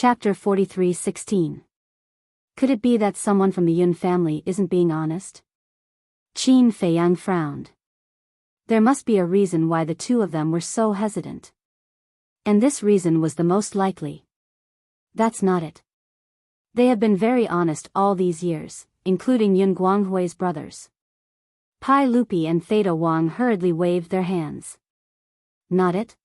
Chapter 43:16. Could it be that someone from the Yun family isn't being honest? Qin Feiyang frowned. There must be a reason why the two of them were so hesitant. And this reason was the most likely. That's not it. They have been very honest all these years, including Yun Guanghui's brothers. Pai Lupi and Theta Wang hurriedly waved their hands. Not it?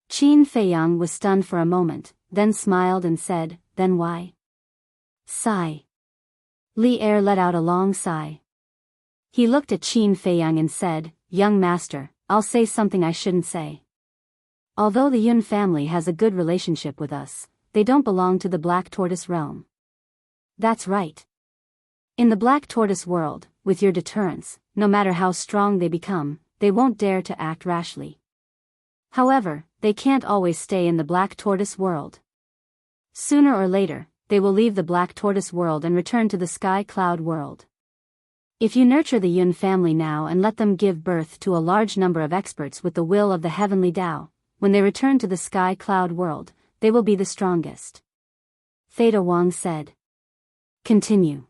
Qin Feiyang was stunned for a moment, then smiled and said, then why? Sigh. Li Er let out a long sigh. He looked at Qin Feiyang and said, young master, I'll say something I shouldn't say. Although the Yun family has a good relationship with us, they don't belong to the Black Tortoise realm. That's right. In the Black Tortoise world, with your deterrence, no matter how strong they become, they won't dare to act rashly. However, they can't always stay in the Black Tortoise world. Sooner or later, they will leave the Black Tortoise world and return to the Sky Cloud world. If you nurture the Yun family now and let them give birth to a large number of experts with the will of the Heavenly Tao, when they return to the Sky Cloud world, they will be the strongest. Theta Wang said. Continue.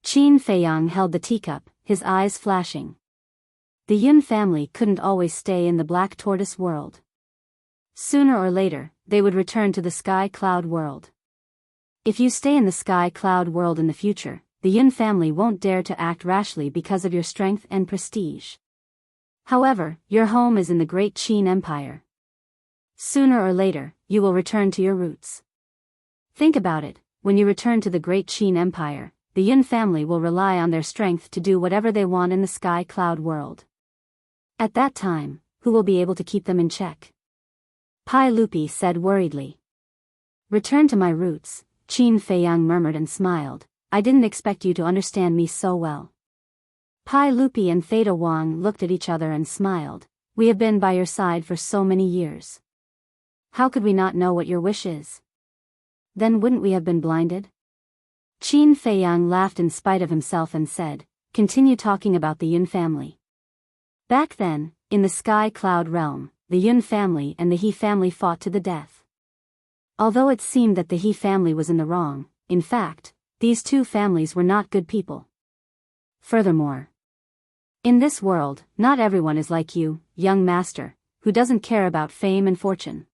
Qin Feiyang held the teacup, his eyes flashing. The Yun family couldn't always stay in the Black Tortoise world. Sooner or later, they would return to the Sky Cloud world. If you stay in the Sky Cloud world in the future, the Yun family won't dare to act rashly because of your strength and prestige. However, your home is in the Great Qin Empire. Sooner or later, you will return to your roots. Think about it, when you return to the Great Qin Empire, the Yun family will rely on their strength to do whatever they want in the Sky Cloud world. At that time, who will be able to keep them in check? Pai Lupi said worriedly. Return to my roots, Qin Feiyang murmured and smiled. I didn't expect you to understand me so well. Pai Lupi and Theta Wang looked at each other and smiled. We have been by your side for so many years. How could we not know what your wish is? Then wouldn't we have been blinded? Qin Feiyang laughed in spite of himself and said, continue talking about the Yun family. Back then, in the Sky Cloud realm, the Yun family and the He family fought to the death. Although it seemed that the He family was in the wrong, in fact, these two families were not good people. Furthermore, in this world, not everyone is like you, young master, who doesn't care about fame and fortune.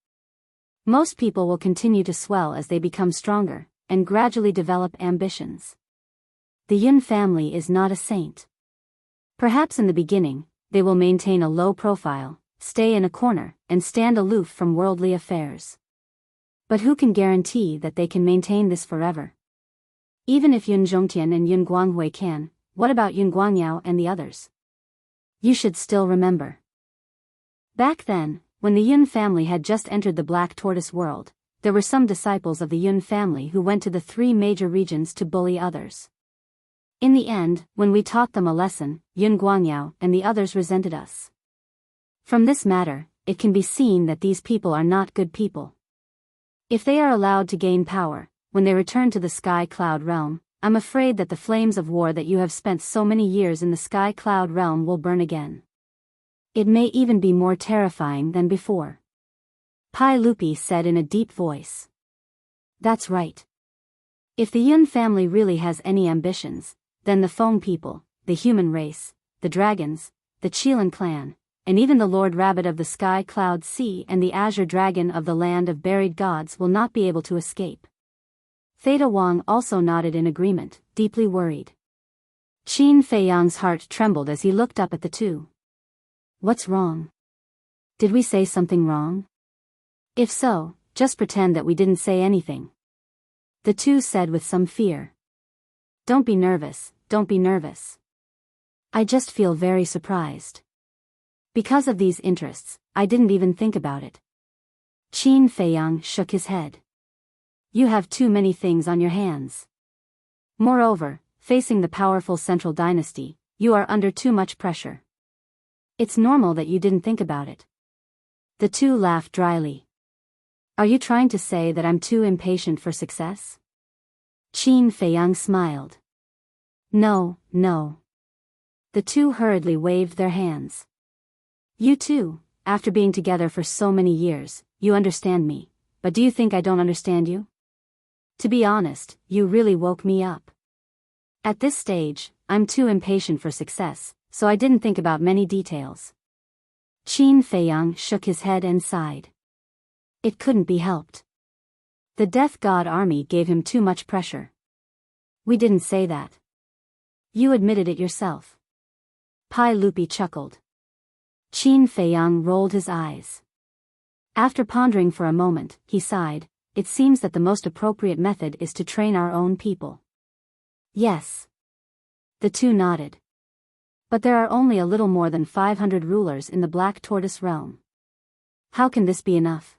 Most people will continue to swell as they become stronger, and gradually develop ambitions. The Yun family is not a saint. Perhaps in the beginning, they will maintain a low profile, stay in a corner, and stand aloof from worldly affairs. But who can guarantee that they can maintain this forever? Even if Yun Zhongtian and Yun Guanghui can, what about Yun Guangyao and the others? You should still remember. Back then, when the Yun family had just entered the Black Tortoise world, there were some disciples of the Yun family who went to the three major regions to bully others. In the end, when we taught them a lesson, Yun Guangyao and the others resented us. From this matter, it can be seen that these people are not good people. If they are allowed to gain power, when they return to the Sky Cloud realm, I'm afraid that the flames of war that you have spent so many years in the Sky Cloud realm will burn again. It may even be more terrifying than before. Pai Lupi said in a deep voice. That's right. If the Yun family really has any ambitions, then the Feng people, the human race, the dragons, the Qilin clan, and even the Lord Rabbit of the Sky Cloud Sea and the Azure Dragon of the Land of Buried Gods will not be able to escape. Theta Wang also nodded in agreement, deeply worried. Qin Feiyang's heart trembled as he looked up at the two. What's wrong? Did we say something wrong? If so, just pretend that we didn't say anything. The two said with some fear. Don't be nervous, don't be nervous. I just feel very surprised. Because of these interests, I didn't even think about it. Qin Feiyang shook his head. You have too many things on your hands. Moreover, facing the powerful central dynasty, you are under too much pressure. It's normal that you didn't think about it. The two laughed dryly. Are you trying to say that I'm too impatient for success? Qin Feiyang smiled. No, no. The two hurriedly waved their hands. You too, after being together for so many years, you understand me, but do you think I don't understand you? To be honest, you really woke me up. At this stage, I'm too impatient for success, so I didn't think about many details. Qin Feiyang shook his head and sighed. It couldn't be helped. The Death God army gave him too much pressure. We didn't say that. You admitted it yourself. Pai Lupi chuckled. Qin Feiyang rolled his eyes. After pondering for a moment, he sighed. It seems that the most appropriate method is to train our own people. Yes. The two nodded. But there are only a little more than 500 rulers in the Black Tortoise realm. How can this be enough?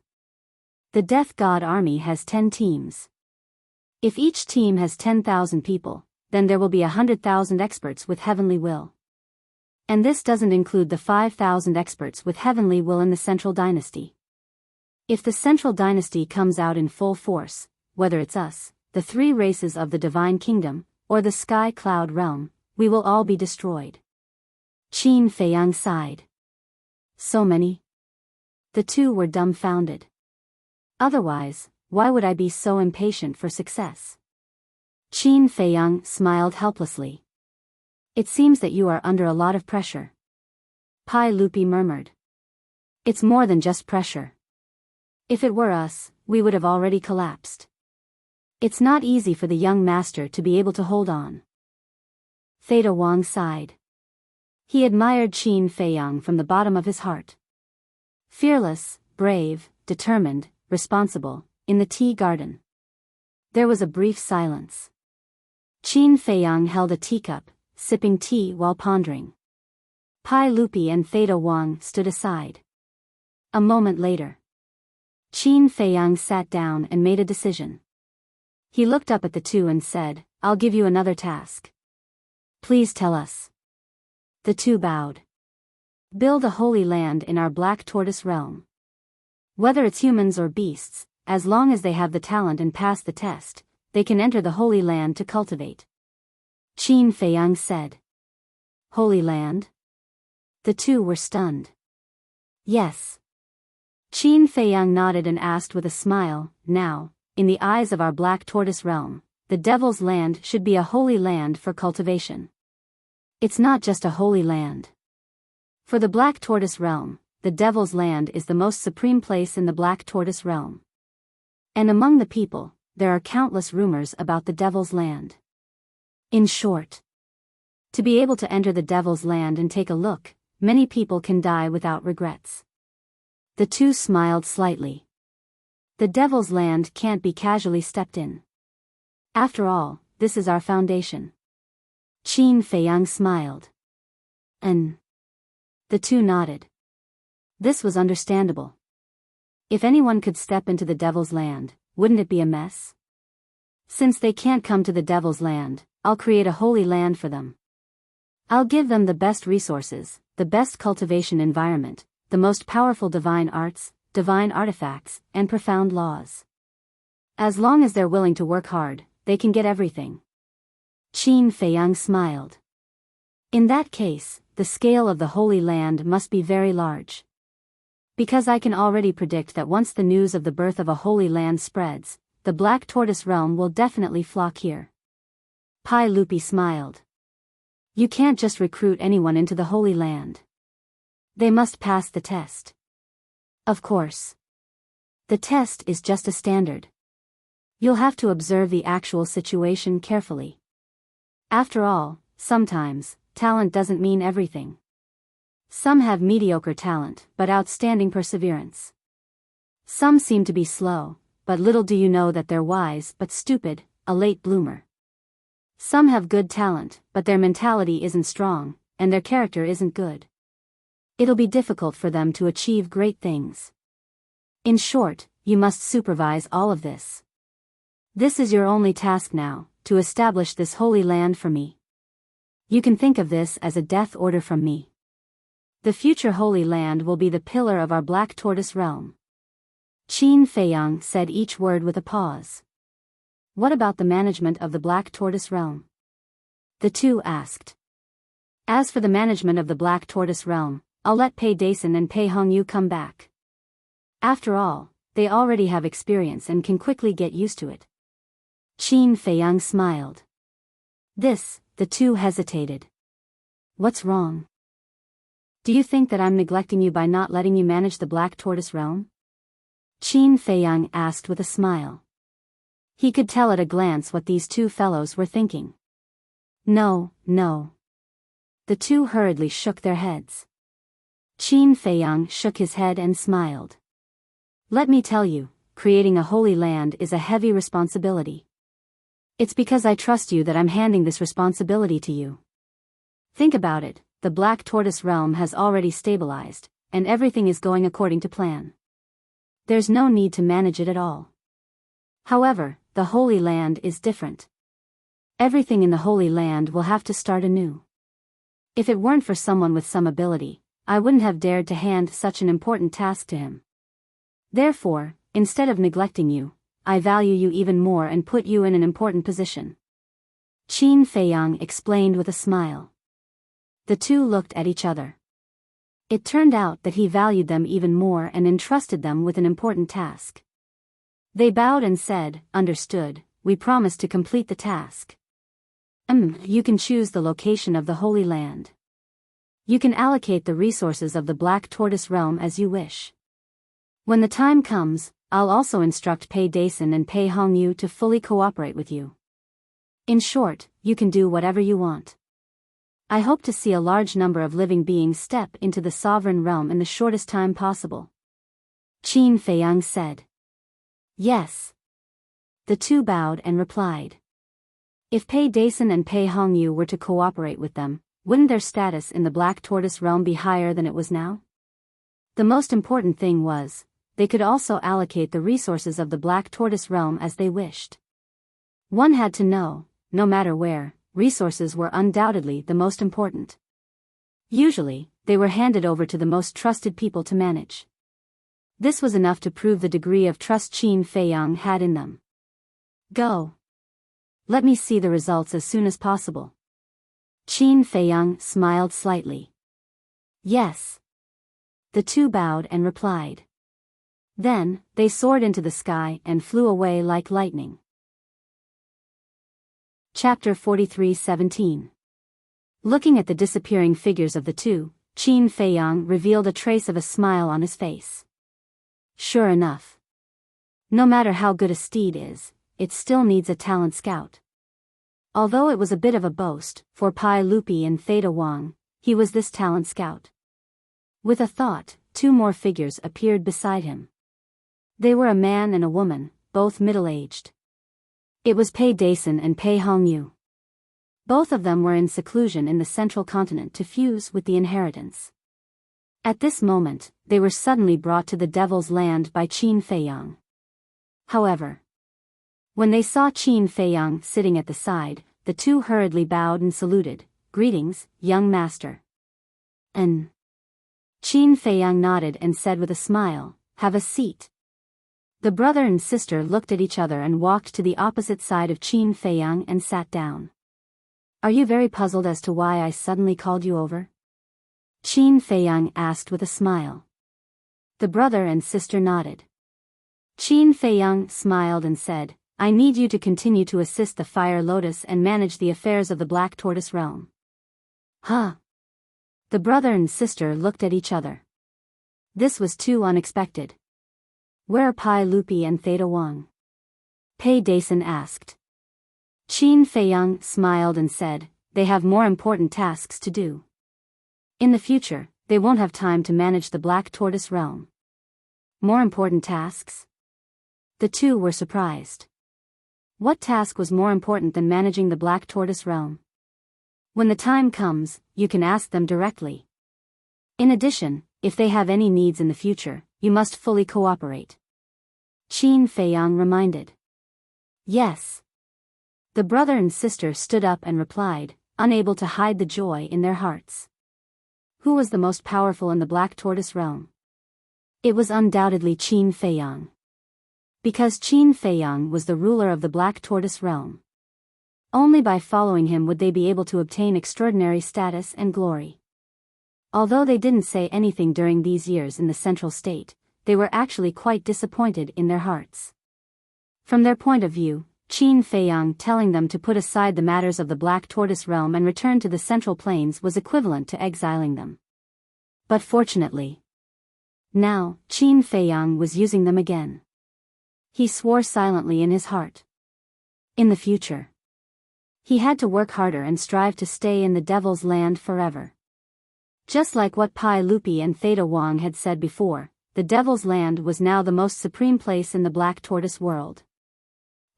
The Death God army has 10 teams. If each team has 10,000 people, then there will be 100,000 experts with heavenly will. And this doesn't include the 5,000 experts with heavenly will in the Central Dynasty. If the Central Dynasty comes out in full force, whether it's us, the three races of the Divine Kingdom, or the Sky Cloud realm, we will all be destroyed. Qin Feiyang sighed. So many? The two were dumbfounded. Otherwise, why would I be so impatient for success? Qin Feiyang smiled helplessly. It seems that you are under a lot of pressure. Pai Lupi murmured. It's more than just pressure. If it were us, we would have already collapsed. It's not easy for the young master to be able to hold on. Theta Wang sighed. He admired Qin Feiyang from the bottom of his heart. Fearless, brave, determined, responsible, in the tea garden. There was a brief silence. Qin Feiyang held a teacup, sipping tea while pondering. Pai Lupi and Theta Wang stood aside. A moment later, Qin Feiyang sat down and made a decision. He looked up at the two and said, I'll give you another task. Please tell us. The two bowed. Build a holy land in our Black Tortoise realm. Whether it's humans or beasts, as long as they have the talent and pass the test, they can enter the Holy Land to cultivate. Qin Feiyang said. Holy Land? The two were stunned. Yes. Qin Feiyang nodded and asked with a smile, now, in the eyes of our Black Tortoise realm, the Devil's Land should be a holy land for cultivation. It's not just a holy land. For the Black Tortoise realm, the Devil's Land is the most supreme place in the Black Tortoise realm. And among the people, there are countless rumors about the Devil's Land. In short, to be able to enter the Devil's Land and take a look, many people can die without regrets. The two smiled slightly. The Devil's Land can't be casually stepped in. After all, this is our foundation. Qin Feiyang smiled. The two nodded. This was understandable. If anyone could step into the Devil's Land, wouldn't it be a mess? Since they can't come to the Devil's Land, I'll create a holy land for them. I'll give them the best resources, the best cultivation environment, the most powerful divine arts, divine artifacts, and profound laws. As long as they're willing to work hard, they can get everything. Qin Feiyang smiled. In that case, the scale of the Holy Land must be very large. Because I can already predict that once the news of the birth of a holy land spreads, the Black Tortoise realm will definitely flock here. Pai Lupi smiled. You can't just recruit anyone into the Holy Land. They must pass the test. Of course. The test is just a standard. You'll have to observe the actual situation carefully. After all, sometimes, talent doesn't mean everything. Some have mediocre talent, but outstanding perseverance. Some seem to be slow, but little do you know that they're wise but stupid, a late bloomer. Some have good talent, but their mentality isn't strong, and their character isn't good. It'll be difficult for them to achieve great things. In short, you must supervise all of this. This is your only task now, to establish this holy land for me. You can think of this as a death order from me. The future Holy Land will be the pillar of our Black Tortoise realm. Qin Feiyang said each word with a pause. What about the management of the Black Tortoise realm? The two asked. As for the management of the Black Tortoise realm, I'll let Pei Dason and Pei Hongyu come back. After all, they already have experience and can quickly get used to it. Qin Feiyang smiled. The two hesitated. What's wrong? Do you think that I'm neglecting you by not letting you manage the Black Tortoise realm? Qin Feiyang asked with a smile. He could tell at a glance what these two fellows were thinking. No. The two hurriedly shook their heads. Qin Feiyang shook his head and smiled. Let me tell you, creating a holy land is a heavy responsibility. It's because I trust you that I'm handing this responsibility to you. Think about it, the Black Tortoise realm has already stabilized, and everything is going according to plan. There's no need to manage it at all. However, the Holy Land is different. Everything in the Holy Land will have to start anew. If it weren't for someone with some ability, I wouldn't have dared to hand such an important task to him. Therefore, instead of neglecting you, I value you even more and put you in an important position. Qin Feiyang explained with a smile. The two looked at each other. It turned out that he valued them even more and entrusted them with an important task. They bowed and said, "Understood, we promise to complete the task." You can choose the location of the Holy Land. You can allocate the resources of the Black Tortoise realm as you wish. When the time comes, I'll also instruct Pei Dason and Pei Hongyu to fully cooperate with you. In short, you can do whatever you want. I hope to see a large number of living beings step into the sovereign realm in the shortest time possible. Qin Feiyang said. Yes. The two bowed and replied. If Pei Dason and Pei Hongyu were to cooperate with them, wouldn't their status in the Black Tortoise realm be higher than it was now? The most important thing was, they could also allocate the resources of the Black Tortoise realm as they wished. One had to know, no matter where, resources were undoubtedly the most important. Usually, they were handed over to the most trusted people to manage. This was enough to prove the degree of trust Qin Feiyang had in them. Go. Let me see the results as soon as possible. Qin Feiyang smiled slightly. Yes. The two bowed and replied. Then, they soared into the sky and flew away like lightning. Chapter 43:17. Looking at the disappearing figures of the two, Qin Feiyang revealed a trace of a smile on his face. Sure enough. No matter how good a steed is, it still needs a talent scout. Although it was a bit of a boast, for Pai Lupi and Theta Wang, he was this talent scout. With a thought, two more figures appeared beside him. They were a man and a woman, both middle-aged. It was Pei Dason and Pei Hongyu. Both of them were in seclusion in the central continent to fuse with the inheritance. At this moment, they were suddenly brought to the Devil's Land by Qin Feiyang. However, when they saw Qin Feiyang sitting at the side, the two hurriedly bowed and saluted. Greetings, young master. Qin Feiyang nodded and said with a smile, have a seat. The brother and sister looked at each other and walked to the opposite side of Qin Feiyang and sat down. Are you very puzzled as to why I suddenly called you over? Qin Feiyang asked with a smile. The brother and sister nodded. Qin Feiyang smiled and said, I need you to continue to assist the Fire Lotus and manage the affairs of the Black Tortoise realm. Huh? The brother and sister looked at each other. This was too unexpected. Where are Pai Lupi and Theta Wang? Pei Dason asked. Qin Feiyang smiled and said, they have more important tasks to do. In the future, they won't have time to manage the Black Tortoise realm. More important tasks? The two were surprised. What task was more important than managing the Black Tortoise realm? When the time comes, you can ask them directly. In addition, if they have any needs in the future, you must fully cooperate. Qin Feiyang reminded. Yes. The brother and sister stood up and replied, unable to hide the joy in their hearts. Who was the most powerful in the Black Tortoise realm? It was undoubtedly Qin Feiyang. Because Qin Feiyang was the ruler of the Black Tortoise realm. Only by following him would they be able to obtain extraordinary status and glory. Although they didn't say anything during these years in the central state, they were actually quite disappointed in their hearts. From their point of view, Qin Feiyang telling them to put aside the matters of the Black Tortoise realm and return to the Central Plains was equivalent to exiling them. But fortunately, now, Qin Feiyang was using them again. He swore silently in his heart. In the future, he had to work harder and strive to stay in the Devil's Land forever. Just like what Pai Lupi and Theta Wang had said before, the Devil's Land was now the most supreme place in the Black Tortoise world.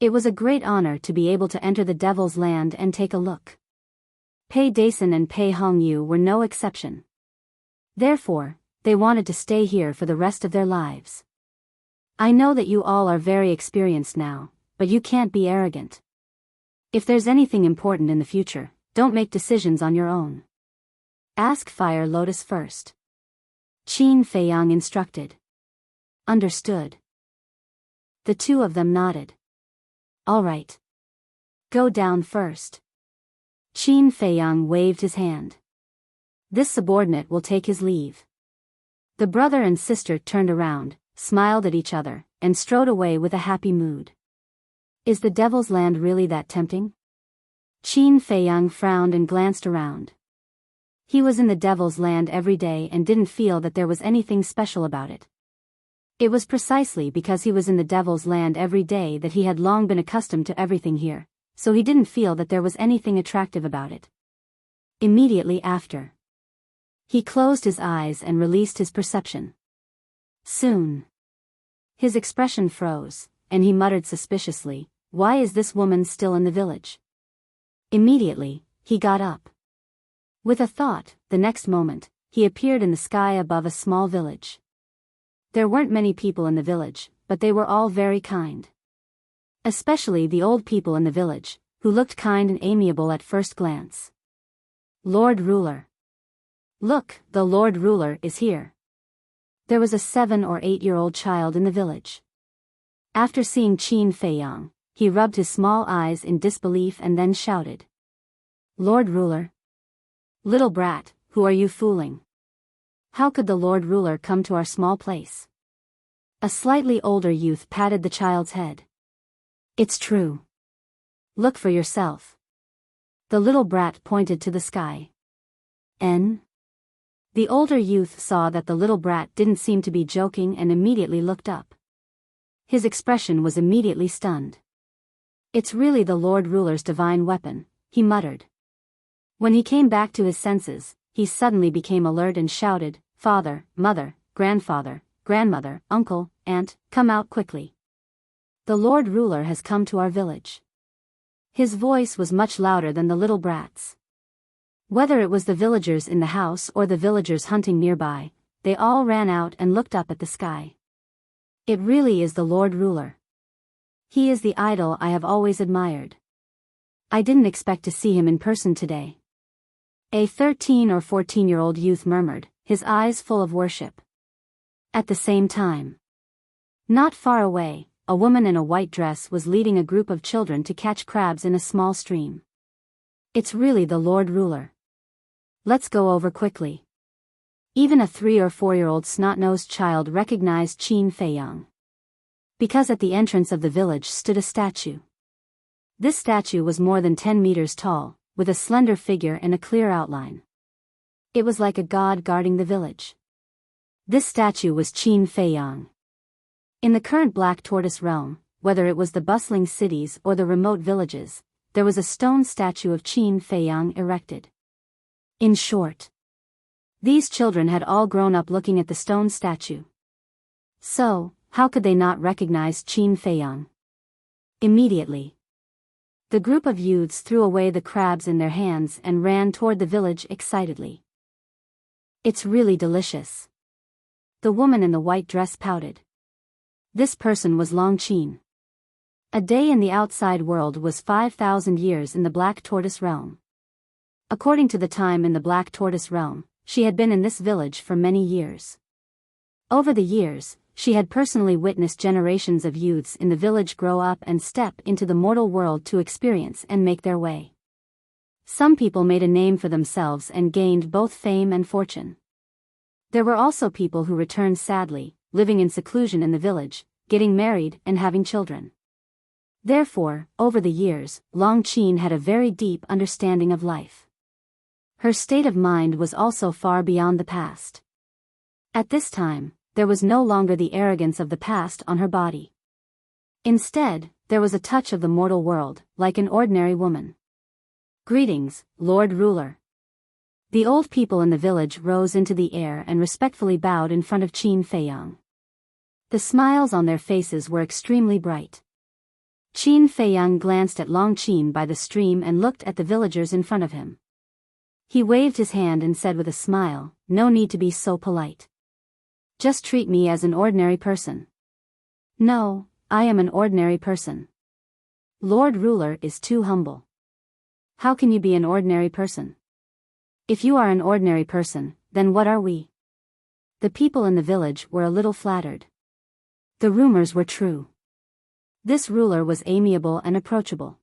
It was a great honor to be able to enter the Devil's Land and take a look. Pei Dason and Pei Hongyu were no exception. Therefore, they wanted to stay here for the rest of their lives. I know that you all are very experienced now, but you can't be arrogant. If there's anything important in the future, don't make decisions on your own. Ask Fire Lotus first. Qin Feiyang instructed. Understood. The two of them nodded. All right. Go down first. Qin Feiyang waved his hand. This subordinate will take his leave. The brother and sister turned around, smiled at each other, and strode away with a happy mood. Is the Devil's Land really that tempting? Qin Feiyang frowned and glanced around. He was in the Devil's Land every day and didn't feel that there was anything special about it. It was precisely because he was in the Devil's Land every day that he had long been accustomed to everything here, so he didn't feel that there was anything attractive about it. Immediately after, he closed his eyes and released his perception. Soon, his expression froze, and he muttered suspiciously, "Why is this woman still in the village?" Immediately, he got up. With a thought, the next moment, he appeared in the sky above a small village. There weren't many people in the village, but they were all very kind. Especially the old people in the village, who looked kind and amiable at first glance. Lord Ruler. Look, the Lord Ruler is here. There was a 7 or 8-year-old child in the village. After seeing Qin Feiyang, he rubbed his small eyes in disbelief and then shouted. Lord Ruler? Little brat, who are you fooling? How could the Lord Ruler come to our small place? A slightly older youth patted the child's head. It's true. Look for yourself. The little brat pointed to the sky. N? The older youth saw that the little brat didn't seem to be joking and immediately looked up. His expression was immediately stunned. It's really the Lord Ruler's divine weapon, he muttered. When he came back to his senses, he suddenly became alert and shouted, Father, Mother, Grandfather, Grandmother, Uncle, Aunt, come out quickly. The Lord Ruler has come to our village. His voice was much louder than the little brat's. Whether it was the villagers in the house or the villagers hunting nearby, they all ran out and looked up at the sky. It really is the Lord Ruler. He is the idol I have always admired. I didn't expect to see him in person today. A 13 or 14-year-old youth murmured, his eyes full of worship. At the same time, not far away, a woman in a white dress was leading a group of children to catch crabs in a small stream. It's really the Lord Ruler. Let's go over quickly. Even a 3 or 4-year-old snot-nosed child recognized Qin Feiyang. Because at the entrance of the village stood a statue. This statue was more than 10 meters tall, with a slender figure and a clear outline. It was like a god guarding the village. This statue was Qin Feiyang. In the current Black Tortoise realm, whether it was the bustling cities or the remote villages, there was a stone statue of Qin Feiyang erected. In short, these children had all grown up looking at the stone statue. So, how could they not recognize Qin Feiyang? Immediately, the group of youths threw away the crabs in their hands and ran toward the village excitedly. It's really delicious. The woman in the white dress pouted. This person was Long Qin. A day in the outside world was 5,000 years in the Black Tortoise realm. According to the time in the Black Tortoise realm, she had been in this village for many years. Over the years, she had personally witnessed generations of youths in the village grow up and step into the mortal world to experience and make their way. Some people made a name for themselves and gained both fame and fortune. There were also people who returned sadly, living in seclusion in the village, getting married and having children. Therefore, over the years, Long Qin had a very deep understanding of life. Her state of mind was also far beyond the past. At this time, there was no longer the arrogance of the past on her body. Instead, there was a touch of the mortal world, like an ordinary woman. "Greetings, Lord Ruler." The old people in the village rose into the air and respectfully bowed in front of Qin Feiyang. The smiles on their faces were extremely bright. Qin Feiyang glanced at Long Qin by the stream and looked at the villagers in front of him. He waved his hand and said with a smile, "No need to be so polite. Just treat me as an ordinary person." "No, I am an ordinary person. Lord Ruler is too humble." "How can you be an ordinary person? If you are an ordinary person, then what are we?" The people in the village were a little flattered. The rumors were true. This ruler was amiable and approachable.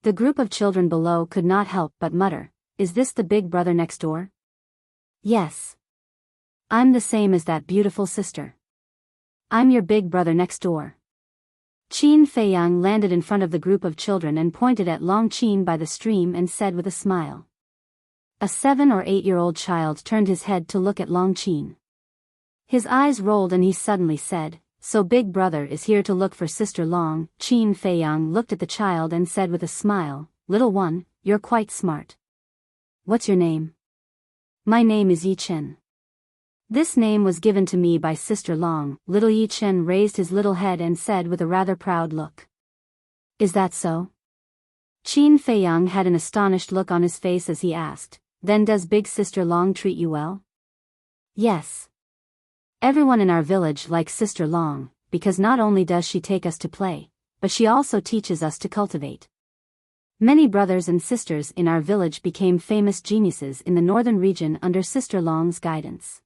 The group of children below could not help but mutter, "Is this the big brother next door?" "Yes. I'm the same as that beautiful sister. I'm your big brother next door." Qin Feiyang landed in front of the group of children and pointed at Long Qin by the stream and said with a smile. A 7 or 8-year-old child turned his head to look at Long Qin. His eyes rolled and he suddenly said, "So big brother is here to look for sister Long." Qin Feiyang looked at the child and said with a smile, "Little one, you're quite smart. What's your name?" "My name is Yi Chen. This name was given to me by Sister Long." Little Yi Chen raised his little head and said with a rather proud look. "Is that so?" Qin Feiyang had an astonished look on his face as he asked, "Then does big sister Long treat you well?" "Yes. Everyone in our village likes Sister Long, because not only does she take us to play, but she also teaches us to cultivate." Many brothers and sisters in our village became famous geniuses in the northern region under Sister Long's guidance.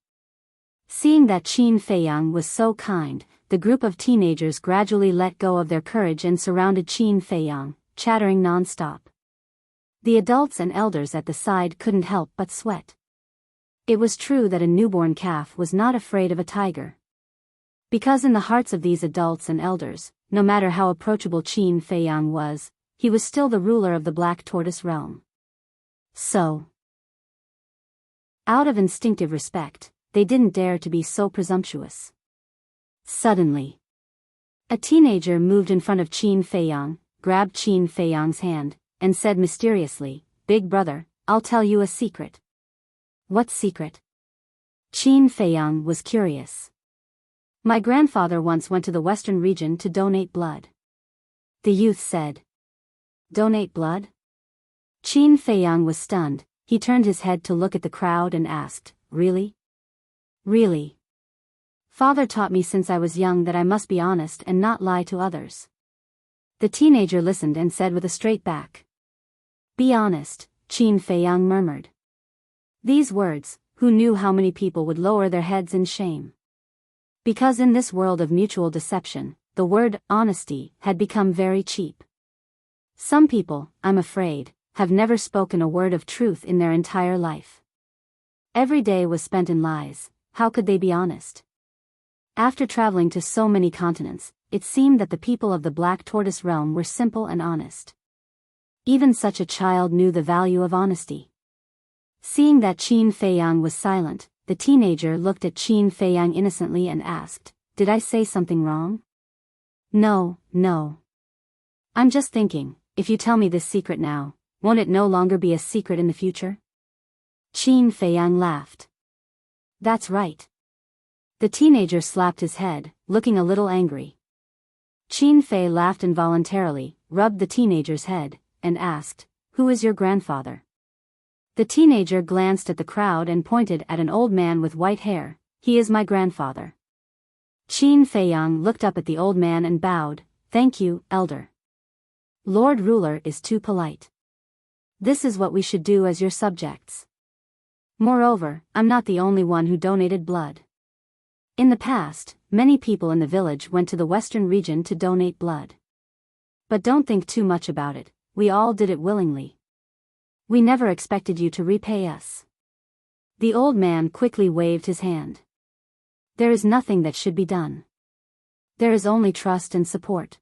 Seeing that Qin Feiyang was so kind, the group of teenagers gradually let go of their courage and surrounded Qin Feiyang, chattering non-stop. The adults and elders at the side couldn't help but sweat. It was true that a newborn calf was not afraid of a tiger. Because in the hearts of these adults and elders, no matter how approachable Qin Feiyang was, he was still the ruler of the Black Tortoise realm. So, out of instinctive respect, they didn't dare to be so presumptuous. Suddenly, a teenager moved in front of Qin Feiyang, grabbed Qin Feiyang's hand, and said mysteriously, "Big brother, I'll tell you a secret." "What secret?" Qin Feiyang was curious. "My grandfather once went to the western region to donate blood." The youth said. "Donate blood?" Qin Feiyang was stunned. He turned his head to look at the crowd and asked, "Really? Really? Father taught me since I was young that I must be honest and not lie to others." The teenager listened and said with a straight back. "Be honest," Qin Feiyang murmured. These words, who knew how many people would lower their heads in shame? Because in this world of mutual deception, the word honesty had become very cheap. Some people, I'm afraid, have never spoken a word of truth in their entire life. Every day was spent in lies. How could they be honest? After traveling to so many continents, it seemed that the people of the Black Tortoise realm were simple and honest. Even such a child knew the value of honesty. Seeing that Qin Feiyang was silent, the teenager looked at Qin Feiyang innocently and asked, "Did I say something wrong?" No. I'm just thinking, if you tell me this secret now, won't it no longer be a secret in the future?" Qin Feiyang laughed. "That's right." The teenager slapped his head, looking a little angry. Qin Fei laughed involuntarily, rubbed the teenager's head, and asked, "Who is your grandfather?" The teenager glanced at the crowd and pointed at an old man with white hair. "He is my grandfather." Qin Feiyang looked up at the old man and bowed, "Thank you, elder. Lord Ruler is too polite. This is what we should do as your subjects. Moreover, I'm not the only one who donated blood. In the past, many people in the village went to the western region to donate blood. But don't think too much about it, we all did it willingly. We never expected you to repay us." The old man quickly waved his hand. There is nothing that should be done. There is only trust and support.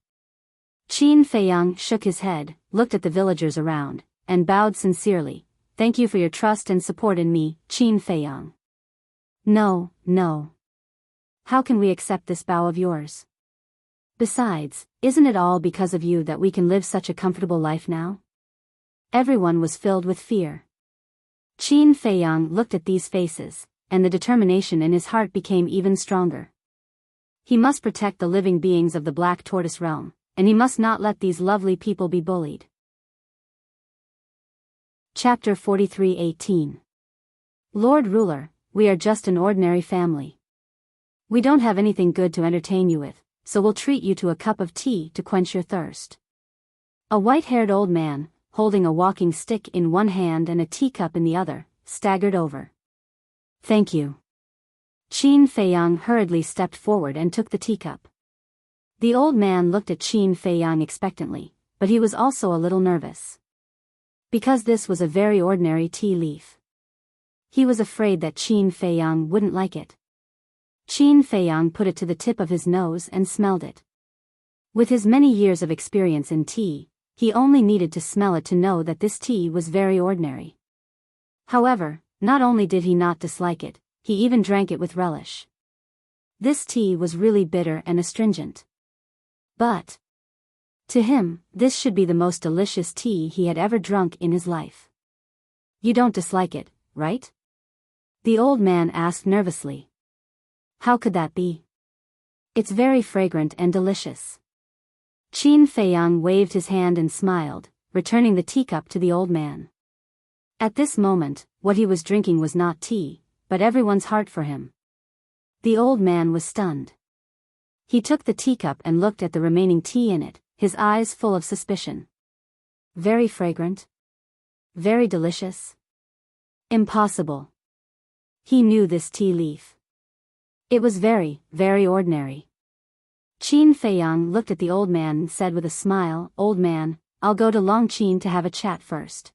Qin Feiyang shook his head, looked at the villagers around, and bowed sincerely. Thank you for your trust and support in me, Qin Feiyang. No, no. How can we accept this bow of yours? Besides, isn't it all because of you that we can live such a comfortable life now? Everyone was filled with fear. Qin Feiyang looked at these faces, and the determination in his heart became even stronger. He must protect the living beings of the Black Tortoise realm, and he must not let these lovely people be bullied. Chapter 43:18. Lord Ruler, we are just an ordinary family. We don't have anything good to entertain you with, so we'll treat you to a cup of tea to quench your thirst. A white-haired old man, holding a walking stick in one hand and a teacup in the other, staggered over. Thank you. Qin Feiyang hurriedly stepped forward and took the teacup. The old man looked at Qin Feiyang expectantly, but he was also a little nervous. Because this was a very ordinary tea leaf. He was afraid that Qin Feiyang wouldn't like it. Qin Feiyang put it to the tip of his nose and smelled it. With his many years of experience in tea, he only needed to smell it to know that this tea was very ordinary. However, not only did he not dislike it, he even drank it with relish. This tea was really bitter and astringent. But, to him, this should be the most delicious tea he had ever drunk in his life. You don't dislike it, right? The old man asked nervously. How could that be? It's very fragrant and delicious. Qin Feiyang waved his hand and smiled, returning the teacup to the old man. At this moment, what he was drinking was not tea, but everyone's heart for him. The old man was stunned. He took the teacup and looked at the remaining tea in it, his eyes full of suspicion. Very fragrant? Very delicious? Impossible. He knew this tea leaf. It was very, very ordinary. Qin Feiyang looked at the old man and said with a smile, Old man, I'll go to Longqin to have a chat first.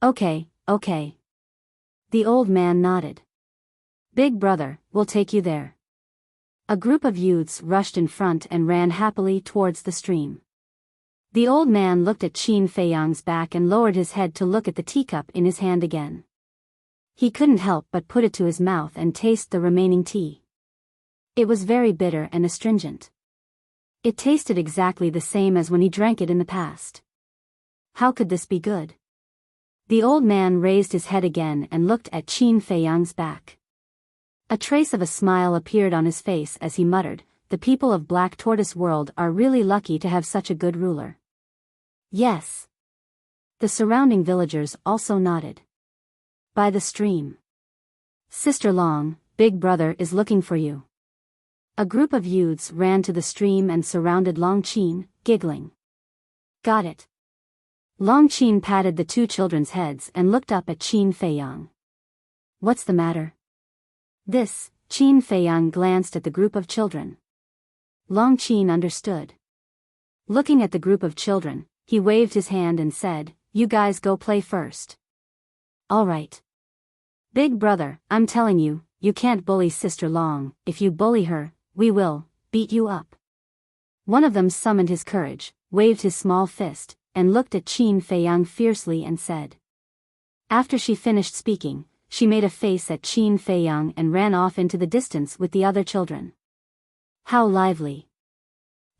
Okay, okay. The old man nodded. Big brother, we'll take you there. A group of youths rushed in front and ran happily towards the stream. The old man looked at Qin Feiyang's back and lowered his head to look at the teacup in his hand again. He couldn't help but put it to his mouth and taste the remaining tea. It was very bitter and astringent. It tasted exactly the same as when he drank it in the past. How could this be good? The old man raised his head again and looked at Qin Feiyang's back. A trace of a smile appeared on his face as he muttered, The people of Black Tortoise World are really lucky to have such a good ruler. Yes. The surrounding villagers also nodded. By the stream. Sister Long, Big Brother is looking for you. A group of youths ran to the stream and surrounded Longqin, giggling. Got it. Longqin patted the two children's heads and looked up at Qin Feiyang. What's the matter? This, Qin Feiyang glanced at the group of children. Longqin understood. Looking at the group of children, he waved his hand and said, You guys go play first. All right. Big brother, I'm telling you, you can't bully Sister Long. If you bully her, we will beat you up. One of them summoned his courage, waved his small fist, and looked at Qin Feiyang fiercely and said. After she finished speaking, she made a face at Qin Feiyang and ran off into the distance with the other children. How lively.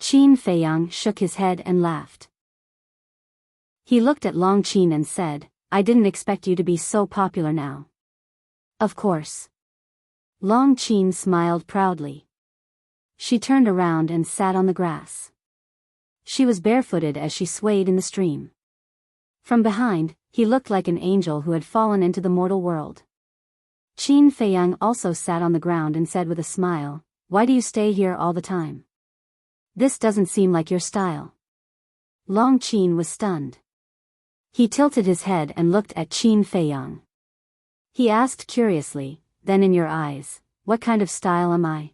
Qin Feiyang shook his head and laughed. He looked at Longqin and said, I didn't expect you to be so popular now. Of course. Longqin smiled proudly. She turned around and sat on the grass. She was barefooted as she swayed in the stream. From behind, he looked like an angel who had fallen into the mortal world. Qin Feiyang also sat on the ground and said with a smile, Why do you stay here all the time? This doesn't seem like your style. Longqin was stunned. He tilted his head and looked at Qin Feiyang. He asked curiously, Then in your eyes, what kind of style am I?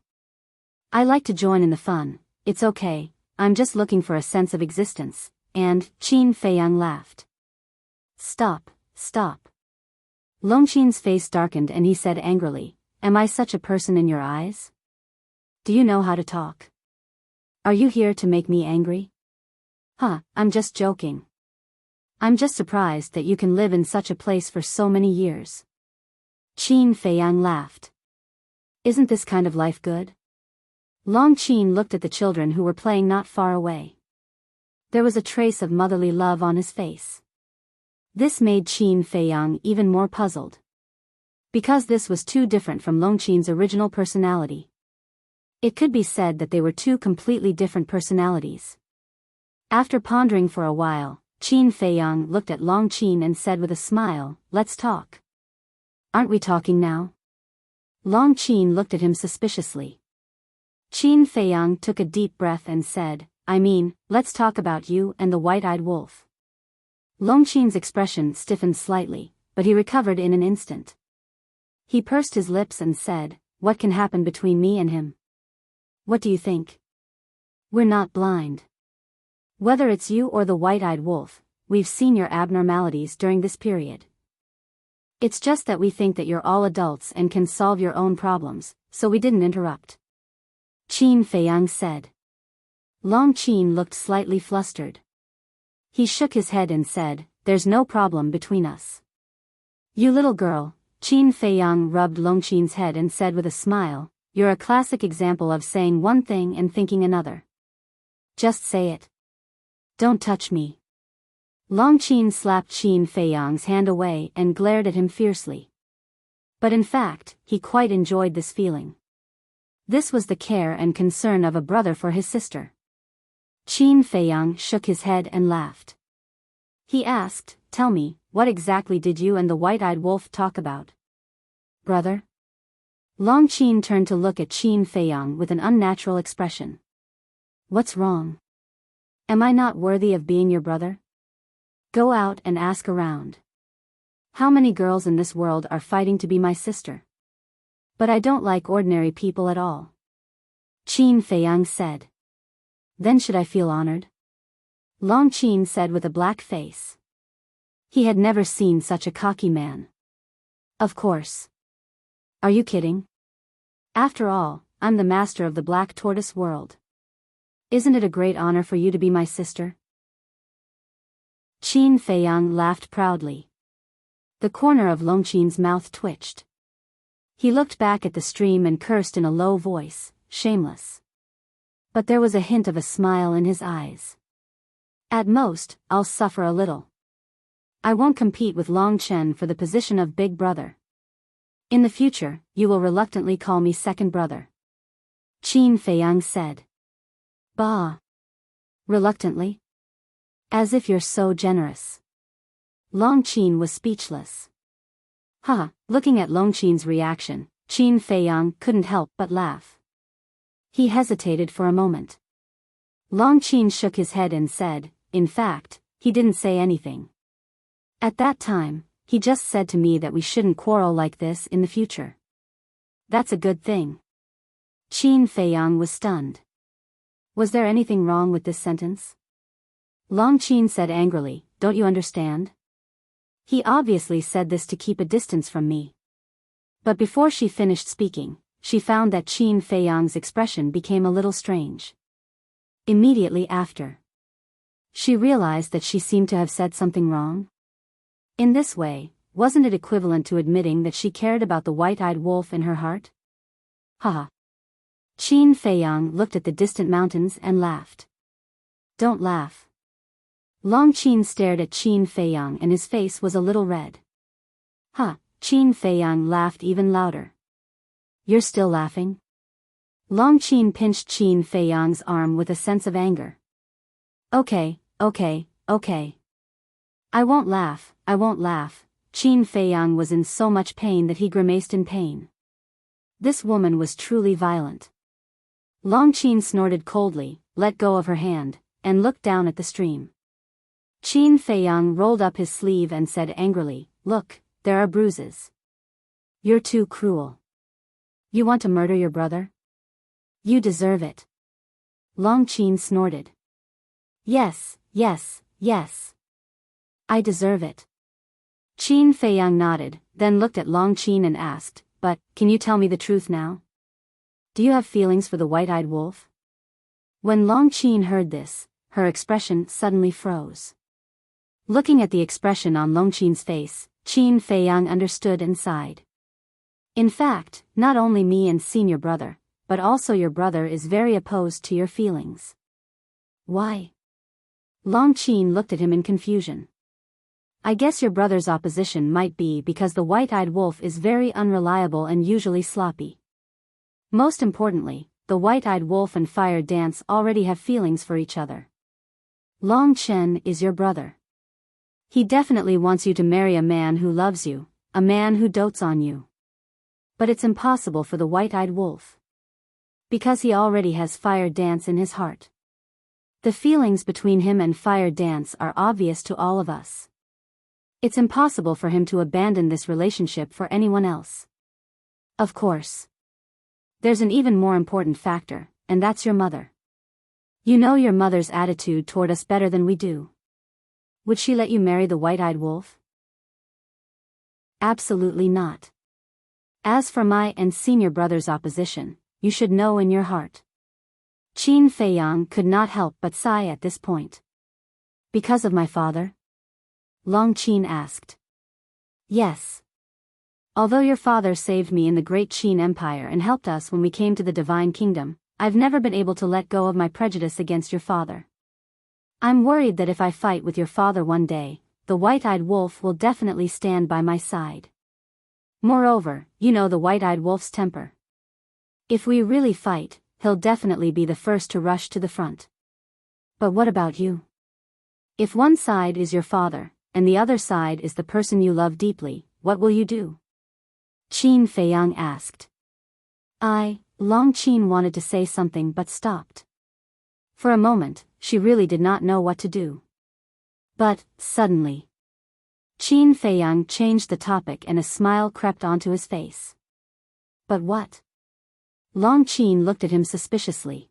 I like to join in the fun, it's okay, I'm just looking for a sense of existence, and, Qin Feiyang laughed. Stop, stop. Longqin's face darkened and he said angrily, Am I such a person in your eyes? Do you know how to talk? Are you here to make me angry? I'm just joking. I'm just surprised that you can live in such a place for so many years. Qin Feiyang laughed. Isn't this kind of life good? Long Qin looked at the children who were playing not far away. There was a trace of motherly love on his face. This made Qin Feiyang even more puzzled. Because this was too different from Long Qin's original personality. It could be said that they were two completely different personalities. After pondering for a while, Qin Feiyang looked at Long Qin and said with a smile, "Let's talk." "Aren't we talking now?" Long Qin looked at him suspiciously. Qin Feiyang took a deep breath and said, "I mean, let's talk about you and the white-eyed wolf." Long Qin's expression stiffened slightly, but he recovered in an instant. He pursed his lips and said, "What can happen between me and him? What do you think? We're not blind. Whether it's you or the white-eyed wolf, we've seen your abnormalities during this period. It's just that we think that you're all adults and can solve your own problems, so we didn't interrupt." Qin Feiyang said. Long Qin looked slightly flustered. He shook his head and said, "There's no problem between us." "You little girl," Qin Feiyang rubbed Long Qin's head and said with a smile, "You're a classic example of saying one thing and thinking another. Just say it. Don't touch me." Long Qin slapped Qin Feiyang's hand away and glared at him fiercely. But in fact, he quite enjoyed this feeling. This was the care and concern of a brother for his sister. Qin Feiyang shook his head and laughed. He asked, "Tell me, what exactly did you and the white-eyed wolf talk about?" "Brother?" Long Qin turned to look at Qin Feiyang with an unnatural expression. "What's wrong? Am I not worthy of being your brother? Go out and ask around. How many girls in this world are fighting to be my sister? But I don't like ordinary people at all." Qin Feiyang said. "Then should I feel honored?" Long Qin said with a black face. He had never seen such a cocky man. "Of course. Are you kidding? After all, I'm the master of the Black Tortoise world. Isn't it a great honor for you to be my sister?" Qin Feiyang laughed proudly. The corner of Long Qin's mouth twitched. He looked back at the stream and cursed in a low voice, "Shameless." But there was a hint of a smile in his eyes. "At most, I'll suffer a little. I won't compete with Long Chen for the position of big brother. In the future, you will reluctantly call me second brother." Qin Feiyang said. "Bah! Reluctantly? As if you're so generous." Long Qin was speechless. Looking at Long Qin's reaction, Qin Feiyang couldn't help but laugh. He hesitated for a moment. Long Qin shook his head and said, "In fact, he didn't say anything. At that time, he just said to me that we shouldn't quarrel like this in the future." "That's a good thing." Qin Feiyang was stunned. Was there anything wrong with this sentence? Long Qin said angrily, "Don't you understand? He obviously said this to keep a distance from me." But before she finished speaking, she found that Qin Feiyang's expression became a little strange. Immediately after, she realized that she seemed to have said something wrong. In this way, wasn't it equivalent to admitting that she cared about the white-eyed wolf in her heart? Qin Feiyang looked at the distant mountains and laughed. "Don't laugh." Long Qin stared at Qin Feiyang and his face was a little red. Qin Feiyang laughed even louder. "You're still laughing?" Long Qin pinched Qin Feiyang's arm with a sense of anger. Okay. I won't laugh. Qin Feiyang was in so much pain that he grimaced in pain. This woman was truly violent. Long Qin snorted coldly, let go of her hand, and looked down at the stream. Qin Feiyang rolled up his sleeve and said angrily, "Look, there are bruises. You're too cruel. You want to murder your brother? You deserve it." Long Qin snorted. Yes. I deserve it." Qin Feiyang nodded, then looked at Long Qin and asked, but, can you tell me the truth now? Do you have feelings for the white-eyed wolf? When Long Qin heard this, her expression suddenly froze. Looking at the expression on Long Qin's face, Qin Feiyang understood and sighed. In fact, not only me and senior brother, but also your brother is very opposed to your feelings. Why? Long Qin looked at him in confusion. I guess your brother's opposition might be because the white-eyed wolf is very unreliable and usually sloppy. Most importantly, the white-eyed wolf and fire dance already have feelings for each other. Long Chen is your brother. He definitely wants you to marry a man who loves you, a man who dotes on you. But it's impossible for the white-eyed wolf. Because he already has fire dance in his heart. The feelings between him and fire dance are obvious to all of us. It's impossible for him to abandon this relationship for anyone else. Of course. There's an even more important factor, and that's your mother. You know your mother's attitude toward us better than we do. Would she let you marry the white-eyed wolf? Absolutely not. As for my and senior brother's opposition, you should know in your heart. Qin Feiyang could not help but sigh at this point. Because of my father? Long Qin asked. Yes. Although your father saved me in the great Qin Empire and helped us when we came to the Divine Kingdom, I've never been able to let go of my prejudice against your father. I'm worried that if I fight with your father one day, the white-eyed wolf will definitely stand by my side. Moreover, you know the white-eyed wolf's temper. If we really fight, he'll definitely be the first to rush to the front. But what about you? If one side is your father, and the other side is the person you love deeply, what will you do? Qin Feiyang asked. Long Qin wanted to say something but stopped. For a moment, she really did not know what to do. But, suddenly, Qin Feiyang changed the topic and a smile crept onto his face. But what? Long Qin looked at him suspiciously.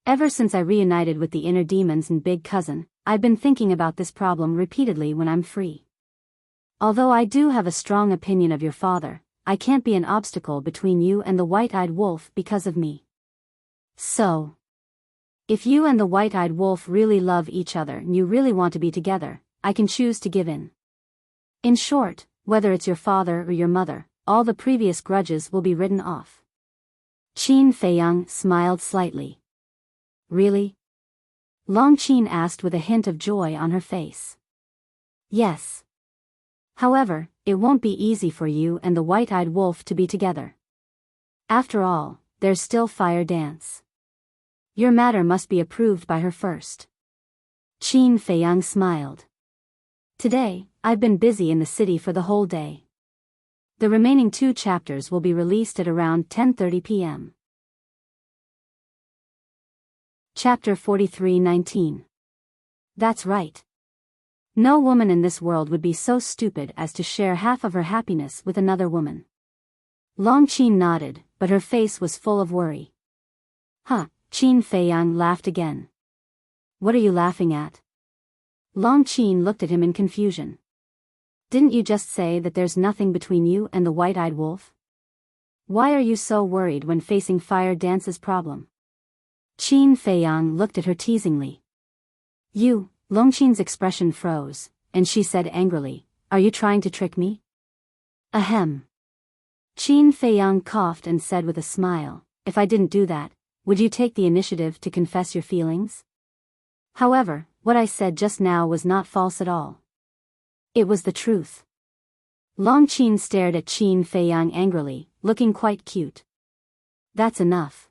Ever since I reunited with the inner demons and big cousin, I've been thinking about this problem repeatedly when I'm free. Although I do have a strong opinion of your father, I can't be an obstacle between you and the white-eyed wolf because of me. So, if you and the white-eyed wolf really love each other and you really want to be together, I can choose to give in. In short, whether it's your father or your mother, all the previous grudges will be written off. Qin Feiyang smiled slightly. Really? Long Qin asked with a hint of joy on her face. Yes. However, it won't be easy for you and the white-eyed wolf to be together. After all, there's still fire dance. Your matter must be approved by her first. Qin Feiyang smiled. Today, I've been busy in the city for the whole day. The remaining 2 chapters will be released at around 10:30 p.m. Chapter 43:19. That's right. No woman in this world would be so stupid as to share half of her happiness with another woman. Long Qin nodded, but her face was full of worry. Huh, Qin Feiyang laughed again. What are you laughing at? Long Qin looked at him in confusion. Didn't you just say that there's nothing between you and the white-eyed wolf? Why are you so worried when facing fire dance's problem? Qin Feiyang looked at her teasingly. Long Qin's expression froze, and she said angrily, are you trying to trick me? Ahem. Qin Feiyang coughed and said with a smile, if I didn't do that, would you take the initiative to confess your feelings? However, what I said just now was not false at all. It was the truth. Long Qin stared at Qin Feiyang angrily, looking quite cute. That's enough.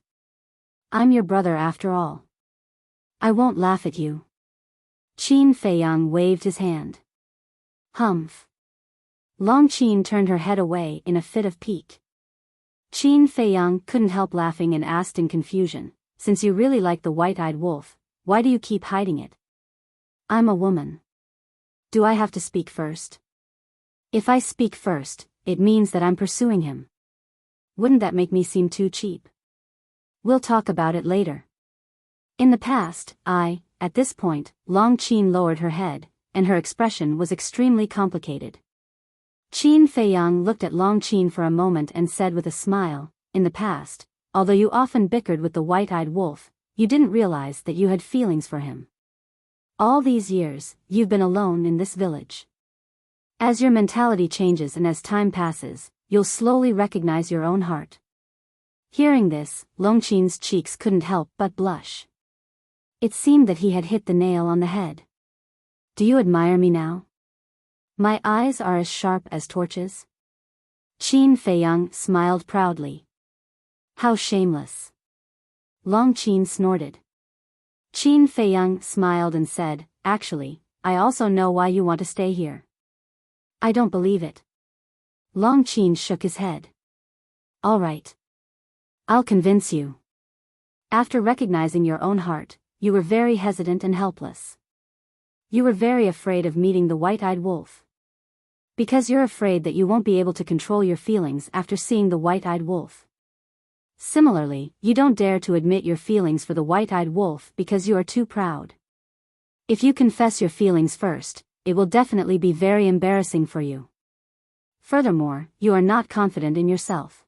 I'm your brother after all. I won't laugh at you. Qin Feiyang waved his hand. Humph. Long Qin turned her head away in a fit of pique. Qin Feiyang couldn't help laughing and asked in confusion, since you really like the white-eyed wolf, why do you keep hiding it? I'm a woman. Do I have to speak first? If I speak first, it means that I'm pursuing him. Wouldn't that make me seem too cheap? We'll talk about it later. In the past, at this point, Long Qin lowered her head, and her expression was extremely complicated. Qin Feiyang looked at Long Qin for a moment and said with a smile, "In the past, although you often bickered with the white-eyed wolf, you didn't realize that you had feelings for him. All these years, you've been alone in this village. As your mentality changes and as time passes, you'll slowly recognize your own heart." Hearing this, Long Qin's cheeks couldn't help but blush. It seemed that he had hit the nail on the head. "Do you admire me now? My eyes are as sharp as torches?" Qin Feiyang smiled proudly. "How shameless." Long Qin snorted. Qin Feiyang smiled and said, "Actually, I also know why you want to stay here." "I don't believe it." Long Qin shook his head. "All right. I'll convince you. After recognizing your own heart, you were very hesitant and helpless. You were very afraid of meeting the white-eyed wolf. Because you're afraid that you won't be able to control your feelings after seeing the white-eyed wolf. Similarly, you don't dare to admit your feelings for the white-eyed wolf because you are too proud. If you confess your feelings first, it will definitely be very embarrassing for you. Furthermore, you are not confident in yourself.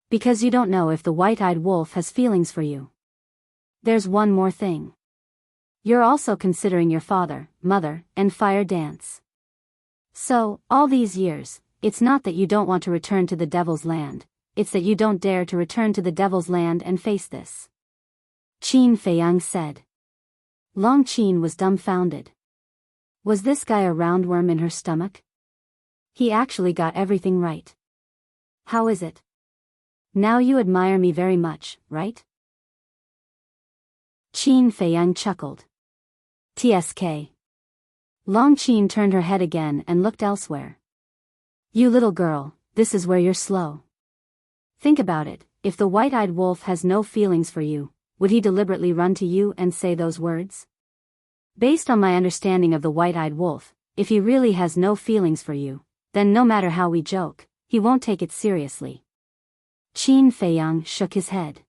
Because you don't know if the white-eyed wolf has feelings for you. There's one more thing. You're also considering your father, mother, and fire dance. So, all these years, it's not that you don't want to return to the Devil's Land, it's that you don't dare to return to the Devil's Land and face this." Qin Feiyang said. Long Qin was dumbfounded. Was this guy a roundworm in her stomach? He actually got everything right. "How is it? Now you admire me very much, right?" Qin Feiyang chuckled. "TSK." Long Qin turned her head again and looked elsewhere. "You little girl, this is where you're slow. Think about it, if the white-eyed wolf has no feelings for you, would he deliberately run to you and say those words? Based on my understanding of the white-eyed wolf, if he really has no feelings for you, then no matter how we joke, he won't take it seriously." Qin Feiyang shook his head.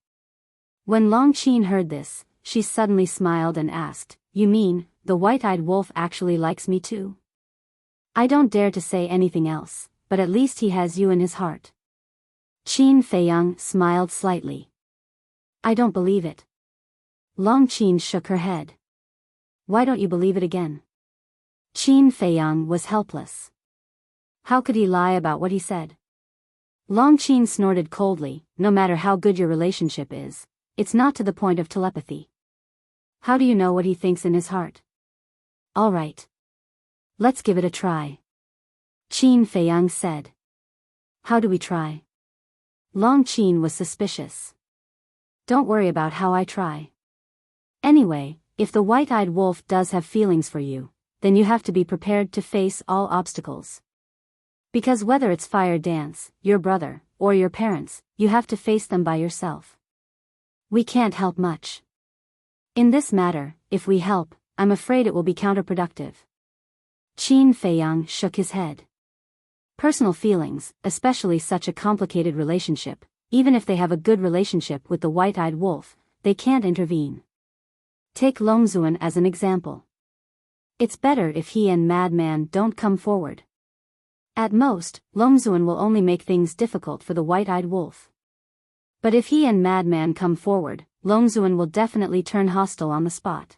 When Long Qin heard this, she suddenly smiled and asked, "You mean, the white-eyed wolf actually likes me too?" "I don't dare to say anything else, but at least he has you in his heart." Qin Feiyang smiled slightly. "I don't believe it." Long Qin shook her head. "Why don't you believe it again?" Qin Feiyang was helpless. How could he lie about what he said? Long Qin snorted coldly, "No matter how good your relationship is, it's not to the point of telepathy. How do you know what he thinks in his heart?" "All right. Let's give it a try." Qin Feiyang said. "How do we try?" Long Qin was suspicious. "Don't worry about how I try. Anyway, if the white-eyed wolf does have feelings for you, then you have to be prepared to face all obstacles. Because whether it's fire dance, your brother, or your parents, you have to face them by yourself. We can't help much. In this matter, if we help, I'm afraid it will be counterproductive." Qin Feiyang shook his head. Personal feelings, especially such a complicated relationship, even if they have a good relationship with the white-eyed wolf, they can't intervene. Take Longzuan as an example. It's better if he and Madman don't come forward. At most, Longzuan will only make things difficult for the white-eyed wolf. But if he and Madman come forward, Longzuan will definitely turn hostile on the spot.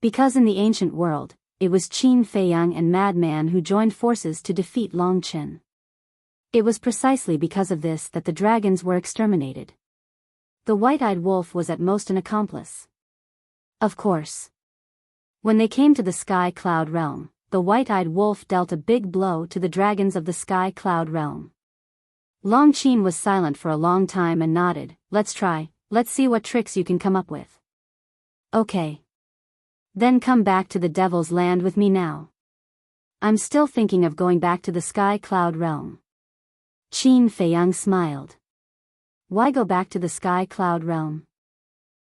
Because in the ancient world, it was Qin Feiyang and Madman who joined forces to defeat Long Qin. It was precisely because of this that the dragons were exterminated. The white-eyed wolf was at most an accomplice. Of course. When they came to the Sky Cloud Realm, the white-eyed wolf dealt a big blow to the dragons of the Sky Cloud Realm. Long Qin was silent for a long time and nodded. "Let's try, let's see what tricks you can come up with." "Okay. Then come back to the Devil's Land with me now." "I'm still thinking of going back to the Sky Cloud Realm." Qin Feiyang smiled. "Why go back to the Sky Cloud Realm?"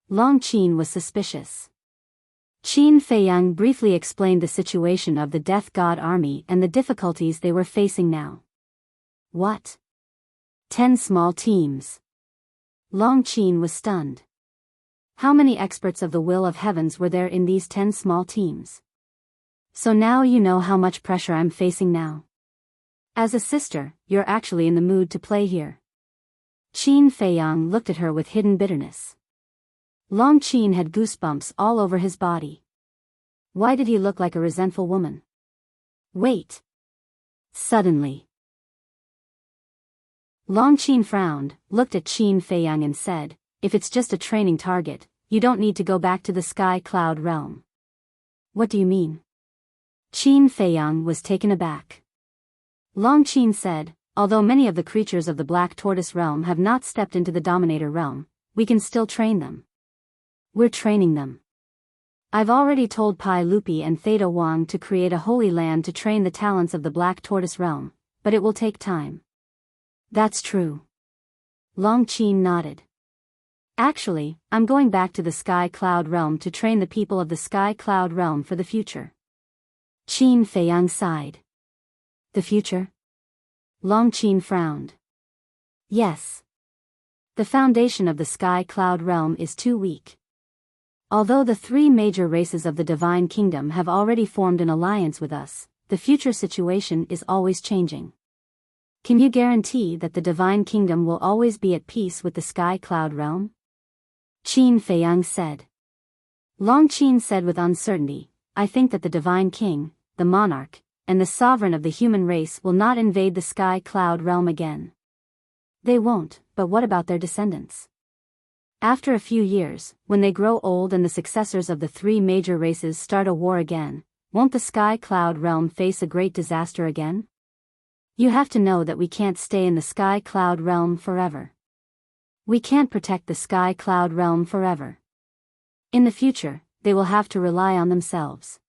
Long Qin was suspicious. Qin Feiyang briefly explained the situation of the Death God army and the difficulties they were facing now. "What? 10 small teams?" Long Qin was stunned. How many experts of the will of heavens were there in these 10 small teams? "So now you know how much pressure I'm facing now." As a sister, you're actually in the mood to play here. Qin Feiyang looked at her with hidden bitterness. Long Qin had goosebumps all over his body. Why did he look like a resentful woman? Wait. Suddenly, Long Qin frowned, looked at Qin Feiyang and said, if it's just a training target, you don't need to go back to the sky cloud realm. What do you mean? Qin Feiyang was taken aback. Long Qin said, although many of the creatures of the Black Tortoise realm have not stepped into the Dominator realm, we can still train them. We're training them. I've already told Pai Lupi and Theta Wang to create a holy land to train the talents of the Black Tortoise realm, but it will take time. That's true. Long Qin nodded. Actually, I'm going back to the Sky Cloud realm to train the people of the Sky Cloud realm for the future. Qin Feiyang sighed. The future? Long Qin frowned. Yes. The foundation of the Sky Cloud realm is too weak. Although the three major races of the Divine Kingdom have already formed an alliance with us, the future situation is always changing. Can you guarantee that the Divine Kingdom will always be at peace with the Sky Cloud realm? Qin Feiyang said. Long Qin said with uncertainty, I think that the Divine King, the monarch, and the sovereign of the human race will not invade the Sky Cloud realm again. They won't, but what about their descendants? After a few years, when they grow old and the successors of the three major races start a war again, won't the Sky Cloud realm face a great disaster again? You have to know that we can't stay in the Sky Cloud realm forever. We can't protect the Sky Cloud realm forever. In the future, they will have to rely on themselves.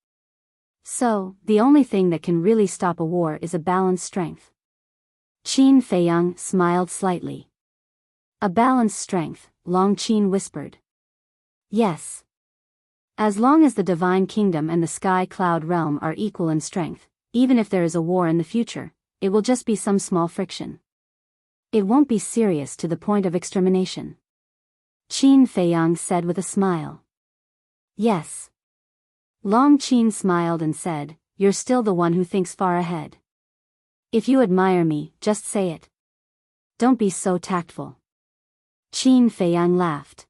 So, the only thing that can really stop a war is a balanced strength. Qin Feiyang smiled slightly. A balanced strength, Long Qin whispered. Yes. As long as the Divine Kingdom and the Sky Cloud realm are equal in strength, even if there is a war in the future, it will just be some small friction. It won't be serious to the point of extermination. Qin Feiyang said with a smile. Yes. Long Qin smiled and said, you're still the one who thinks far ahead. If you admire me, just say it. Don't be so tactful. Qin Feiyang laughed.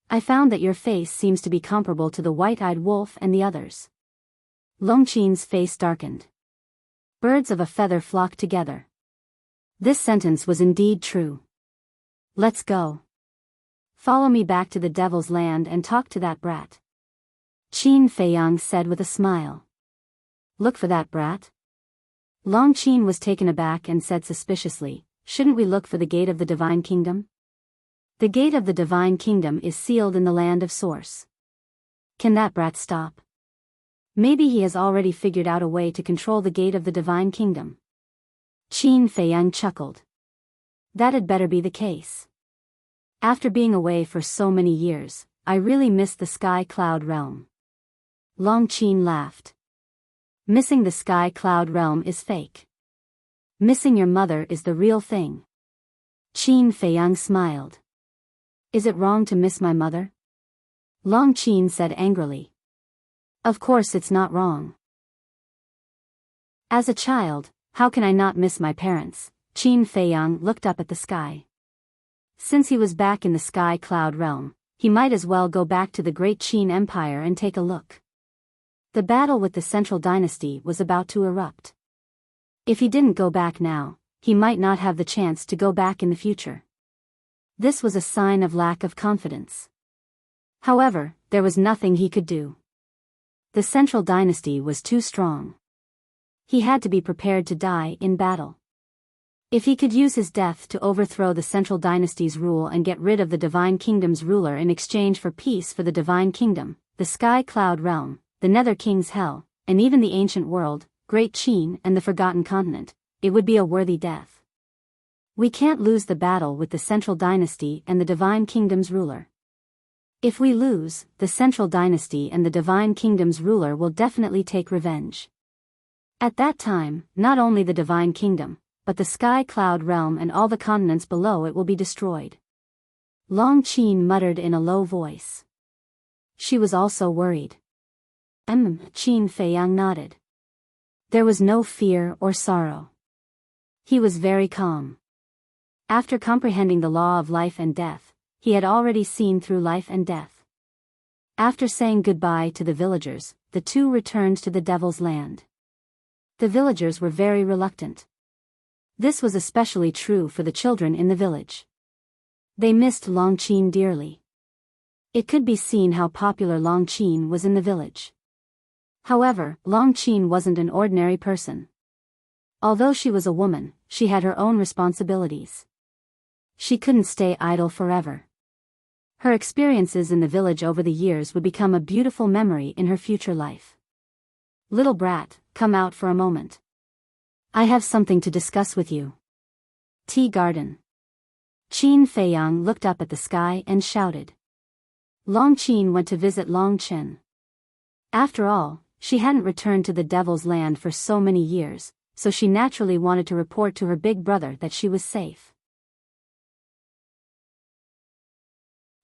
I found that your face seems to be comparable to the white-eyed wolf and the others. Long Qin's face darkened. Birds of a feather flock together. This sentence was indeed true. Let's go. Follow me back to the Devil's Land and talk to that brat. Qin Feiyang said with a smile. Look for that brat? Long Qin was taken aback and said suspiciously, shouldn't we look for the gate of the Divine Kingdom? The gate of the Divine Kingdom is sealed in the land of Source. Can that brat stop? Maybe he has already figured out a way to control the gate of the Divine Kingdom. Qin Feiyang chuckled. That'd better be the case. After being away for so many years, I really miss the Sky Cloud realm. Long Qin laughed. Missing the Sky Cloud realm is fake. Missing your mother is the real thing. Qin Feiyang smiled. Is it wrong to miss my mother? Long Qin said angrily. Of course it's not wrong. As a child, how can I not miss my parents? Qin Feiyang looked up at the sky. Since he was back in the Sky Cloud realm, he might as well go back to the great Qin Empire and take a look. The battle with the Central Dynasty was about to erupt. If he didn't go back now, he might not have the chance to go back in the future. This was a sign of lack of confidence. However, there was nothing he could do. The Central Dynasty was too strong. He had to be prepared to die in battle. If he could use his death to overthrow the Central Dynasty's rule and get rid of the Divine Kingdom's ruler in exchange for peace for the Divine Kingdom, the Sky Cloud realm, the Nether King's Hell, and even the ancient world, Great Qin and the Forgotten Continent, it would be a worthy death. We can't lose the battle with the Central Dynasty and the Divine Kingdom's ruler. If we lose, the Central Dynasty and the Divine Kingdom's ruler will definitely take revenge. At that time, not only the Divine Kingdom, but the Sky Cloud realm and all the continents below it will be destroyed. Long Qin muttered in a low voice. She was also worried. Qin Feiyang nodded. There was no fear or sorrow. He was very calm. After comprehending the law of life and death, he had already seen through life and death. After saying goodbye to the villagers, the two returned to the Devil's Land. The villagers were very reluctant. This was especially true for the children in the village. They missed Longqin dearly. It could be seen how popular Longqin was in the village. However, Longqin wasn't an ordinary person. Although she was a woman, she had her own responsibilities. She couldn't stay idle forever. Her experiences in the village over the years would become a beautiful memory in her future life. Little brat, come out for a moment. I have something to discuss with you. Tea garden. Qin Feiyang looked up at the sky and shouted. Longqin went to visit Longchen. After all, she hadn't returned to the Devil's Land for so many years, so she naturally wanted to report to her big brother that she was safe.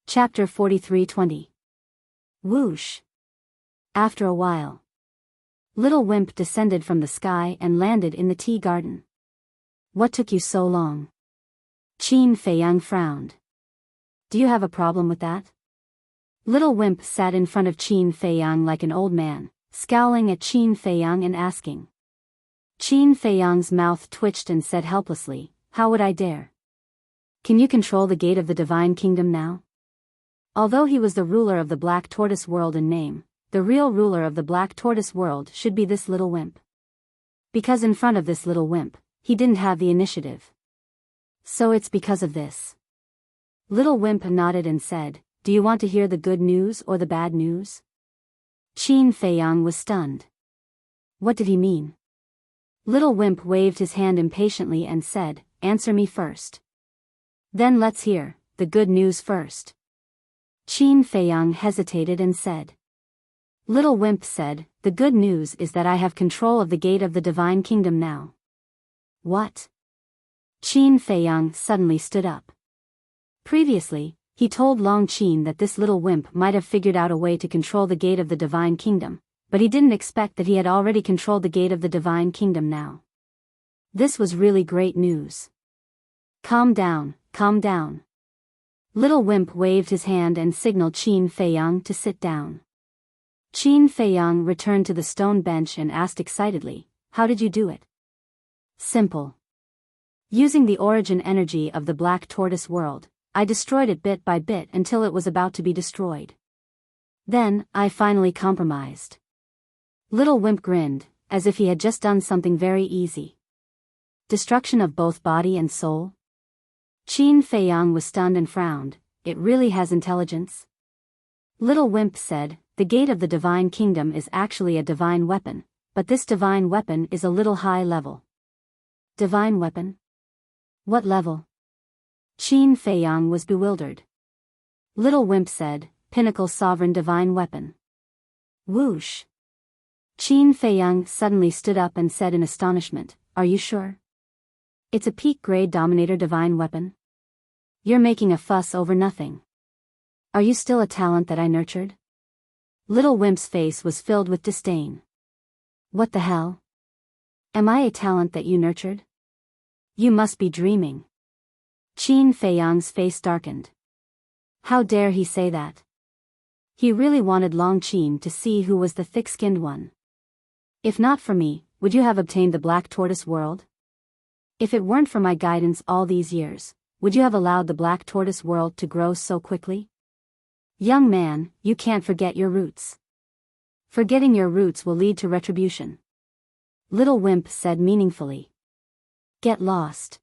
Chapter 43:20. Whoosh. After a while, Little Wimp descended from the sky and landed in the tea garden. What took you so long? Qin Feiyang frowned. Do you have a problem with that? Little Wimp sat in front of Qin Feiyang like an old man, scowling at Qin Feiyang and asking. Qin Feiyang's mouth twitched and said helplessly, how would I dare? Can you control the gate of the divine kingdom now? Although he was the ruler of the Black Tortoise world in name, the real ruler of the Black Tortoise world should be this little wimp. Because in front of this little wimp, he didn't have the initiative. So it's because of this. Little Wimp nodded and said, do you want to hear the good news or the bad news? Qin Feiyang was stunned. What did he mean? Little Wimp waved his hand impatiently and said, answer me first. Then let's hear the good news first. Qin Feiyang hesitated and said. Little Wimp said, the good news is that I have control of the gate of the divine kingdom now. What? Qin Feiyang suddenly stood up. Previously, he told Longqin that this little wimp might have figured out a way to control the gate of the divine kingdom, but he didn't expect that he had already controlled the gate of the divine kingdom now. This was really great news. Calm down, calm down. Little Wimp waved his hand and signaled Qin Feiyang to sit down. Qin Feiyang returned to the stone bench and asked excitedly, how did you do it? Simple. Using the origin energy of the Black Tortoise world, I destroyed it bit by bit until it was about to be destroyed. Then, I finally compromised. Little Wimp grinned, as if he had just done something very easy. Destruction of both body and soul? Qin Feiyang was stunned and frowned, it really has intelligence? Little Wimp said, the gate of the divine kingdom is actually a divine weapon, but this divine weapon is a little high level. Divine weapon? What level? Qin Feiyang was bewildered. Little Wimp said, pinnacle sovereign divine weapon. Whoosh. Qin Feiyang suddenly stood up and said in astonishment, are you sure? It's a peak grade dominator divine weapon? You're making a fuss over nothing. Are you still a talent that I nurtured? Little Wimp's face was filled with disdain. What the hell? Am I a talent that you nurtured? You must be dreaming. Qin Feiyang's face darkened. How dare he say that? He really wanted Longqin to see who was the thick-skinned one. If not for me, would you have obtained the Black Tortoise world? If it weren't for my guidance all these years, would you have allowed the Black Tortoise world to grow so quickly? Young man, you can't forget your roots. Forgetting your roots will lead to retribution. Little Wimp said meaningfully. Get lost.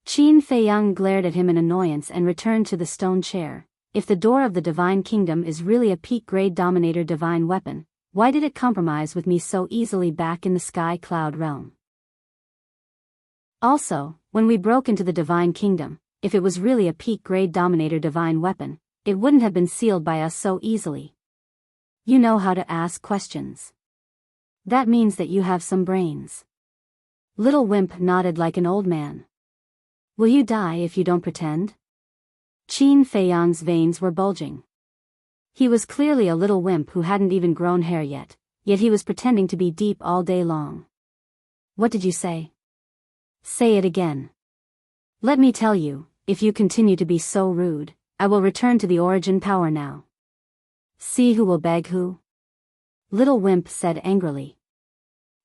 Qin Feiyang glared at him in annoyance and returned to the stone chair. If the door of the divine kingdom is really a peak-grade dominator divine weapon, why did it compromise with me so easily back in the sky cloud realm? Also, when we broke into the divine kingdom, if it was really a peak-grade dominator divine weapon, it wouldn't have been sealed by us so easily. You know how to ask questions. That means that you have some brains. Little Wimp nodded like an old man. Will you die if you don't pretend? Qin Feiyang's veins were bulging. He was clearly a little wimp who hadn't even grown hair yet he was pretending to be deep all day long. What did you say? Say it again. Let me tell you, if you continue to be so rude, I will return to the origin power now. See who will beg who? Little Wimp said angrily.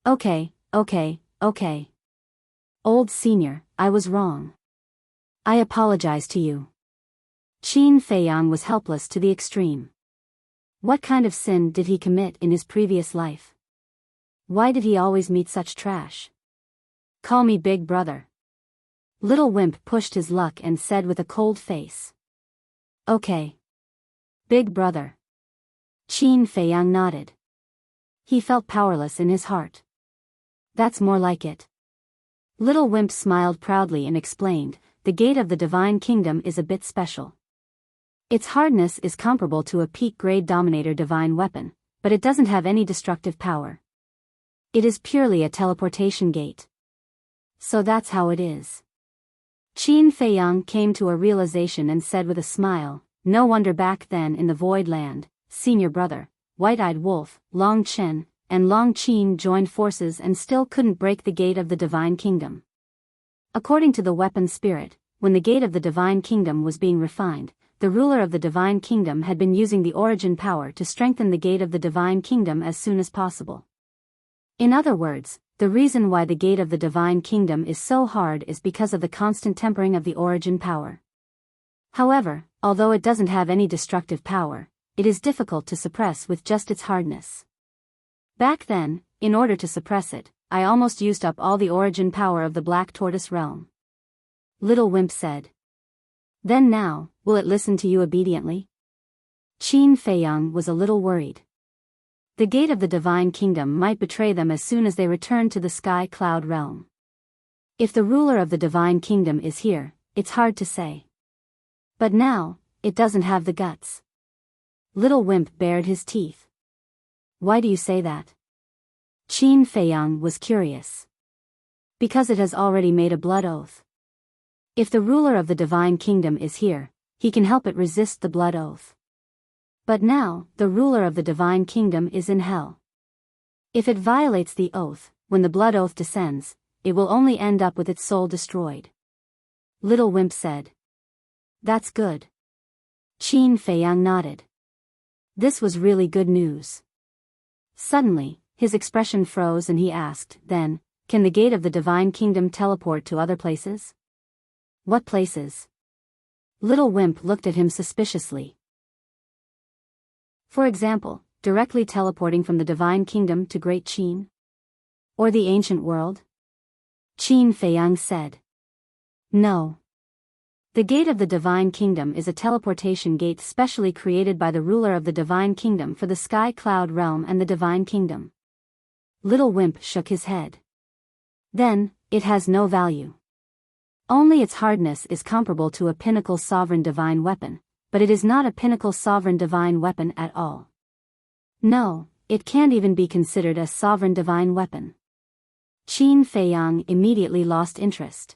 Okay. Old Senior, I was wrong. I apologize to you. Qin Feiyang was helpless to the extreme. What kind of sin did he commit in his previous life? Why did he always meet such trash? Call me Big Brother. Little Wimp pushed his luck and said with a cold face. Okay. Big Brother. Qin Feiyang nodded. He felt powerless in his heart. That's more like it. Little Wimp smiled proudly and explained, the gate of the Divine Kingdom is a bit special. Its hardness is comparable to a peak-grade Dominator divine weapon, but it doesn't have any destructive power. It is purely a teleportation gate. So that's how it is. Qin Feiyang came to a realization and said with a smile, no wonder back then in the Void Land, Senior Brother, White-Eyed Wolf, Long Chen, and Long Qin joined forces and still couldn't break the gate of the Divine Kingdom. According to the weapon spirit, when the gate of the Divine Kingdom was being refined, the ruler of the Divine Kingdom had been using the origin power to strengthen the gate of the Divine Kingdom as soon as possible. In other words, the reason why the gate of the Divine Kingdom is so hard is because of the constant tempering of the origin power. However, although it doesn't have any destructive power, it is difficult to suppress with just its hardness. Back then, in order to suppress it, I almost used up all the origin power of the Black Tortoise realm. Little Wimp said. Then now, will it listen to you obediently? Qin Feiyang was a little worried. The gate of the Divine Kingdom might betray them as soon as they returned to the Sky Cloud realm. If the ruler of the Divine Kingdom is here, it's hard to say. But now, it doesn't have the guts. Little Wimp bared his teeth. Why do you say that? Qin Feiyang was curious. Because it has already made a blood oath. If the ruler of the Divine Kingdom is here, he can help it resist the blood oath. But now, the ruler of the Divine Kingdom is in hell. If it violates the oath, when the blood oath descends, it will only end up with its soul destroyed. Little Wimp said. That's good. Qin Feiyang nodded. This was really good news. Suddenly, his expression froze and he asked, then, can the gate of the Divine Kingdom teleport to other places? What places? Little Wimp looked at him suspiciously. For example, directly teleporting from the Divine Kingdom to Great Qin? Or the ancient world? Qin Feiyang said. No. The gate of the Divine Kingdom is a teleportation gate specially created by the ruler of the Divine Kingdom for the Sky Cloud realm and the Divine Kingdom. Little Wimp shook his head. Then, it has no value. Only its hardness is comparable to a pinnacle sovereign divine weapon, but it is not a pinnacle sovereign divine weapon at all. No, it can't even be considered a sovereign divine weapon. Qin Feiyang immediately lost interest.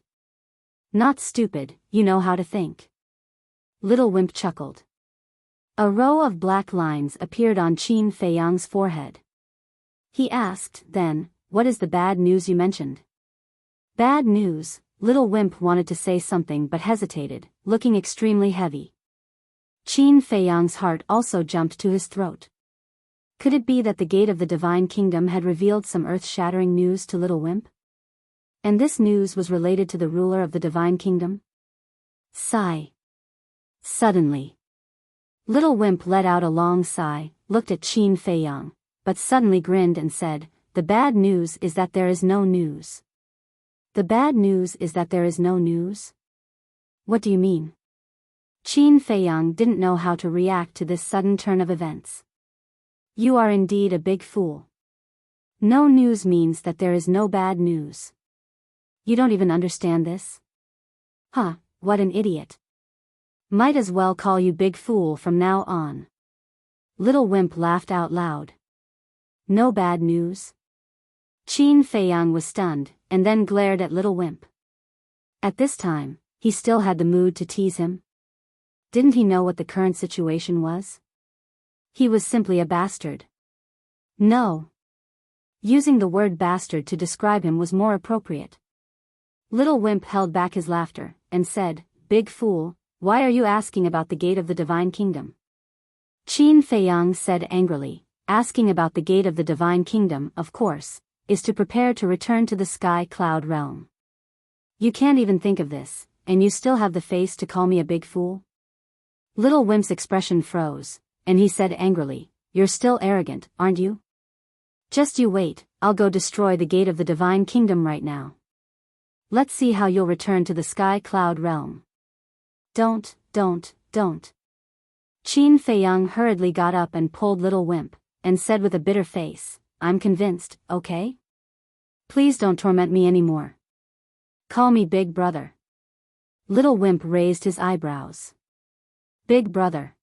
Not stupid, you know how to think. Little Wimp chuckled. A row of black lines appeared on Qin Feiyang's forehead. He asked, then, what is the bad news you mentioned? Bad news. Little Wimp wanted to say something but hesitated, looking extremely heavy. Qin Feiyang's heart also jumped to his throat. Could it be that the gate of the Divine Kingdom had revealed some earth-shattering news to Little Wimp? And this news was related to the ruler of the Divine Kingdom? Sigh. Suddenly. Little Wimp let out a long sigh, looked at Qin Feiyang, but suddenly grinned and said, the bad news is that there is no news. The bad news is that there is no news? What do you mean? Qin Feiyang didn't know how to react to this sudden turn of events. You are indeed a big fool. No news means that there is no bad news. You don't even understand this? Huh, what an idiot. Might as well call you Big Fool from now on. Little Wimp laughed out loud. No bad news? Qin Feiyang was stunned, and then glared at Little Wimp. At this time, he still had the mood to tease him. Didn't he know what the current situation was? He was simply a bastard. No. Using the word bastard to describe him was more appropriate. Little Wimp held back his laughter, and said, "Big fool, why are you asking about the gate of the Divine Kingdom?" Qin Feiyang said angrily, "Asking about the gate of the Divine Kingdom, of course, is to prepare to return to the Sky Cloud Realm. You can't even think of this, and you still have the face to call me a big fool?" Little Wimp's expression froze, and he said angrily, "You're still arrogant, aren't you? Just you wait, I'll go destroy the gate of the Divine Kingdom right now. Let's see how you'll return to the Sky Cloud Realm." Don't. Qin Feiyang hurriedly got up and pulled Little Wimp, and said with a bitter face, "I'm convinced, okay? Please don't torment me anymore. Call me Big Brother." Little Wimp raised his eyebrows. Big Brother.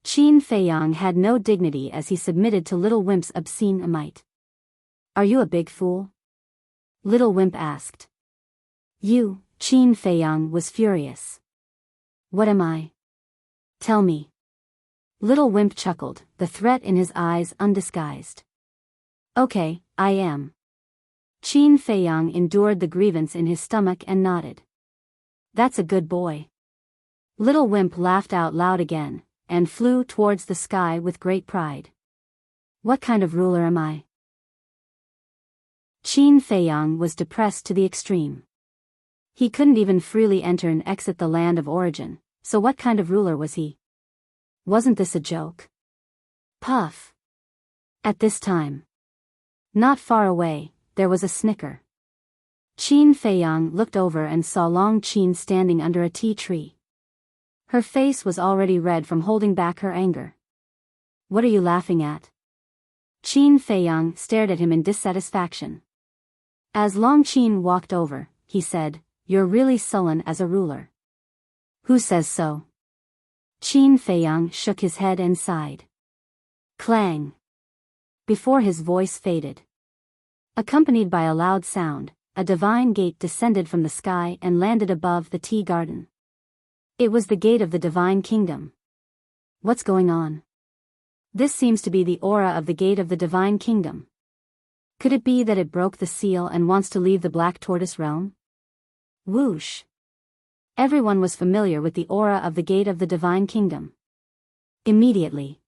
Qin Feiyang had no dignity as he submitted to Little Wimp's obscene might. "Are you a big fool?" Little Wimp asked. "You," Qin Feiyang was furious. "What am I? Tell me." Little Wimp chuckled, the threat in his eyes undisguised. "Okay, I am." Qin Feiyang endured the grievance in his stomach and nodded. "That's a good boy." Little Wimp laughed out loud again, and flew towards the sky with great pride. "What kind of ruler am I?" Qin Feiyang was depressed to the extreme. He couldn't even freely enter and exit the land of origin, so what kind of ruler was he? Wasn't this a joke? Puff. At this time, not far away, there was a snicker. Qin Feiyang looked over and saw Long Qin standing under a tea tree. Her face was already red from holding back her anger. "What are you laughing at?" Qin Feiyang stared at him in dissatisfaction. As Long Qin walked over, he said, "You're really sullen as a ruler." "Who says so?" Qin Feiyang shook his head and sighed. Clang. Before his voice faded, accompanied by a loud sound, a divine gate descended from the sky and landed above the tea garden. It was the gate of the Divine Kingdom. What's going on? This seems to be the aura of the gate of the Divine Kingdom. Could it be that it broke the seal and wants to leave the Black Tortoise realm? Whoosh. Everyone was familiar with the aura of the gate of the Divine Kingdom. Immediately,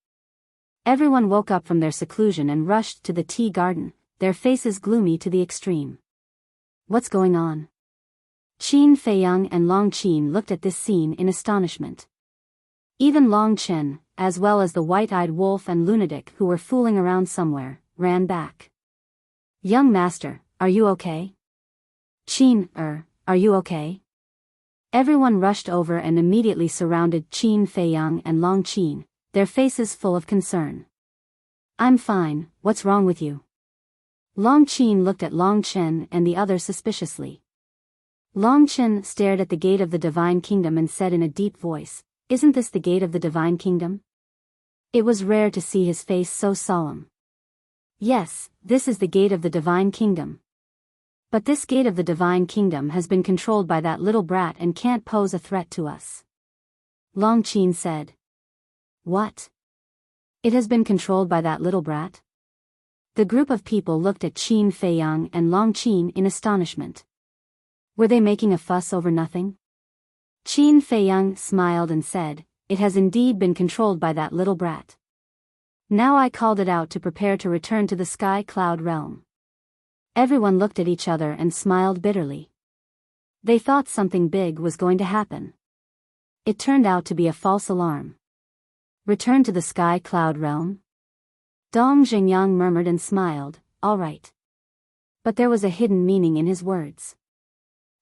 everyone woke up from their seclusion and rushed to the tea garden, their faces gloomy to the extreme. What's going on? Qin Feiyang and Long Qin looked at this scene in astonishment. Even Long Chen, as well as the white-eyed wolf and lunatic who were fooling around somewhere, ran back. "Young master, are you okay?" "Qin, are you okay?" Everyone rushed over and immediately surrounded Qin Feiyang and Long Qin, their faces full of concern. "I'm fine, what's wrong with you?" Long Qin looked at Long Chen and the other suspiciously. Long Chen stared at the gate of the Divine Kingdom and said in a deep voice, "Isn't this the gate of the Divine Kingdom?" It was rare to see his face so solemn. "Yes, this is the gate of the Divine Kingdom. But this gate of the Divine Kingdom has been controlled by that little brat and can't pose a threat to us." Long Qin said. "What? It has been controlled by that little brat?" The group of people looked at Qin Feiyang and Long Qin in astonishment. Were they making a fuss over nothing? Qin Feiyang smiled and said, "It has indeed been controlled by that little brat. Now I called it out to prepare to return to the Sky Cloud Realm." Everyone looked at each other and smiled bitterly. They thought something big was going to happen. It turned out to be a false alarm. Return to the Sky Cloud Realm? Dong Xingyang murmured and smiled, "All right." But there was a hidden meaning in his words.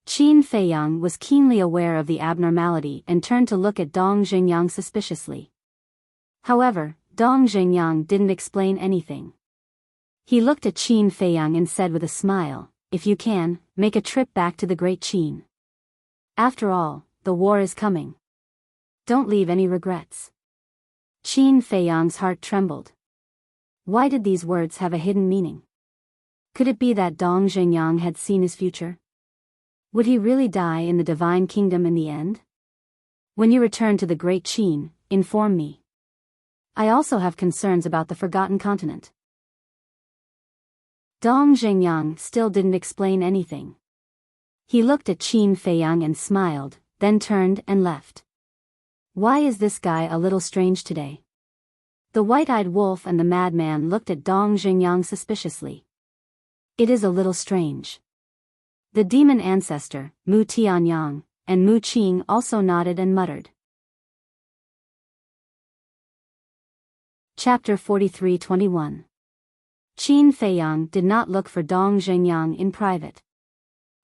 Qin Feiyang was keenly aware of the abnormality and turned to look at Dong Xingyang suspiciously. However, Dong Xingyang didn't explain anything. He looked at Qin Feiyang and said with a smile, "If you can, make a trip back to the Great Qin. After all, the war is coming. Don't leave any regrets." Qin Feiyang's heart trembled. Why did these words have a hidden meaning? Could it be that Dong Xingyang had seen his future? Would he really die in the Divine Kingdom in the end? "When you return to the Great Qin, inform me. I also have concerns about the Forgotten Continent." Dong Xingyang still didn't explain anything. He looked at Qin Feiyang and smiled, then turned and left. Why is this guy a little strange today? The white-eyed wolf and the madman looked at Dong Xingyang suspiciously. It is a little strange. The demon ancestor, Mu Tianyang, and Mu Qing also nodded and muttered. Chapter 43-21. Qin Feiyang did not look for Dong Xingyang in private.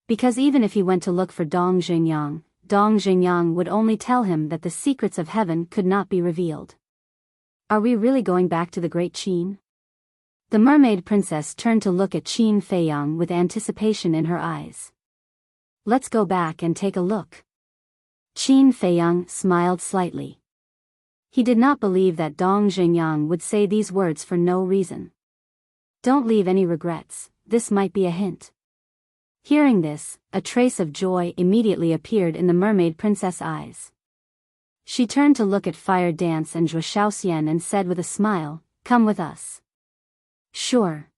Because even if he went to look for Dong Xingyang would only tell him that the secrets of heaven could not be revealed. Are we really going back to the great Qin? The mermaid princess turned to look at Qin Feiyang with anticipation in her eyes. Let's go back and take a look. Qin Feiyang smiled slightly. He did not believe that Dong Xingyang would say these words for no reason. Don't leave any regrets, this might be a hint. Hearing this, a trace of joy immediately appeared in the mermaid princess' eyes. She turned to look at Fire Dance and Zhuo Shaoxian and said with a smile, "Come with us." "Sure."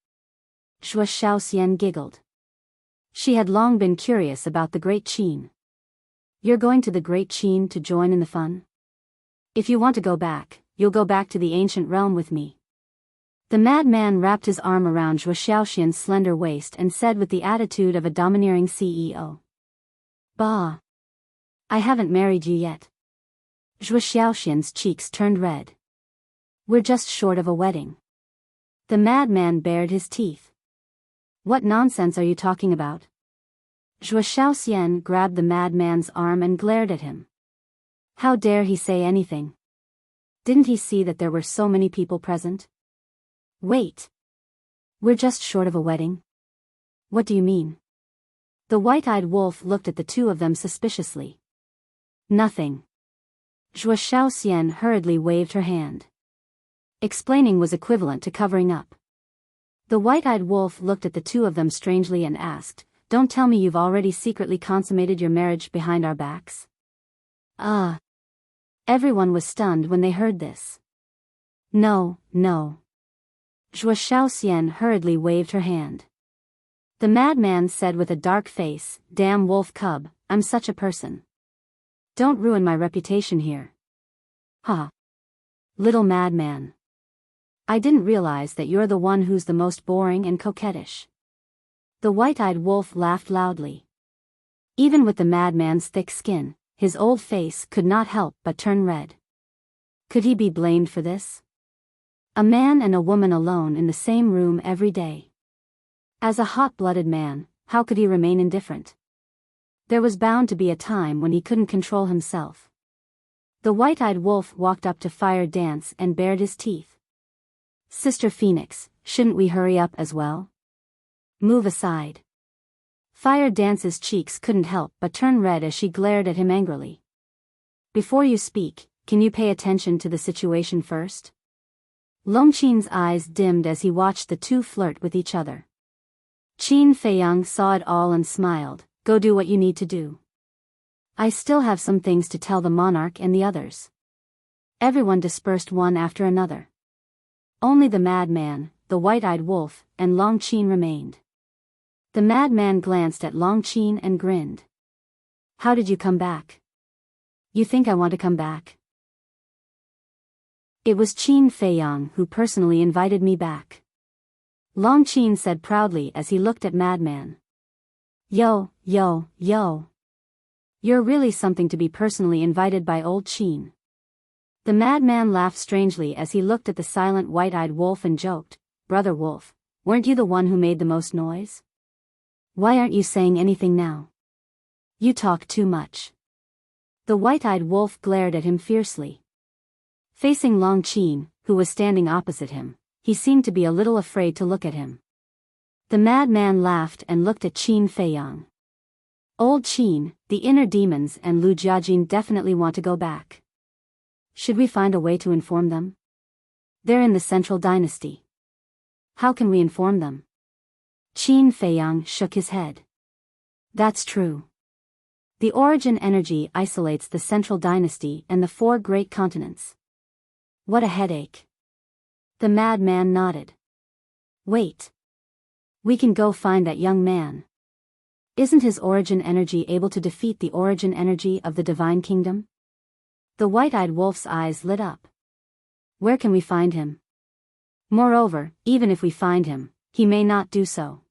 Zhuo Shaoxian giggled. She had long been curious about the Great Qin. You're going to the Great Qin to join in the fun? If you want to go back, you'll go back to the ancient realm with me. The madman wrapped his arm around Zhuo Shaoxian's slender waist and said with the attitude of a domineering CEO. Bah! I haven't married you yet. Zhuo Shaoxian's cheeks turned red. We're just short of a wedding. The madman bared his teeth. What nonsense are you talking about? Zhuo Shaoxian grabbed the madman's arm and glared at him. How dare he say anything? Didn't he see that there were so many people present? Wait. We're just short of a wedding? What do you mean? The white-eyed wolf looked at the two of them suspiciously. Nothing. Zhuo Shaoxian hurriedly waved her hand. Explaining was equivalent to covering up. The white-eyed wolf looked at the two of them strangely and asked, Don't tell me you've already secretly consummated your marriage behind our backs? Everyone was stunned when they heard this. No. Zhuo Shaoxian hurriedly waved her hand. The madman said with a dark face, Damn wolf cub, I'm such a person. Don't ruin my reputation here. Ha! Little madman. I didn't realize that you're the one who's the most boring and coquettish. The white-eyed wolf laughed loudly. Even with the madman's thick skin, his old face could not help but turn red. Could he be blamed for this? A man and a woman alone in the same room every day. As a hot-blooded man, how could he remain indifferent? There was bound to be a time when he couldn't control himself. The white-eyed wolf walked up to Fire Dance and bared his teeth. Sister Phoenix, shouldn't we hurry up as well? Move aside. Fire Dance's cheeks couldn't help but turn red as she glared at him angrily. Before you speak, can you pay attention to the situation first? Longqin's eyes dimmed as he watched the two flirt with each other. Qin Feiyang saw it all and smiled. Go do what you need to do. I still have some things to tell the monarch and the others. Everyone dispersed one after another. Only the madman, the white-eyed wolf, and Longqin remained. The madman glanced at Longqin and grinned. How did you come back? You think I want to come back? It was Qin Feiyang who personally invited me back. Longqin said proudly as he looked at madman. Yo. You're really something to be personally invited by old Qin. The madman laughed strangely as he looked at the silent white-eyed wolf and joked, Brother Wolf, weren't you the one who made the most noise? Why aren't you saying anything now? You talk too much. The white-eyed wolf glared at him fiercely. Facing Longqin, who was standing opposite him, he seemed to be a little afraid to look at him. The madman laughed and looked at Qin Feiyang. Old Qin, the inner demons and Lu Jiajin definitely want to go back. Should we find a way to inform them? They're in the Central Dynasty. How can we inform them? Qin Feiyang shook his head. That's true. The origin energy isolates the Central Dynasty and the 4 great continents. What a headache. The madman nodded. Wait. We can go find that young man. Isn't his origin energy able to defeat the origin energy of the divine kingdom? The white-eyed wolf's eyes lit up. Where can we find him? Moreover, even if we find him, he may not do so.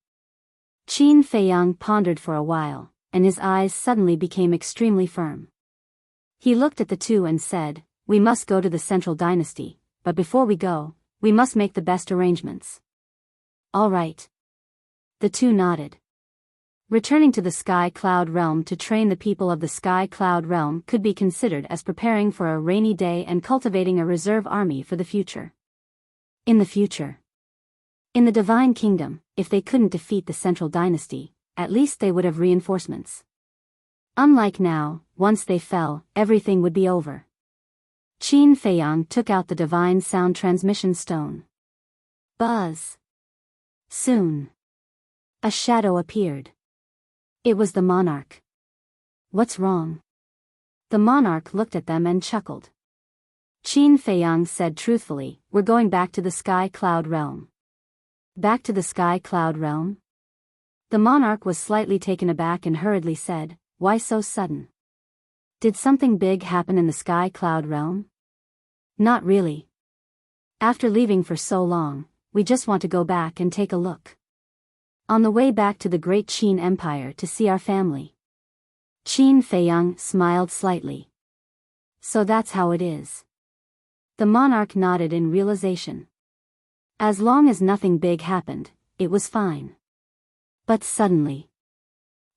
Qin Feiyang pondered for a while, and his eyes suddenly became extremely firm. He looked at the two and said, "We must go to the central dynasty, but before we go, we must make the best arrangements." "All right." The two nodded. Returning to the Sky Cloud Realm to train the people of the Sky Cloud Realm could be considered as preparing for a rainy day and cultivating a reserve army for the future. In the future. In the Divine Kingdom, if they couldn't defeat the Central Dynasty, at least they would have reinforcements. Unlike now, once they fell, everything would be over. Qin Feiyang took out the Divine Sound Transmission Stone. Buzz. Soon. A shadow appeared. It was the monarch. "What's wrong?" The monarch looked at them and chuckled. Qin Feiyang said truthfully, "We're going back to the Sky Cloud Realm." "Back to the Sky Cloud Realm?" The monarch was slightly taken aback and hurriedly said, "Why so sudden? Did something big happen in the Sky Cloud Realm?" "Not really. After leaving for so long, we just want to go back and take a look. On the way back to the Great Qin Empire to see our family." Qin Feiyang smiled slightly. "So that's how it is." The monarch nodded in realization. As long as nothing big happened, it was fine. But suddenly,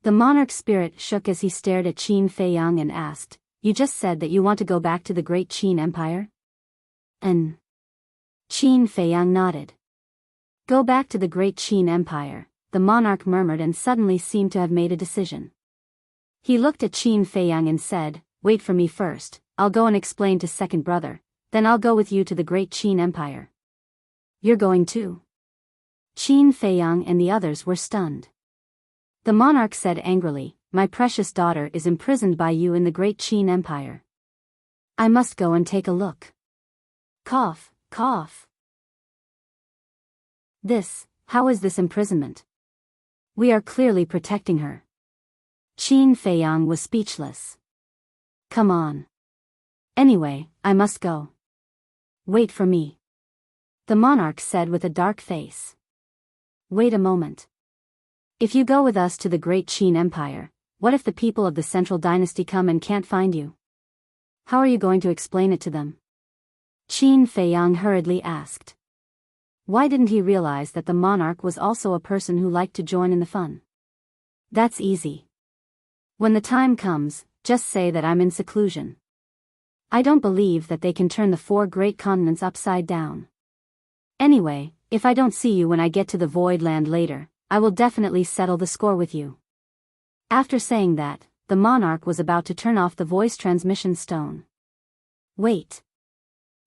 the monarch's spirit shook as he stared at Qin Feiyang and asked, "You just said that you want to go back to the Great Qin Empire?" "And?" Qin Feiyang nodded. "Go back to the Great Qin Empire," the monarch murmured and suddenly seemed to have made a decision. He looked at Qin Feiyang and said, "Wait for me first, I'll go and explain to second brother, then I'll go with you to the Great Qin Empire." "You're going too?" Qin Feiyang and the others were stunned. The monarch said angrily, "My precious daughter is imprisoned by you in the Great Qin Empire. I must go and take a look." Cough, cough. How is this imprisonment? We are clearly protecting her." Qin Feiyang was speechless. "Come on. Anyway, I must go." "Wait for me," the monarch said with a dark face. "Wait a moment. If you go with us to the Great Qin Empire, what if the people of the Central Dynasty come and can't find you? How are you going to explain it to them?" Qin Feiyang hurriedly asked. Why didn't he realize that the monarch was also a person who liked to join in the fun? "That's easy. When the time comes, just say that I'm in seclusion. I don't believe that they can turn the 4 great continents upside down. Anyway, if I don't see you when I get to the Void Land later, I will definitely settle the score with you." After saying that, the monarch was about to turn off the voice transmission stone. "Wait."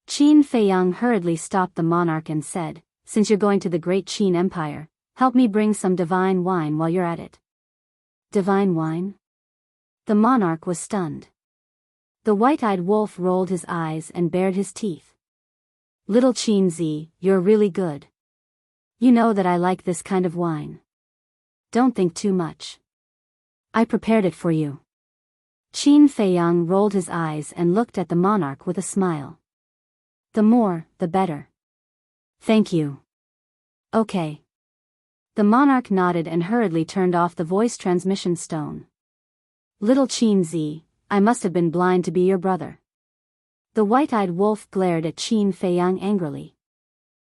Qin Feiyang hurriedly stopped the monarch and said, "Since you're going to the Great Qin Empire, help me bring some divine wine while you're at it." "Divine wine?" The monarch was stunned. The white-eyed wolf rolled his eyes and bared his teeth. "Little Qin Zi, you're really good. You know that I like this kind of wine. Don't think too much. I prepared it for you." Qin Feiyang rolled his eyes and looked at the monarch with a smile. "The more, the better. Thank you." "Okay." The monarch nodded and hurriedly turned off the voice transmission stone. "Little Qin Zi, I must have been blind to be your brother." The white-eyed wolf glared at Qin Feiyang angrily.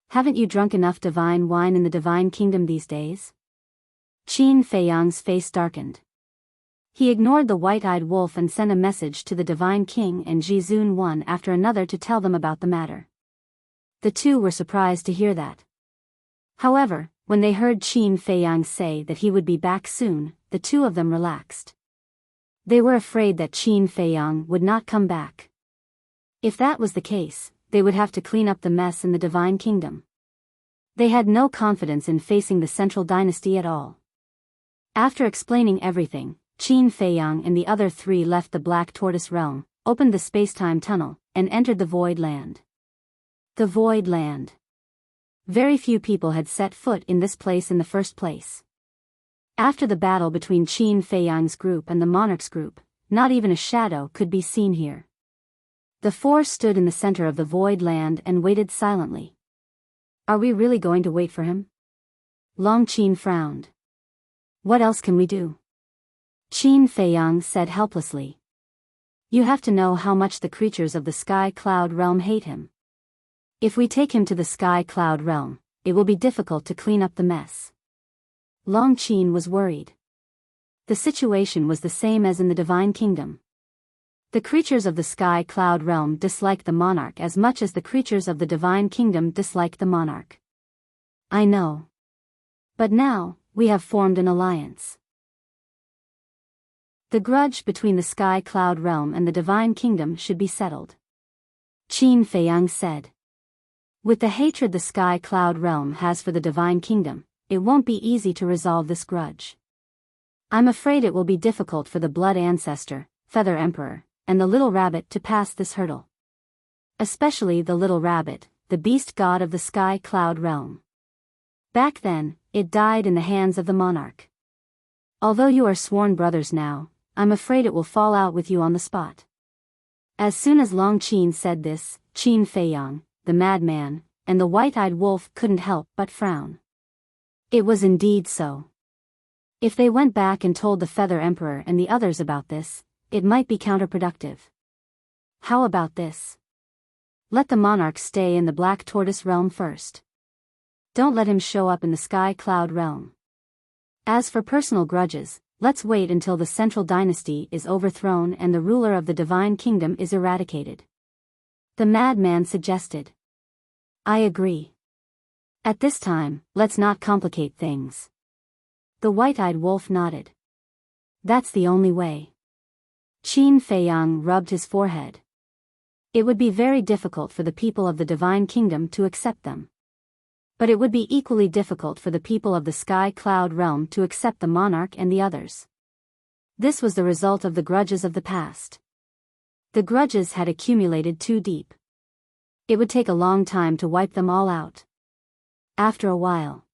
"Haven't you drunk enough divine wine in the divine kingdom these days?" Qin Feiyang's face darkened. He ignored the white-eyed wolf and sent a message to the divine king and Jizun one after another to tell them about the matter. The two were surprised to hear that. However, when they heard Qin Feiyang say that he would be back soon, the two of them relaxed. They were afraid that Qin Feiyang would not come back. If that was the case, they would have to clean up the mess in the Divine Kingdom. They had no confidence in facing the Central Dynasty at all. After explaining everything, Qin Feiyang and the other 3 left the Black Tortoise Realm, opened the space-time tunnel, and entered the Void Land. The Void Land. Very few people had set foot in this place in the first place. After the battle between Qin Feiyang's group and the monarch's group, not even a shadow could be seen here. The four stood in the center of the void land and waited silently. Are we really going to wait for him? Long Qin frowned. What else can we do? Qin Feiyang said helplessly. You have to know how much the creatures of the Sky Cloud Realm hate him. If we take him to the Sky Cloud Realm, it will be difficult to clean up the mess. Long Qin was worried. The situation was the same as in the Divine Kingdom. The creatures of the Sky Cloud Realm disliked the monarch as much as the creatures of the Divine Kingdom disliked the monarch. I know. But now, we have formed an alliance. The grudge between the Sky Cloud Realm and the Divine Kingdom should be settled. Qin Feiyang said. With the hatred the Sky Cloud Realm has for the Divine Kingdom, it won't be easy to resolve this grudge. I'm afraid it will be difficult for the Blood Ancestor, Feather Emperor, and the Little Rabbit to pass this hurdle. Especially the Little Rabbit, the beast god of the Sky Cloud Realm. Back then, it died in the hands of the monarch. Although you are sworn brothers now, I'm afraid it will fall out with you on the spot. As soon as Long Qin said this, Qin Feiyang, the madman, and the white-eyed wolf couldn't help but frown. It was indeed so. If they went back and told the Feather Emperor and the others about this, it might be counterproductive. How about this? Let the monarch stay in the Black Tortoise Realm first. Don't let him show up in the Sky Cloud Realm. As for personal grudges, let's wait until the Central Dynasty is overthrown and the ruler of the Divine Kingdom is eradicated. The madman suggested. I agree. At this time, let's not complicate things. The white-eyed wolf nodded. That's the only way. Qin Feiyang rubbed his forehead. It would be very difficult for the people of the Divine Kingdom to accept them. But it would be equally difficult for the people of the Sky Cloud Realm to accept the monarch and the others. This was the result of the grudges of the past. The grudges had accumulated too deep. It would take a long time to wipe them all out. After a while,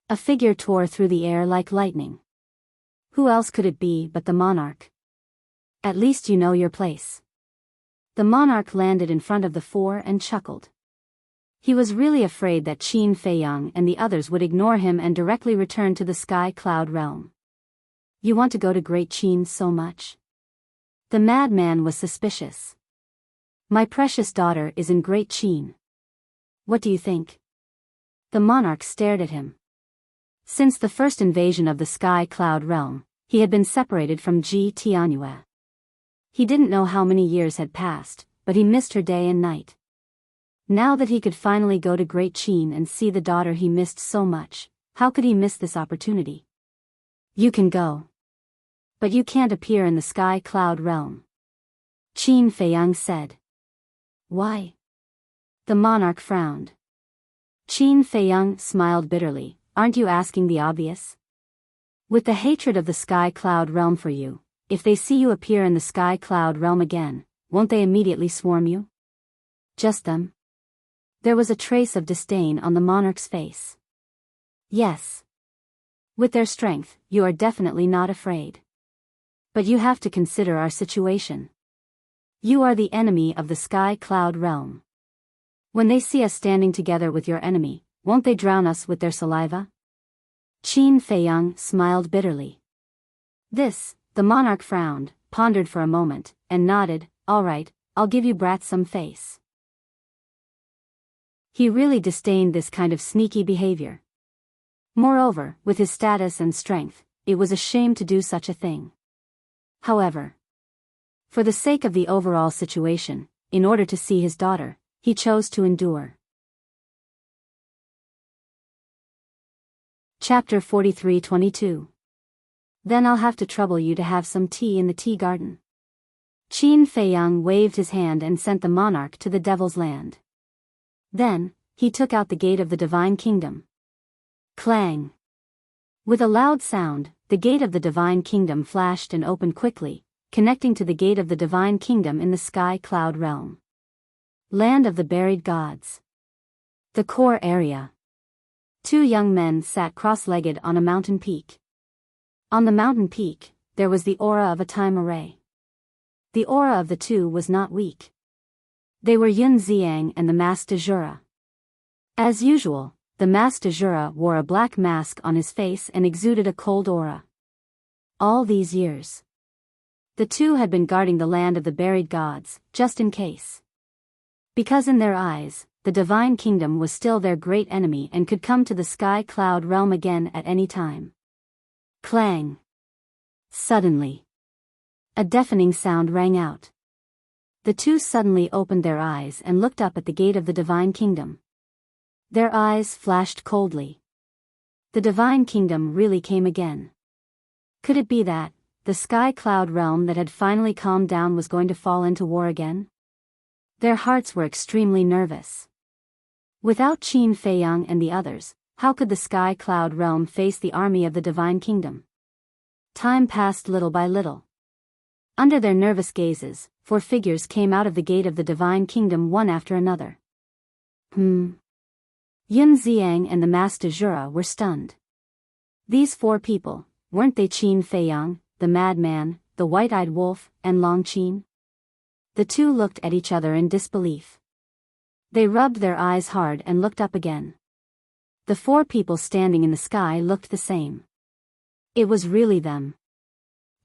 a figure tore through the air like lightning. Who else could it be but the monarch? At least you know your place. The monarch landed in front of the four and chuckled. He was really afraid that Qin Feiyang and the others would ignore him and directly return to the Sky Cloud Realm. You want to go to Great Qin so much? The madman was suspicious. My precious daughter is in Great Qin. What do you think? The monarch stared at him. Since the first invasion of the Sky Cloud Realm, he had been separated from Ji Tianyue. He didn't know how many years had passed, but he missed her day and night. Now that he could finally go to Great Qin and see the daughter he missed so much, how could he miss this opportunity? You can go. But you can't appear in the Sky Cloud Realm. Qin Feiyang said. Why? The monarch frowned. Qin Feiyang smiled bitterly. Aren't you asking the obvious? With the hatred of the Sky Cloud Realm for you, if they see you appear in the Sky Cloud Realm again, won't they immediately swarm you? Just them? There was a trace of disdain on the monarch's face. Yes. With their strength, you are definitely not afraid. But you have to consider our situation. You are the enemy of the Sky Cloud Realm. When they see us standing together with your enemy, won't they drown us with their saliva? Qin Feiyang smiled bitterly. This, the monarch frowned, pondered for a moment, and nodded. All right, I'll give you brats some face. He really disdained this kind of sneaky behavior. Moreover, with his status and strength, it was a shame to do such a thing. However, for the sake of the overall situation, in order to see his daughter, he chose to endure. Chapter 43-22. Then I'll have to trouble you to have some tea in the tea garden. Qin Feiyang waved his hand and sent the monarch to the Devil's Land. Then, he took out the gate of the Divine Kingdom. Clang! With a loud sound, the gate of the Divine Kingdom flashed and opened quickly, connecting to the gate of the Divine Kingdom in the Sky Cloud Realm. Land of the Buried Gods. The core area. Two young men sat cross-legged on a mountain peak. On the mountain peak, there was the aura of a time array. The aura of the two was not weak. They were Yun Xiang and the Master Jura. As usual, the Master Jura wore a black mask on his face and exuded a cold aura. All these years, the two had been guarding the land of the buried gods, just in case. Because in their eyes, the divine kingdom was still their great enemy and could come to the sky cloud realm again at any time. Clang! Suddenly, a deafening sound rang out. The two suddenly opened their eyes and looked up at the gate of the divine kingdom. Their eyes flashed coldly. The divine kingdom really came again. Could it be that the sky cloud realm that had finally calmed down was going to fall into war again? Their hearts were extremely nervous. Without Qin Feiyang and the others, how could the sky cloud realm face the army of the divine kingdom? Time passed little by little. Under their nervous gazes, 4 figures came out of the gate of the divine kingdom one after another. Yun Xiang and the Master Jura were stunned. These 4 people, weren't they Qin Feiyang, the madman, the white-eyed wolf, and Long Qin? The two looked at each other in disbelief. They rubbed their eyes hard and looked up again. The 4 people standing in the sky looked the same. It was really them.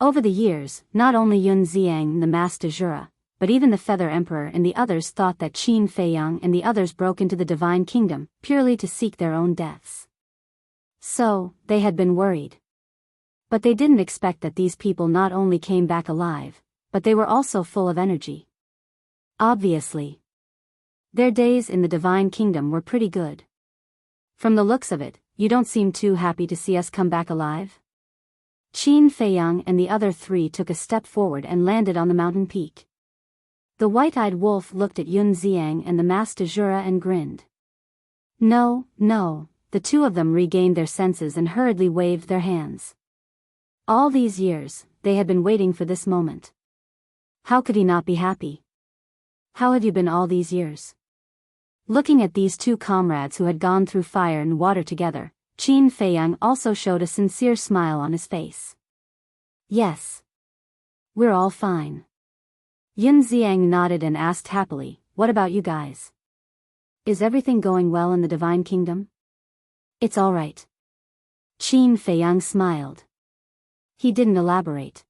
Over the years, not only Yun Xiang the Master Jura, but even the Feather Emperor and the others thought that Qin Feiyang and the others broke into the divine kingdom, purely to seek their own deaths. So, they had been worried. But they didn't expect that these people not only came back alive, but they were also full of energy. Obviously, their days in the divine kingdom were pretty good. From the looks of it, you don't seem too happy to see us come back alive? Qin Feiyang and the other 3 took a step forward and landed on the mountain peak. The white-eyed wolf looked at Yun Xiang and the Master Jura and grinned. No, the 2 of them regained their senses and hurriedly waved their hands. All these years, they had been waiting for this moment. How could he not be happy? How have you been all these years? Looking at these 2 comrades who had gone through fire and water together, Qin Feiyang also showed a sincere smile on his face. Yes. We're all fine. Yun Xiang nodded and asked happily, what about you guys? Is everything going well in the divine kingdom? It's all right. Qin Feiyang smiled. He didn't elaborate.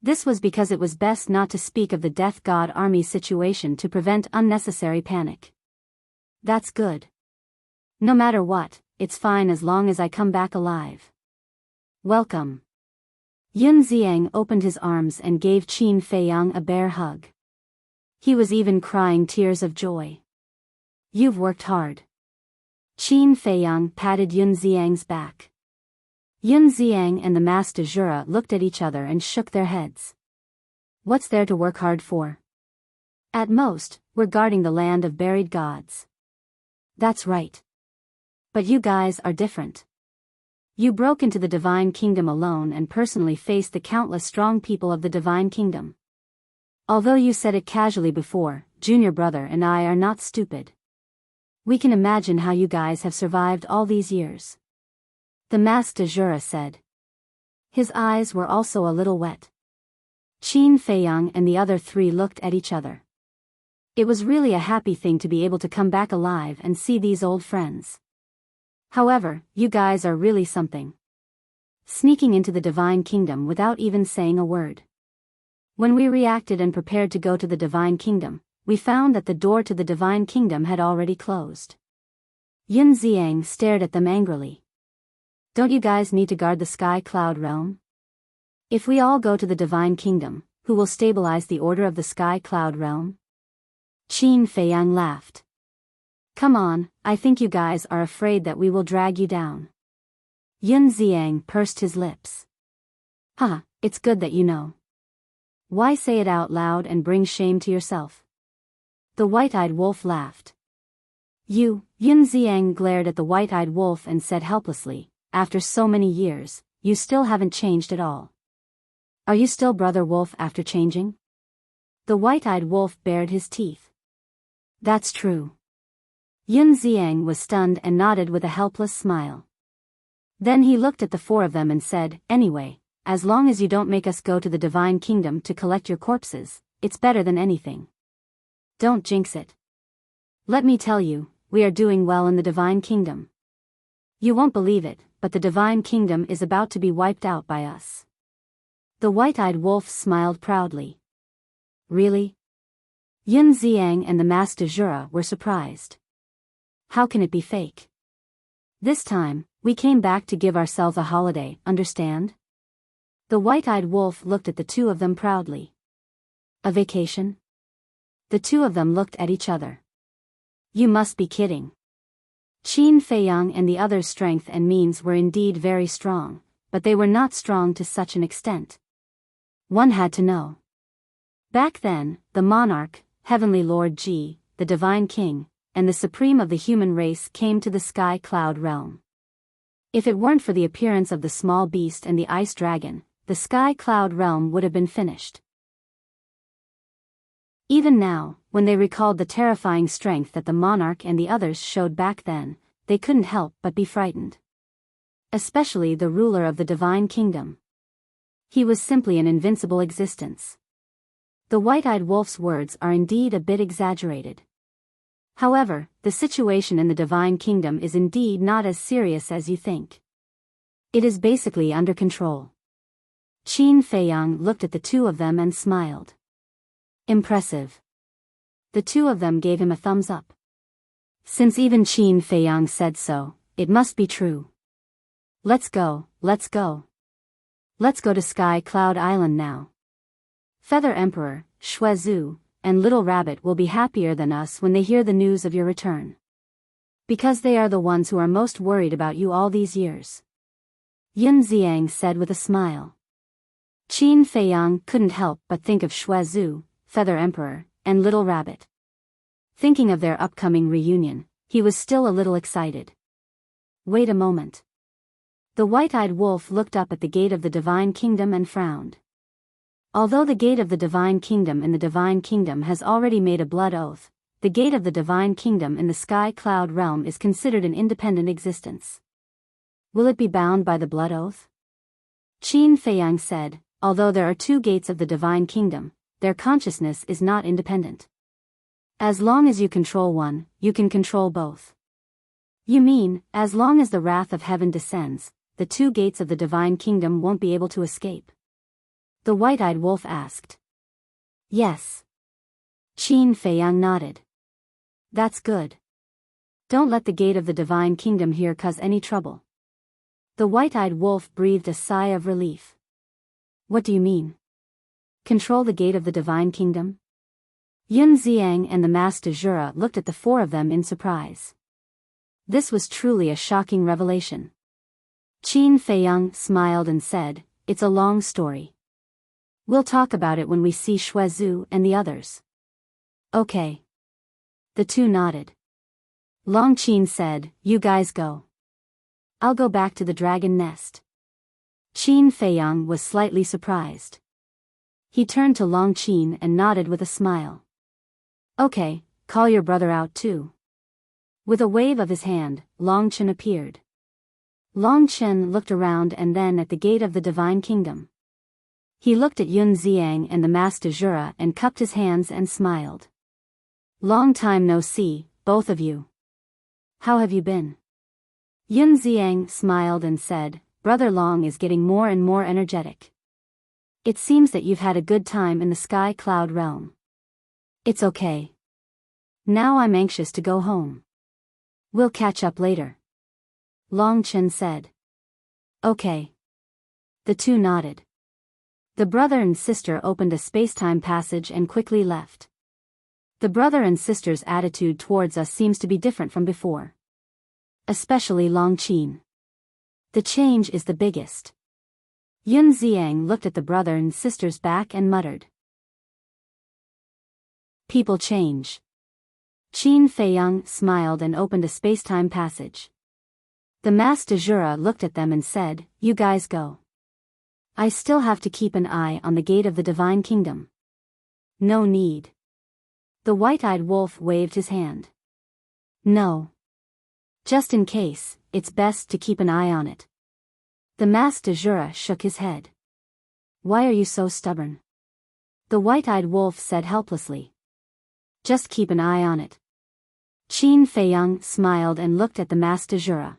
This was because it was best not to speak of the Death God army situation to prevent unnecessary panic. That's good. No matter what, it's fine as long as I come back alive. Welcome. Yun Xiang opened his arms and gave Qin Feiyang a bear hug. He was even crying tears of joy. You've worked hard. Qin Feiyang patted Yun Xiang's back. Yun Xiang and the Master Jura looked at each other and shook their heads. What's there to work hard for? At most, we're guarding the land of buried gods. That's right. But you guys are different. You broke into the divine kingdom alone and personally faced the countless strong people of the divine kingdom. Although you said it casually before, Junior Brother and I are not stupid. We can imagine how you guys have survived all these years. The Master Jura said. His eyes were also a little wet. Qin Feiyang and the other 3 looked at each other. It was really a happy thing to be able to come back alive and see these old friends. However, you guys are really something. Sneaking into the divine kingdom without even saying a word. When we reacted and prepared to go to the divine kingdom, we found that the door to the divine kingdom had already closed. Yun Xiang stared at them angrily. Don't you guys need to guard the sky cloud realm? If we all go to the divine kingdom, who will stabilize the order of the sky cloud realm? Qin Feiyang laughed. Come on, I think you guys are afraid that we will drag you down. Yun Xiang pursed his lips. It's good that you know. Why say it out loud and bring shame to yourself? The white-eyed wolf laughed. Yun Xiang glared at the white-eyed wolf and said helplessly, after so many years, you still haven't changed at all. Are you still Brother Wolf after changing? The white-eyed wolf bared his teeth. That's true. Yun Xiang was stunned and nodded with a helpless smile. Then he looked at the four of them and said, "Anyway, as long as you don't make us go to the Divine Kingdom to collect your corpses, it's better than anything. Don't jinx it. Let me tell you, we are doing well in the Divine Kingdom. You won't believe it, but the Divine Kingdom is about to be wiped out by us." The white-eyed wolf smiled proudly. "Really?" Yun Xiang and the Master Jura were surprised. "How can it be fake? This time, we came back to give ourselves a holiday, understand?" The white-eyed wolf looked at the two of them proudly. "A vacation?" The two of them looked at each other. "You must be kidding." Qin Feiyang and the others' strength and means were indeed very strong, but they were not strong to such an extent. One had to know. Back then, the monarch, Heavenly Lord Ji, the Divine King, and the supreme of the human race came to the sky cloud realm. If it weren't for the appearance of the small beast and the ice dragon, the sky cloud realm would have been finished. Even now, when they recalled the terrifying strength that the monarch and the others showed back then, they couldn't help but be frightened. Especially the ruler of the Divine Kingdom. He was simply an invincible existence. The white-eyed wolf's words are indeed a bit exaggerated. However, the situation in the Divine Kingdom is indeed not as serious as you think. It is basically under control. Qin Feiyang looked at the two of them and smiled. Impressive. The two of them gave him a thumbs up. Since even Qin Feiyang said so, it must be true. Let's go, let's go. Let's go to Sky Cloud Island now. Feather Emperor, Shuezu, and Little Rabbit will be happier than us when they hear the news of your return. Because they are the ones who are most worried about you all these years. Yun Xiang said with a smile. Qin Feiyang couldn't help but think of Shuezu, Feather Emperor, and Little Rabbit. Thinking of their upcoming reunion, he was still a little excited. Wait a moment. The white-eyed wolf looked up at the gate of the Divine Kingdom and frowned. Although the gate of the Divine Kingdom in the Divine Kingdom has already made a blood oath, the gate of the Divine Kingdom in the Sky Cloud realm is considered an independent existence. Will it be bound by the blood oath? Qin Feiyang said, although there are two gates of the Divine Kingdom, their consciousness is not independent. As long as you control one, you can control both. You mean, as long as the wrath of heaven descends, the two gates of the Divine Kingdom won't be able to escape? The white-eyed wolf asked. Yes. Qin Feiyang nodded. That's good. Don't let the gate of the Divine Kingdom here cause any trouble. The white-eyed wolf breathed a sigh of relief. What do you mean? Control the gate of the Divine Kingdom? Yun Xiang and the Master Jura looked at the four of them in surprise. This was truly a shocking revelation. Qin Feiyang smiled and said, "It's a long story. We'll talk about it when we see Shuezu and the others." Okay. The two nodded. Long Qin said, "You guys go. I'll go back to the dragon nest." Qin Feiyang was slightly surprised. He turned to Long Qin and nodded with a smile. Okay, call your brother out too. With a wave of his hand, Long Qin appeared. Long Qin looked around and then at the gate of the Divine Kingdom. He looked at Yun Xiang and the Master Jura and cupped his hands and smiled. Long time no see, both of you. How have you been? Yun Xiang smiled and said, Brother Long is getting more and more energetic. It seems that you've had a good time in the Sky Cloud realm. It's okay. Now I'm anxious to go home. We'll catch up later. Long Qin said. Okay. The two nodded. The brother and sister opened a space-time passage and quickly left. The brother and sister's attitude towards us seems to be different from before. Especially Long Qin. The change is the biggest. Yun Xiang looked at the brother and sister's back and muttered. People change. Qin Feiyang smiled and opened a space-time passage. The Master Jura looked at them and said, You guys go. I still have to keep an eye on the gate of the Divine Kingdom. No need. The white-eyed wolf waved his hand. No. Just in case, it's best to keep an eye on it. The masked Azura shook his head. Why are you so stubborn? The white-eyed wolf said helplessly. Just keep an eye on it. Qin Feiyang smiled and looked at the masked Azura.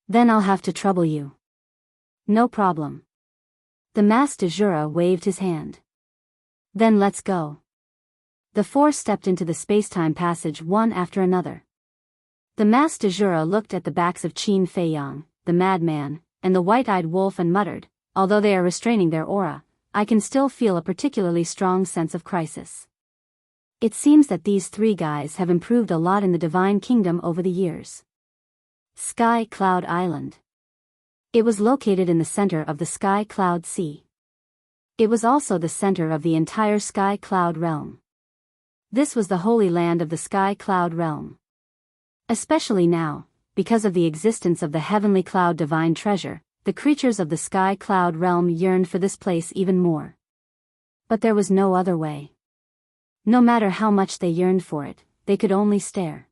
Then I'll have to trouble you. No problem. The masked Azura waved his hand. Then let's go. The four stepped into the space-time passage one after another. The masked Azura looked at the backs of Qin Feiyang, the madman, and the white-eyed wolf and muttered, although they are restraining their aura, I can still feel a particularly strong sense of crisis. It seems that these three guys have improved a lot in the Divine Kingdom over the years. Sky Cloud Island. It was located in the center of the Sky Cloud Sea. It was also the center of the entire Sky Cloud realm. This was the holy land of the Sky Cloud realm. Especially now, because of the existence of the heavenly cloud divine treasure, the creatures of the Sky Cloud realm yearned for this place even more. But there was no other way. No matter how much they yearned for it, they could only stare.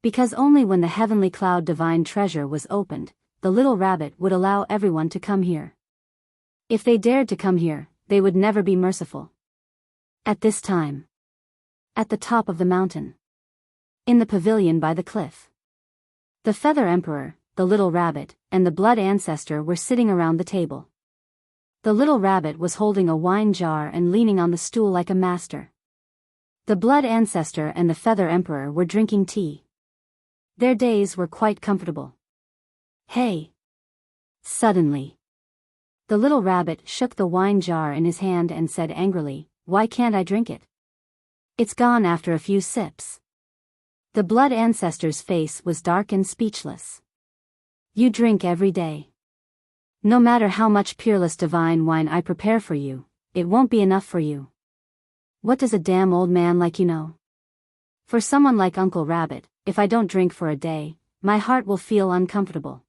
Because only when the heavenly cloud divine treasure was opened, the little rabbit would allow everyone to come here. If they dared to come here, they would never be merciful. At this time. At the top of the mountain. In the pavilion by the cliff. The Feather Emperor, the little rabbit, and the Blood Ancestor were sitting around the table. The little rabbit was holding a wine jar and leaning on the stool like a master. The Blood Ancestor and the Feather Emperor were drinking tea. Their days were quite comfortable. Hey! Suddenly. The little rabbit shook the wine jar in his hand and said angrily, Why can't I drink it? It's gone after a few sips. The Blood Ancestor's face was dark and speechless. You drink every day. No matter how much peerless divine wine I prepare for you, it won't be enough for you. What does a damn old man like you know? For someone like Uncle Rabbit, if I don't drink for a day, my heart will feel uncomfortable.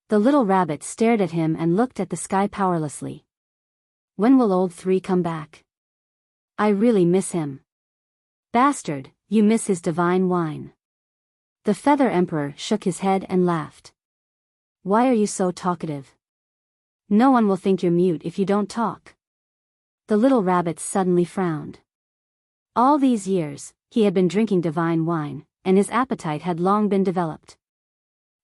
The little rabbit stared at him and looked at the sky powerlessly. When will old 3 come back? I really miss him. Bastard, you miss his divine wine. The Feather Emperor shook his head and laughed. Why are you so talkative? No one will think you're mute if you don't talk. The little rabbit suddenly frowned. All these years, he had been drinking divine wine, and his appetite had long been developed.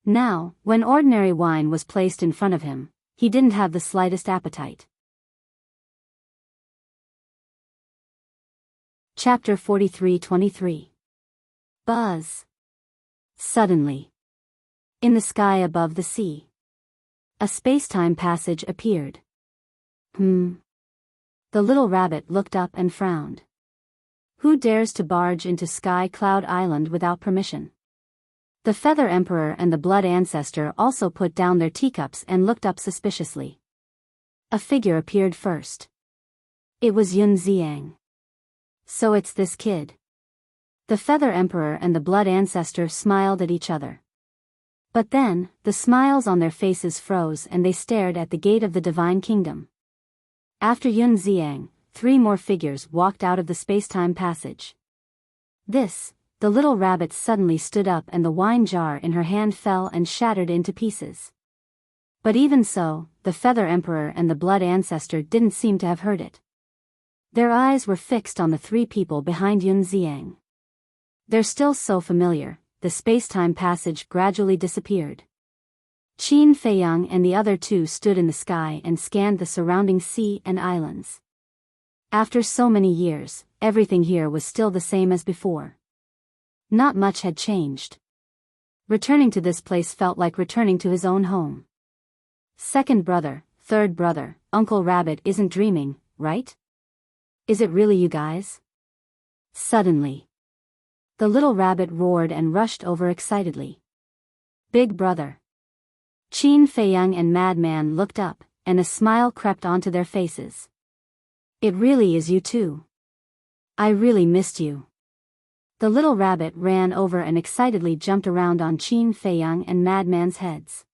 Now, when ordinary wine was placed in front of him, he didn't have the slightest appetite. Chapter 43-23. Buzz. Suddenly. In the sky above the sea. A space-time passage appeared. The little rabbit looked up and frowned. Who dares to barge into Sky Cloud Island without permission? The Feather Emperor and the Blood Ancestor also put down their teacups and looked up suspiciously. A figure appeared first. It was Yun Xiang. So it's this kid. The Feather Emperor and the Blood Ancestor smiled at each other. But then, the smiles on their faces froze and they stared at the gate of the Divine Kingdom. After Yun Xiang, 3 more figures walked out of the space-time passage. The little rabbit suddenly stood up and the wine jar in her hand fell and shattered into pieces. But even so, the Feather Emperor and the Blood Ancestor didn't seem to have heard it. Their eyes were fixed on the 3 people behind Yun Xiang. They're still so familiar, the space-time passage gradually disappeared. Qin Feiyang and the other 2 stood in the sky and scanned the surrounding sea and islands. After so many years, everything here was still the same as before. Not much had changed. Returning to this place felt like returning to his own home. Second brother, third brother, Uncle Rabbit isn't dreaming, right? Is it really you guys? Suddenly. The little rabbit roared and rushed over excitedly. Big brother. Qin Feiyang and Madman looked up, and a smile crept onto their faces. It really is you too. I really missed you. The little rabbit ran over and excitedly jumped around on Qin Feiyang and Madman's heads.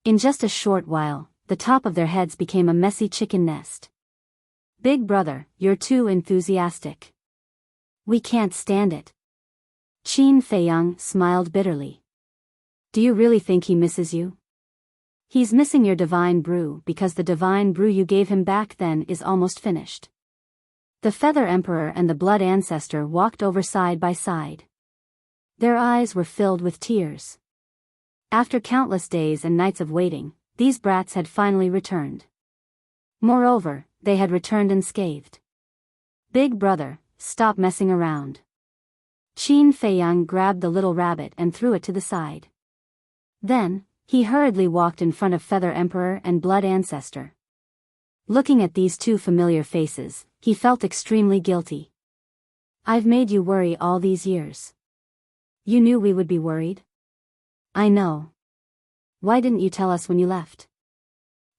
In just a short while, the top of their heads became a messy chicken nest. Big brother, you're too enthusiastic. We can't stand it. Qin Feiyang smiled bitterly. Do you really think he misses you? He's missing your divine brew because the divine brew you gave him back then is almost finished. The Feather Emperor and the Blood Ancestor walked over side by side. Their eyes were filled with tears. After countless days and nights of waiting, these brats had finally returned. Moreover, they had returned unscathed. Big brother, stop messing around. Qin Feiyang grabbed the little rabbit and threw it to the side. Then, he hurriedly walked in front of Feather Emperor and Blood Ancestor. Looking at these two familiar faces, he felt extremely guilty. I've made you worry all these years. You knew we would be worried? I know. Why didn't you tell us when you left?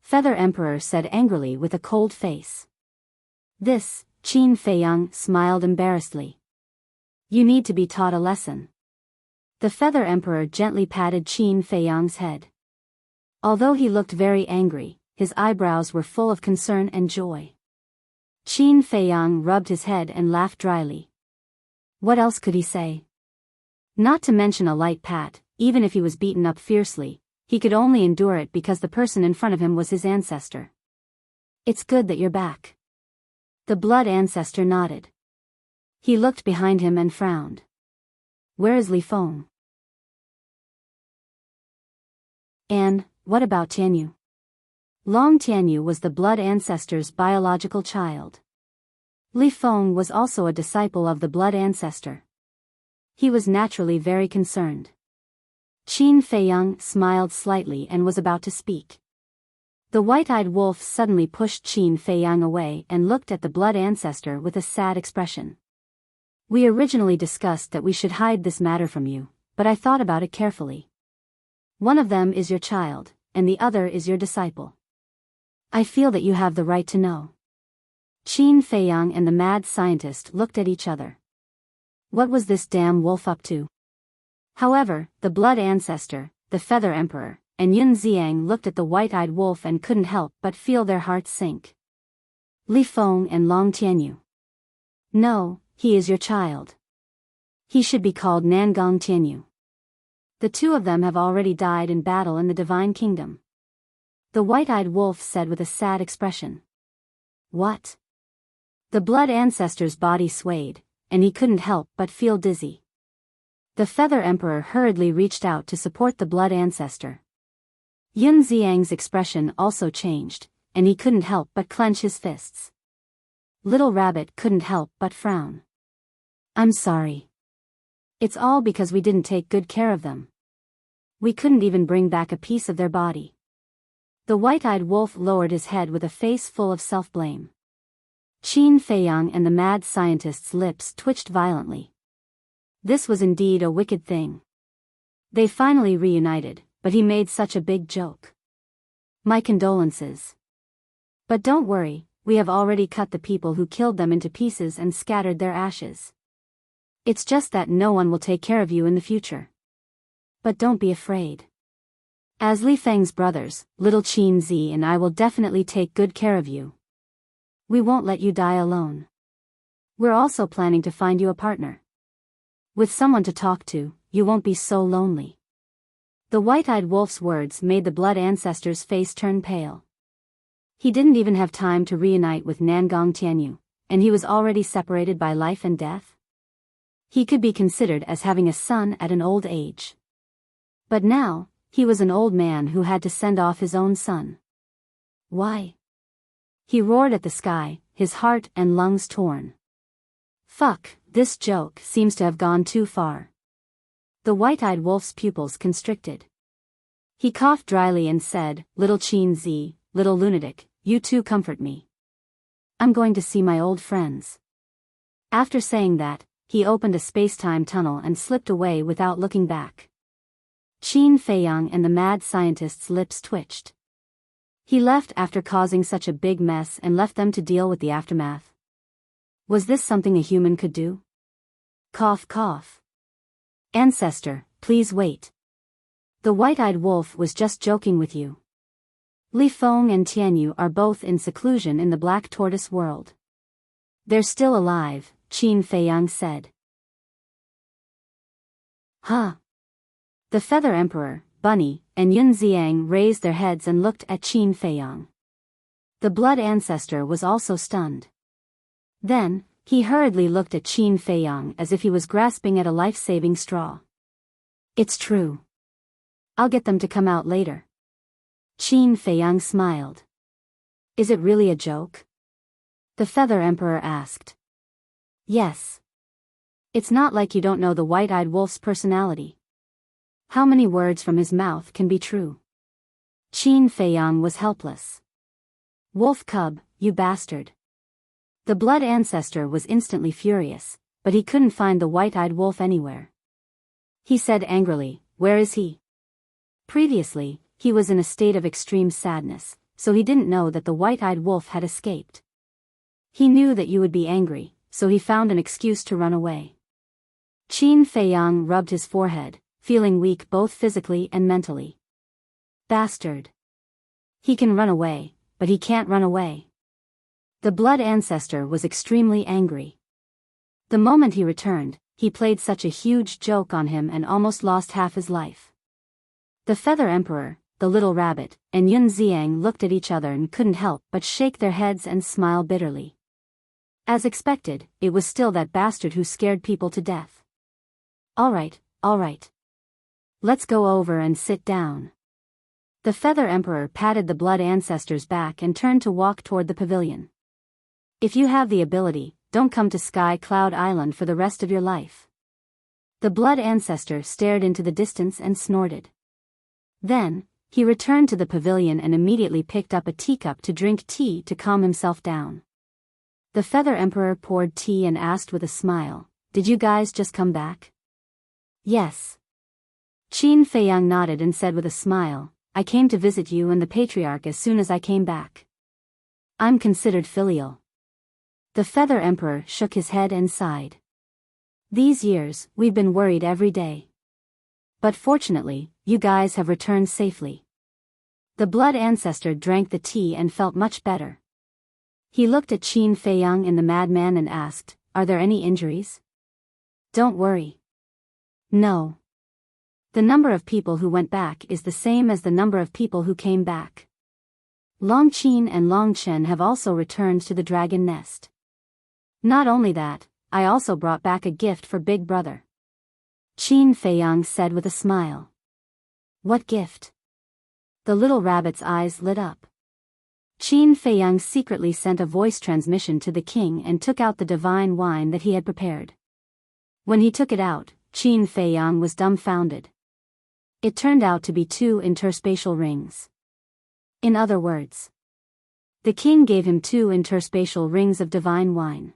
Feather Emperor said angrily with a cold face. This, Qin Feiyang smiled embarrassedly. You need to be taught a lesson. The Feather Emperor gently patted Qin Feiyang's head. Although he looked very angry, his eyebrows were full of concern and joy. Qin Feiyang rubbed his head and laughed dryly. What else could he say? Not to mention a light pat, even if he was beaten up fiercely, he could only endure it because the person in front of him was his ancestor. It's good that you're back. The Blood Ancestor nodded. He looked behind him and frowned. Where is Li Feng? And, what about Tianyu? Long Tianyu was the Blood Ancestor's biological child. Li Feng was also a disciple of the Blood Ancestor. He was naturally very concerned. Qin Feiyang smiled slightly and was about to speak. The white-eyed wolf suddenly pushed Qin Feiyang away and looked at the Blood Ancestor with a sad expression. We originally discussed that we should hide this matter from you, but I thought about it carefully. One of them is your child, and the other is your disciple. I feel that you have the right to know. Qin Feiyang and the mad scientist looked at each other. What was this damn wolf up to? However, the Blood Ancestor, the Feather Emperor, and Yun Xiang looked at the white-eyed wolf and couldn't help but feel their hearts sink. Li Feng and Long Tianyu. No, he is your child. He should be called Nangong Tianyu. The two of them have already died in battle in the Divine Kingdom. The white-eyed wolf said with a sad expression. What? The Blood Ancestor's body swayed, and he couldn't help but feel dizzy. The Feather Emperor hurriedly reached out to support the Blood Ancestor. Yun Xiang's expression also changed, and he couldn't help but clench his fists. Little Rabbit couldn't help but frown. I'm sorry. It's all because we didn't take good care of them. We couldn't even bring back a piece of their body. The white-eyed wolf lowered his head with a face full of self-blame. Qin Feiyang and the mad scientist's lips twitched violently. This was indeed a wicked thing. They finally reunited, but he made such a big joke. My condolences. But don't worry, we have already cut the people who killed them into pieces and scattered their ashes. It's just that no one will take care of you in the future. But don't be afraid. As Li Feng's brothers, little Qin Zi and I will definitely take good care of you. We won't let you die alone. We're also planning to find you a partner. With someone to talk to, you won't be so lonely. The white-eyed wolf's words made the Blood Ancestor's face turn pale. He didn't even have time to reunite with Nangong Tianyu, and he was already separated by life and death. He could be considered as having a son at an old age. But now, he was an old man who had to send off his own son. Why? He roared at the sky, his heart and lungs torn. Fuck, this joke seems to have gone too far. The white-eyed wolf's pupils constricted. He coughed dryly and said, Little Qin Zi, little lunatic, you too comfort me. I'm going to see my old friends. After saying that, he opened a space-time tunnel and slipped away without looking back. Qin Feiyang and the mad scientist's lips twitched. He left after causing such a big mess and left them to deal with the aftermath. Was this something a human could do? Cough cough. Ancestor, please wait. The white-eyed wolf was just joking with you. Li Feng and Tianyu are both in seclusion in the Black Tortoise world. They're still alive, Qin Feiyang said. Huh. The Feather Emperor, Bunny, and Yun Xiang raised their heads and looked at Qin Feiyang. The blood ancestor was also stunned. Then, he hurriedly looked at Qin Feiyang as if he was grasping at a life-saving straw. It's true. I'll get them to come out later. Qin Feiyang smiled. Is it really a joke? The Feather Emperor asked. Yes. It's not like you don't know the white-eyed wolf's personality. How many words from his mouth can be true? Qin Feiyang was helpless. Wolf cub, you bastard. The blood ancestor was instantly furious, but he couldn't find the white-eyed wolf anywhere. He said angrily, where is he? Previously, he was in a state of extreme sadness, so he didn't know that the white-eyed wolf had escaped. He knew that you would be angry, so he found an excuse to run away. Qin Feiyang rubbed his forehead, feeling weak both physically and mentally. Bastard. He can run away, but he can't run away. The blood ancestor was extremely angry. The moment he returned, he played such a huge joke on him and almost lost half his life. The Feather Emperor, the little rabbit, and Yun Xiang looked at each other and couldn't help but shake their heads and smile bitterly. As expected, it was still that bastard who scared people to death. All right. Let's go over and sit down. The Feather Emperor patted the blood ancestor's back and turned to walk toward the pavilion. If you have the ability, don't come to Sky Cloud Island for the rest of your life. The blood ancestor stared into the distance and snorted. Then, he returned to the pavilion and immediately picked up a teacup to drink tea to calm himself down. The Feather Emperor poured tea and asked with a smile, did you guys just come back? Yes. Qin Feiyang nodded and said with a smile, I came to visit you and the Patriarch as soon as I came back. I'm considered filial. The Feather Emperor shook his head and sighed. These years, we've been worried every day. But fortunately, you guys have returned safely. The blood ancestor drank the tea and felt much better. He looked at Qin Feiyang and the madman and asked, are there any injuries? Don't worry. No. The number of people who went back is the same as the number of people who came back. Long Qin and Long Chen have also returned to the dragon nest. Not only that, I also brought back a gift for Big Brother. Qin Feiyang said with a smile. What gift? The little rabbit's eyes lit up. Qin Feiyang secretly sent a voice transmission to the king and took out the divine wine that he had prepared. When he took it out, Qin Feiyang was dumbfounded. It turned out to be 2 interspatial rings. In other words, the king gave him 2 interspatial rings of divine wine.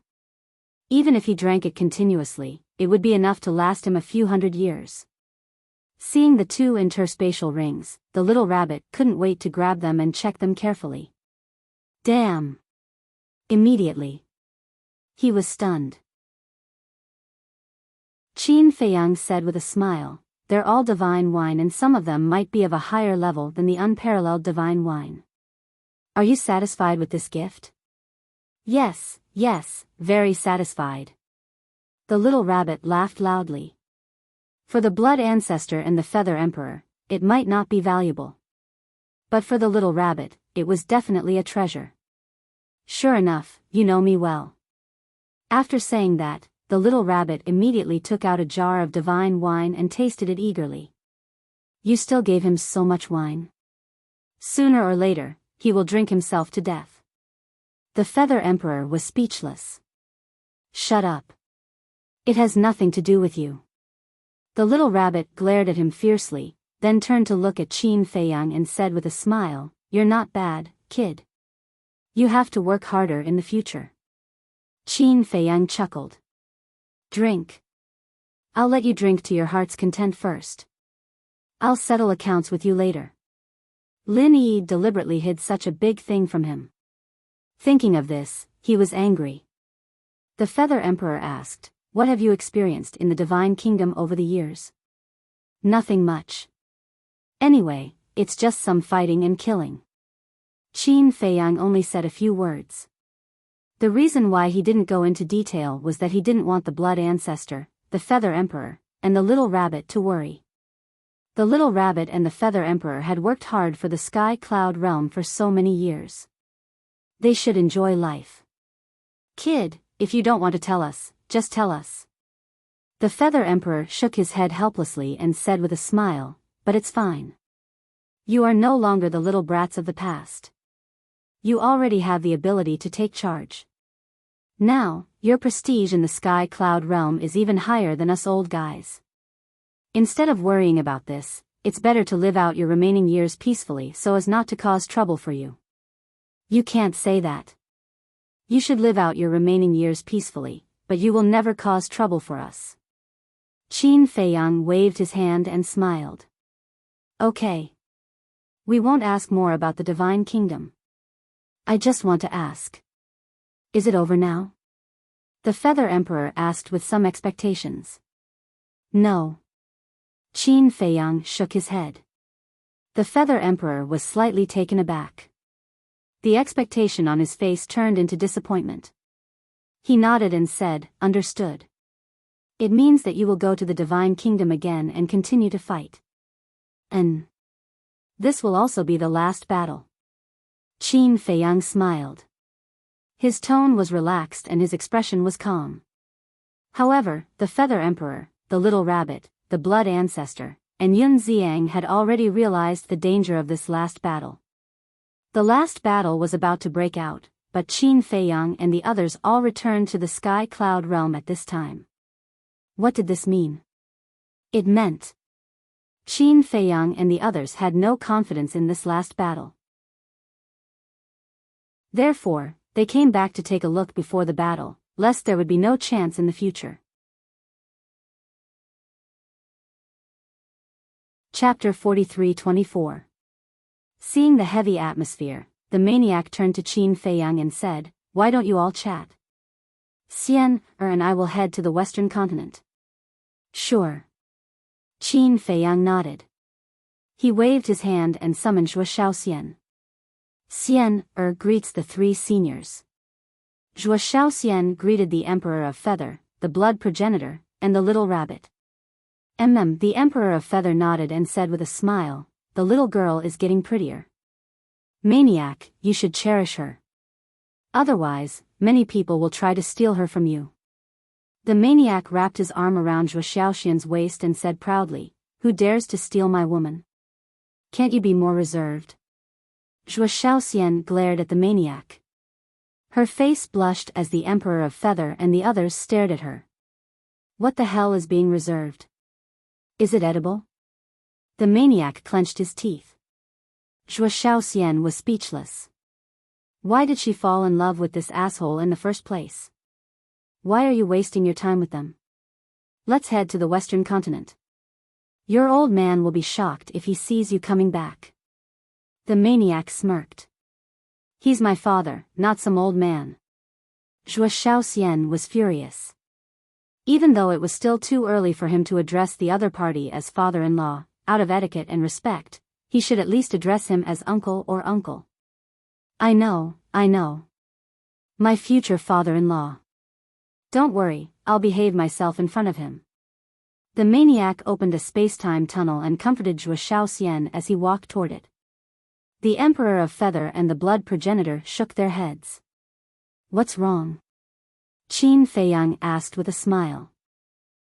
Even if he drank it continuously, it would be enough to last him a few hundred years. Seeing the 2 interspatial rings, the little rabbit couldn't wait to grab them and check them carefully. Damn! Immediately, he was stunned. Qin Feiyang said with a smile, they're all divine wine and some of them might be of a higher level than the unparalleled divine wine. Are you satisfied with this gift? Yes, very satisfied. The little rabbit laughed loudly. For the blood ancestor and the Feather Emperor, it might not be valuable. But for the little rabbit, it was definitely a treasure. Sure enough, you know me well. After saying that, the little rabbit immediately took out a jar of divine wine and tasted it eagerly. You still gave him so much wine. Sooner or later, he will drink himself to death. The Feather Emperor was speechless. Shut up. It has nothing to do with you. The little rabbit glared at him fiercely, then turned to look at Qin Feiyang and said with a smile, you're not bad, kid. You have to work harder in the future. Qin Feiyang chuckled. Drink. I'll let you drink to your heart's content first. I'll settle accounts with you later. Lin Yi deliberately hid such a big thing from him. Thinking of this, he was angry. The Feather Emperor asked, what have you experienced in the Divine Kingdom over the years? Nothing much. Anyway, it's just some fighting and killing. Qin Feiyang only said a few words. The reason why he didn't go into detail was that he didn't want the blood ancestor, the Feather Emperor, and the little rabbit to worry. The little rabbit and the Feather Emperor had worked hard for the Sky Cloud realm for so many years. They should enjoy life. Kid, if you don't want to tell us, just tell us. The Feather Emperor shook his head helplessly and said with a smile, but it's fine. You are no longer the little brats of the past. You already have the ability to take charge. Now, your prestige in the Sky Cloud realm is even higher than us old guys. Instead of worrying about this, it's better to live out your remaining years peacefully so as not to cause trouble for you. You can't say that. You should live out your remaining years peacefully, but you will never cause trouble for us. Qin Feiyang waved his hand and smiled. Okay. We won't ask more about the Divine Kingdom. I just want to ask. Is it over now? The Feather Emperor asked with some expectations. No. Qin Feiyang shook his head. The Feather Emperor was slightly taken aback. The expectation on his face turned into disappointment. He nodded and said, understood. It means that you will go to the Divine Kingdom again and continue to fight. And this will also be the last battle. Qin Feiyang smiled. His tone was relaxed and his expression was calm. However, the Feather Emperor, the Little Rabbit, the Blood Ancestor, and Yun Xiang had already realized the danger of this last battle. The last battle was about to break out, but Qin Feiyang and the others all returned to the Sky Cloud realm at this time. What did this mean? It meant Qin Feiyang and the others had no confidence in this last battle. Therefore, they came back to take a look before the battle, lest there would be no chance in the future. Chapter 43-24. Seeing the heavy atmosphere, the maniac turned to Qin Feiyang and said, why don't you all chat? Xian, and I will head to the western continent. Sure. Qin Feiyang nodded. He waved his hand and summoned Zhuo Xian. Xian, greets the three seniors. Zhuo Xian greeted the Emperor of Feather, the Blood Progenitor, and the Little Rabbit. The Emperor of Feather nodded and said with a smile, the little girl is getting prettier. Maniac, you should cherish her. Otherwise, many people will try to steal her from you. The maniac wrapped his arm around Zhuo Xian's waist and said proudly, who dares to steal my woman? Can't you be more reserved? Zhuo Xian glared at the maniac. Her face blushed as the Emperor of Feather and the others stared at her. What the hell is being reserved? Is it edible? The maniac clenched his teeth. Zhuo Xian was speechless. Why did she fall in love with this asshole in the first place? Why are you wasting your time with them? Let's head to the western continent. Your old man will be shocked if he sees you coming back. The maniac smirked. He's my father, not some old man. Zhuo Xian was furious. Even though it was still too early for him to address the other party as father-in-law, out of etiquette and respect, he should at least address him as uncle or uncle. I know. My future father-in-law. Don't worry, I'll behave myself in front of him. The maniac opened a space-time tunnel and comforted Zhuo Xian as he walked toward it. The Emperor of Feather and the Blood Progenitor shook their heads. What's wrong? Qin Feiyang asked with a smile.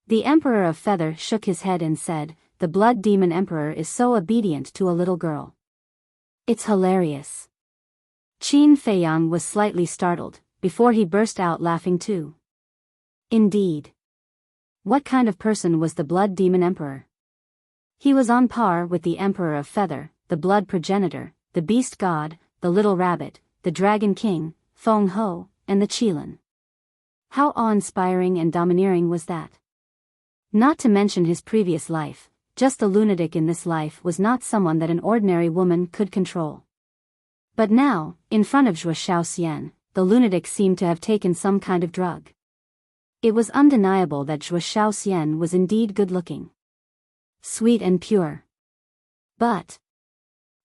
The Emperor of Feather shook his head and said, the Blood Demon Emperor is so obedient to a little girl. It's hilarious. Qin Feiyang was slightly startled, before he burst out laughing too. Indeed. What kind of person was the Blood Demon Emperor? He was on par with the Emperor of Feather, the Blood Progenitor, the Beast God, the Little Rabbit, the Dragon King, Feng Ho, and the Qilin. How awe-inspiring and domineering was that? Not to mention his previous life, just a lunatic in this life was not someone that an ordinary woman could control. But now, in front of Zhuo Xian, the lunatic seemed to have taken some kind of drug. It was undeniable that Zhuo Xian was indeed good-looking. Sweet and pure. But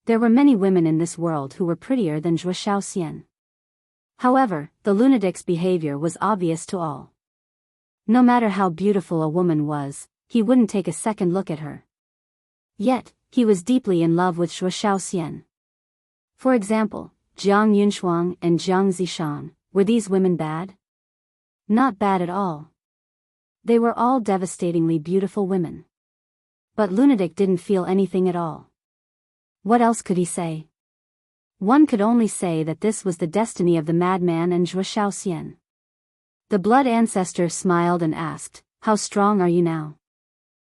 there were many women in this world who were prettier than Zhuo Xian. However, the lunatic's behavior was obvious to all. No matter how beautiful a woman was, he wouldn't take a second look at her. Yet, he was deeply in love with Shuo Shaoxian. For example, Jiang Yunshuang and Jiang Zishan, were these women bad? Not bad at all. They were all devastatingly beautiful women. But Lunatic didn't feel anything at all. What else could he say? One could only say that this was the destiny of the madman and Zhuo Shaoxian. The blood ancestor smiled and asked, "How strong are you now?"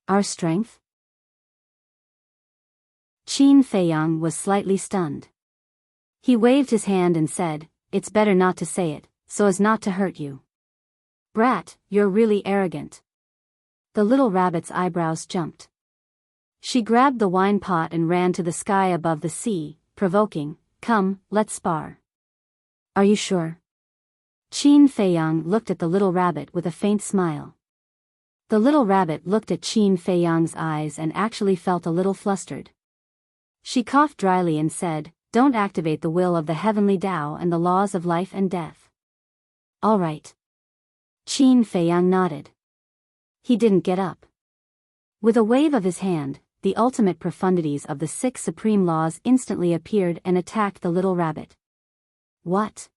"Our strength?" Qin Feiyang was slightly stunned. He waved his hand and said, "It's better not to say it, so as not to hurt you." "Brat, you're really arrogant." The little rabbit's eyebrows jumped. She grabbed the wine pot and ran to the sky above the sea, provoking, "Come, let's spar." "Are you sure?" Qin Feiyang looked at the little rabbit with a faint smile. The little rabbit looked at Qin Feiyang's eyes and actually felt a little flustered. She coughed dryly and said, "Don't activate the will of the heavenly Tao and the laws of life and death." "All right." Qin Feiyang nodded. He didn't get up. With a wave of his hand, the ultimate profundities of the 6 supreme laws instantly appeared and attacked the little rabbit. What?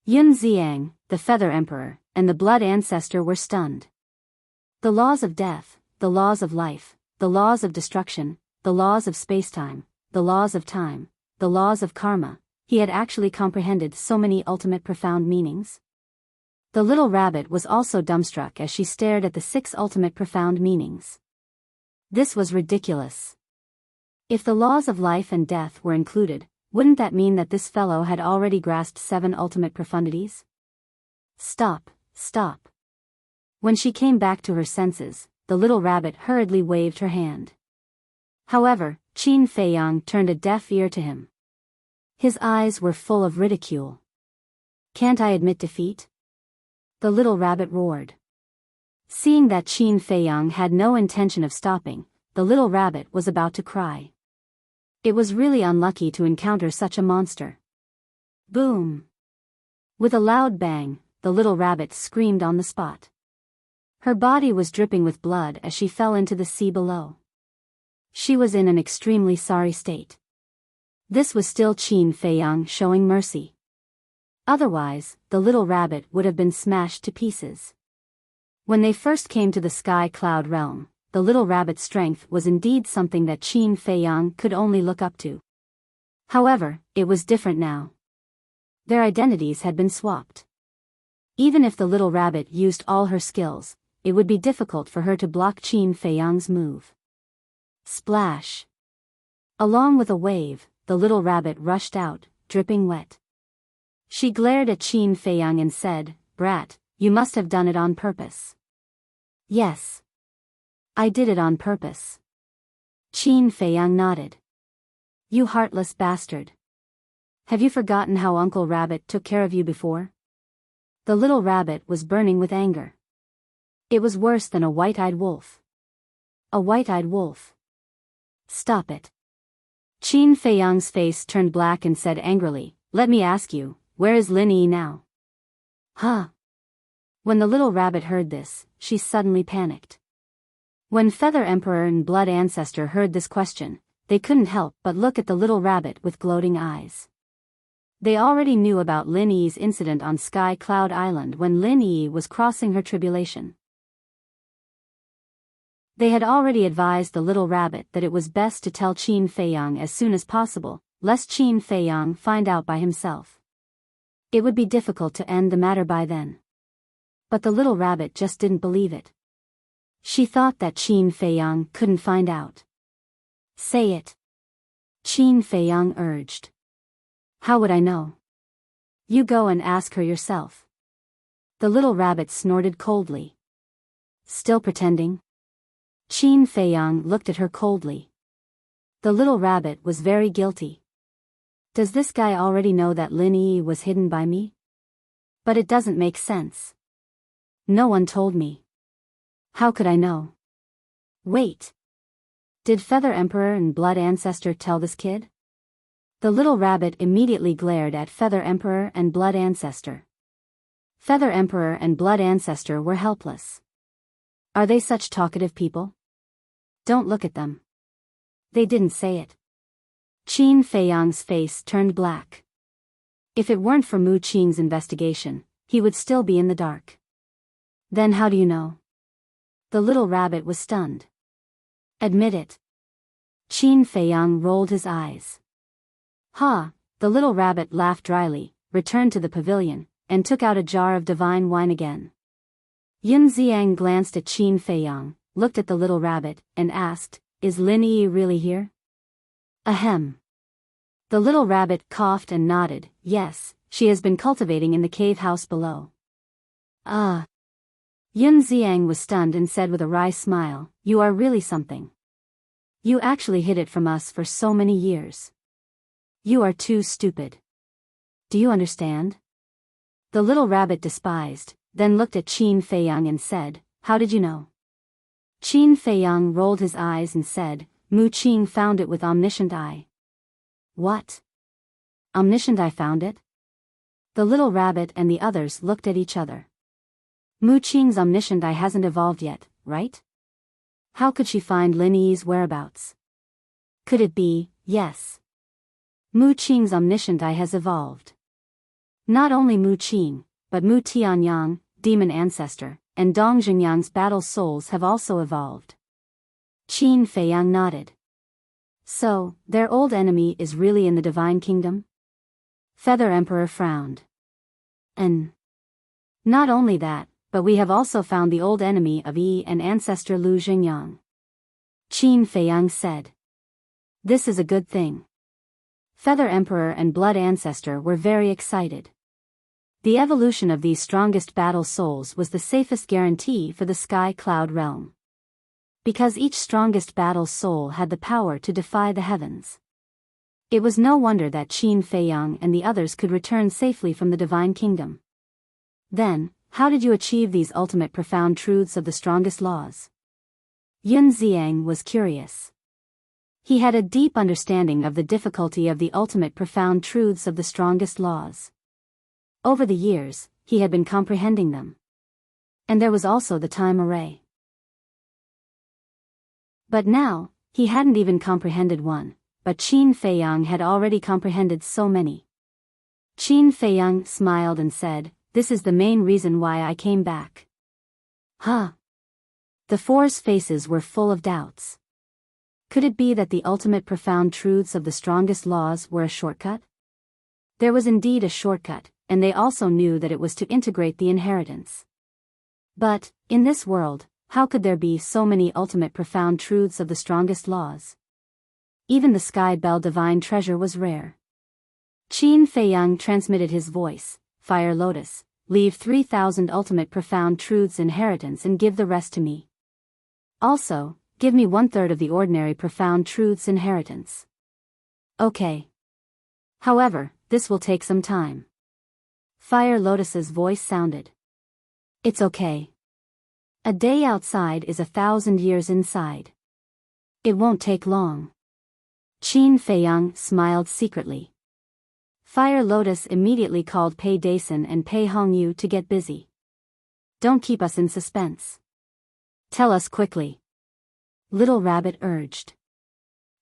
Yun Xiang, the Feather Emperor, and the Blood Ancestor were stunned. The laws of death, the laws of life, the laws of destruction, the laws of spacetime, the laws of time, the laws of karma, he had actually comprehended so many ultimate profound meanings. The little rabbit was also dumbstruck as she stared at the 6 ultimate profound meanings. This was ridiculous. If the laws of life and death were included, wouldn't that mean that this fellow had already grasped 7 ultimate profundities? Stop, stop. When she came back to her senses, the little rabbit hurriedly waved her hand. However, Qin Feiyang turned a deaf ear to him. His eyes were full of ridicule. "Can't I admit defeat?" The little rabbit roared. Seeing that Qin Feiyang had no intention of stopping, the little rabbit was about to cry. It was really unlucky to encounter such a monster. Boom! With a loud bang, the little rabbit screamed on the spot. Her body was dripping with blood as she fell into the sea below. She was in an extremely sorry state. This was still Qin Feiyang showing mercy. Otherwise, the little rabbit would have been smashed to pieces. When they first came to the sky cloud realm, the little rabbit's strength was indeed something that Qin Feiyang could only look up to. However, it was different now. Their identities had been swapped. Even if the little rabbit used all her skills, it would be difficult for her to block Qin Feiyang's move. Splash! Along with a wave, the little rabbit rushed out, dripping wet. She glared at Qin Feiyang and said, "Brat, you must have done it on purpose." "Yes. I did it on purpose." Qin Feiyang nodded. "You heartless bastard. Have you forgotten how Uncle Rabbit took care of you before?" The little rabbit was burning with anger. It was worse than a white-eyed wolf. A white-eyed wolf. "Stop it." Qin Feiyang's face turned black and said angrily, "Let me ask you, where is Lin Yi now?" "Huh?" When the little rabbit heard this, she suddenly panicked. When Feather Emperor and Blood Ancestor heard this question, they couldn't help but look at the little rabbit with gloating eyes. They already knew about Lin Yi's incident on Sky Cloud Island when Lin Yi was crossing her tribulation. They had already advised the little rabbit that it was best to tell Qin Feiyang as soon as possible, lest Qin Feiyang find out by himself. It would be difficult to end the matter by then. But the little rabbit just didn't believe it. She thought that Qin Feiyang couldn't find out. "Say it," Qin Feiyang urged. "How would I know?" "You go and ask her yourself." The little rabbit snorted coldly. "Still pretending?" Qin Feiyang looked at her coldly. The little rabbit was very guilty. Does this guy already know that Lin Yi was hidden by me? But it doesn't make sense. No one told me. How could I know? Wait. Did Feather Emperor and Blood Ancestor tell this kid? The little rabbit immediately glared at Feather Emperor and Blood Ancestor. Feather Emperor and Blood Ancestor were helpless. Are they such talkative people? Don't look at them. They didn't say it. Qin Feiyang's face turned black. If it weren't for Mu Qing's investigation, he would still be in the dark. Then how do you know? The little rabbit was stunned. Admit it. Qin Feiyang rolled his eyes. Ha! The little rabbit laughed dryly, returned to the pavilion, and took out a jar of divine wine again. Yun Xiang glanced at Qin Feiyang, looked at the little rabbit, and asked, "Is Lin Yi really here?" Ahem. The little rabbit coughed and nodded. "Yes, she has been cultivating in the cave house below." Ah. Yun Xiang was stunned and said with a wry smile, "You are really something. You actually hid it from us for so many years. You are too stupid. Do you understand?" The little rabbit despised, then looked at Qin Feiyang and said, "How did you know?" Qin Feiyang rolled his eyes and said, "Mu Qing found it with omniscient eye." What? Omniscient eye found it? The little rabbit and the others looked at each other. Mu Qing's omniscient eye hasn't evolved yet, right? How could she find Lin Yi's whereabouts? Could it be, yes. Mu Qing's omniscient eye has evolved. Not only Mu Qing, but Mu Tianyang, demon ancestor, and Dong Xingyang's battle souls have also evolved. Qin Feiyang nodded. So, their old enemy is really in the divine kingdom? Feather Emperor frowned. And not only that, but we have also found the old enemy of Yi and ancestor Lu Xingyang. Qin Feiyang said. This is a good thing. Feather Emperor and Blood Ancestor were very excited. The evolution of these strongest battle souls was the safest guarantee for the Sky Cloud realm. Because each strongest battle soul had the power to defy the heavens. It was no wonder that Qin Feiyang and the others could return safely from the divine kingdom. Then, how did you achieve these ultimate profound truths of the strongest laws? Yun Xiang was curious. He had a deep understanding of the difficulty of the ultimate profound truths of the strongest laws. Over the years, he had been comprehending them. And there was also the time array. But now, he hadn't even comprehended one, but Qin Feiyang had already comprehended so many. Qin Feiyang smiled and said, "This is the main reason why I came back." Huh? The four's faces were full of doubts. Could it be that the ultimate profound truths of the strongest laws were a shortcut? There was indeed a shortcut, and they also knew that it was to integrate the inheritance. But, in this world, how could there be so many ultimate profound truths of the strongest laws? Even the Sky Bell divine treasure was rare. Qin Feiyang transmitted his voice, "Fire Lotus, leave 3,000 ultimate profound truths inheritance and give the rest to me. Also, give me 1/3 of the ordinary profound truths inheritance." Okay. However, this will take some time. Fire Lotus's voice sounded. It's okay. A day outside is 1,000 years inside. It won't take long. Qin Feiyang smiled secretly. Fire Lotus immediately called Pei Dason and Pei Hongyu to get busy. Don't keep us in suspense. Tell us quickly. Little Rabbit urged.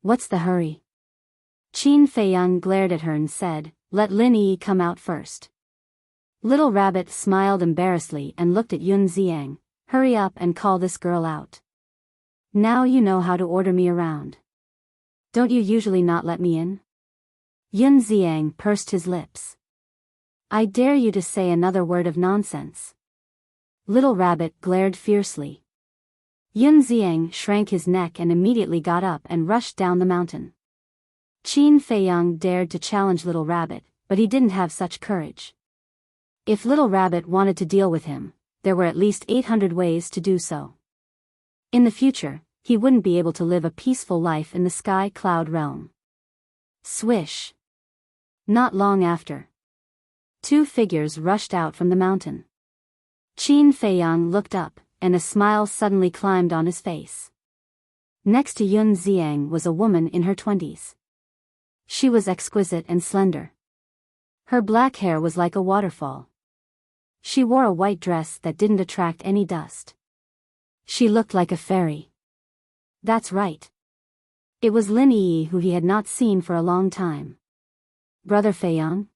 What's the hurry? Qin Feiyang glared at her and said, "Let Lin Yi come out first." Little Rabbit smiled embarrassedly and looked at Yun Xiang. "Hurry up and call this girl out. Now you know how to order me around. Don't you usually not let me in?" Yun Xiang pursed his lips. "I dare you to say another word of nonsense." Little Rabbit glared fiercely. Yun Xiang shrank his neck and immediately got up and rushed down the mountain. Qin Feiyang dared to challenge Little Rabbit, but he didn't have such courage. If Little Rabbit wanted to deal with him, there were at least 800 ways to do so. In the future, he wouldn't be able to live a peaceful life in the Sky Cloud realm. Swish. Not long after, 2 figures rushed out from the mountain. Qin Feiyang looked up, and a smile suddenly climbed on his face. Next to Yun Xiang was a woman in her 20s. She was exquisite and slender. Her black hair was like a waterfall. She wore a white dress that didn't attract any dust. She looked like a fairy. That's right. It was Lin Yi, who he had not seen for a long time. Brother Feiyang?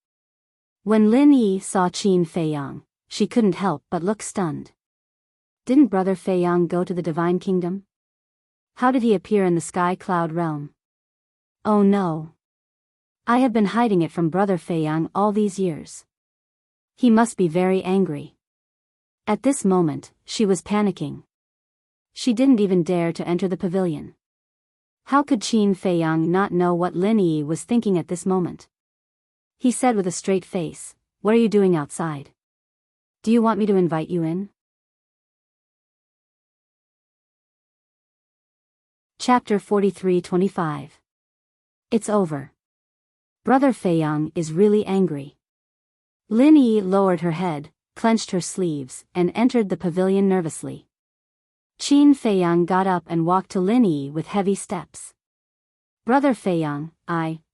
When Lin Yi saw Qin Feiyang, she couldn't help but look stunned. Didn't Brother Feiyang go to the Divine Kingdom? How did he appear in the Sky Cloud realm? Oh no. I have been hiding it from Brother Feiyang all these years. He must be very angry. At this moment, she was panicking. She didn't even dare to enter the pavilion. How could Qin Feiyang not know what Lin Yi was thinking at this moment? He said with a straight face, "What are you doing outside? Do you want me to invite you in?" Chapter 43-25. It's over. Brother Feiyang is really angry. Lin Yi lowered her head, clenched her sleeves, and entered the pavilion nervously. Qin Feiyang got up and walked to Lin Yi with heavy steps. Brother Feiyang,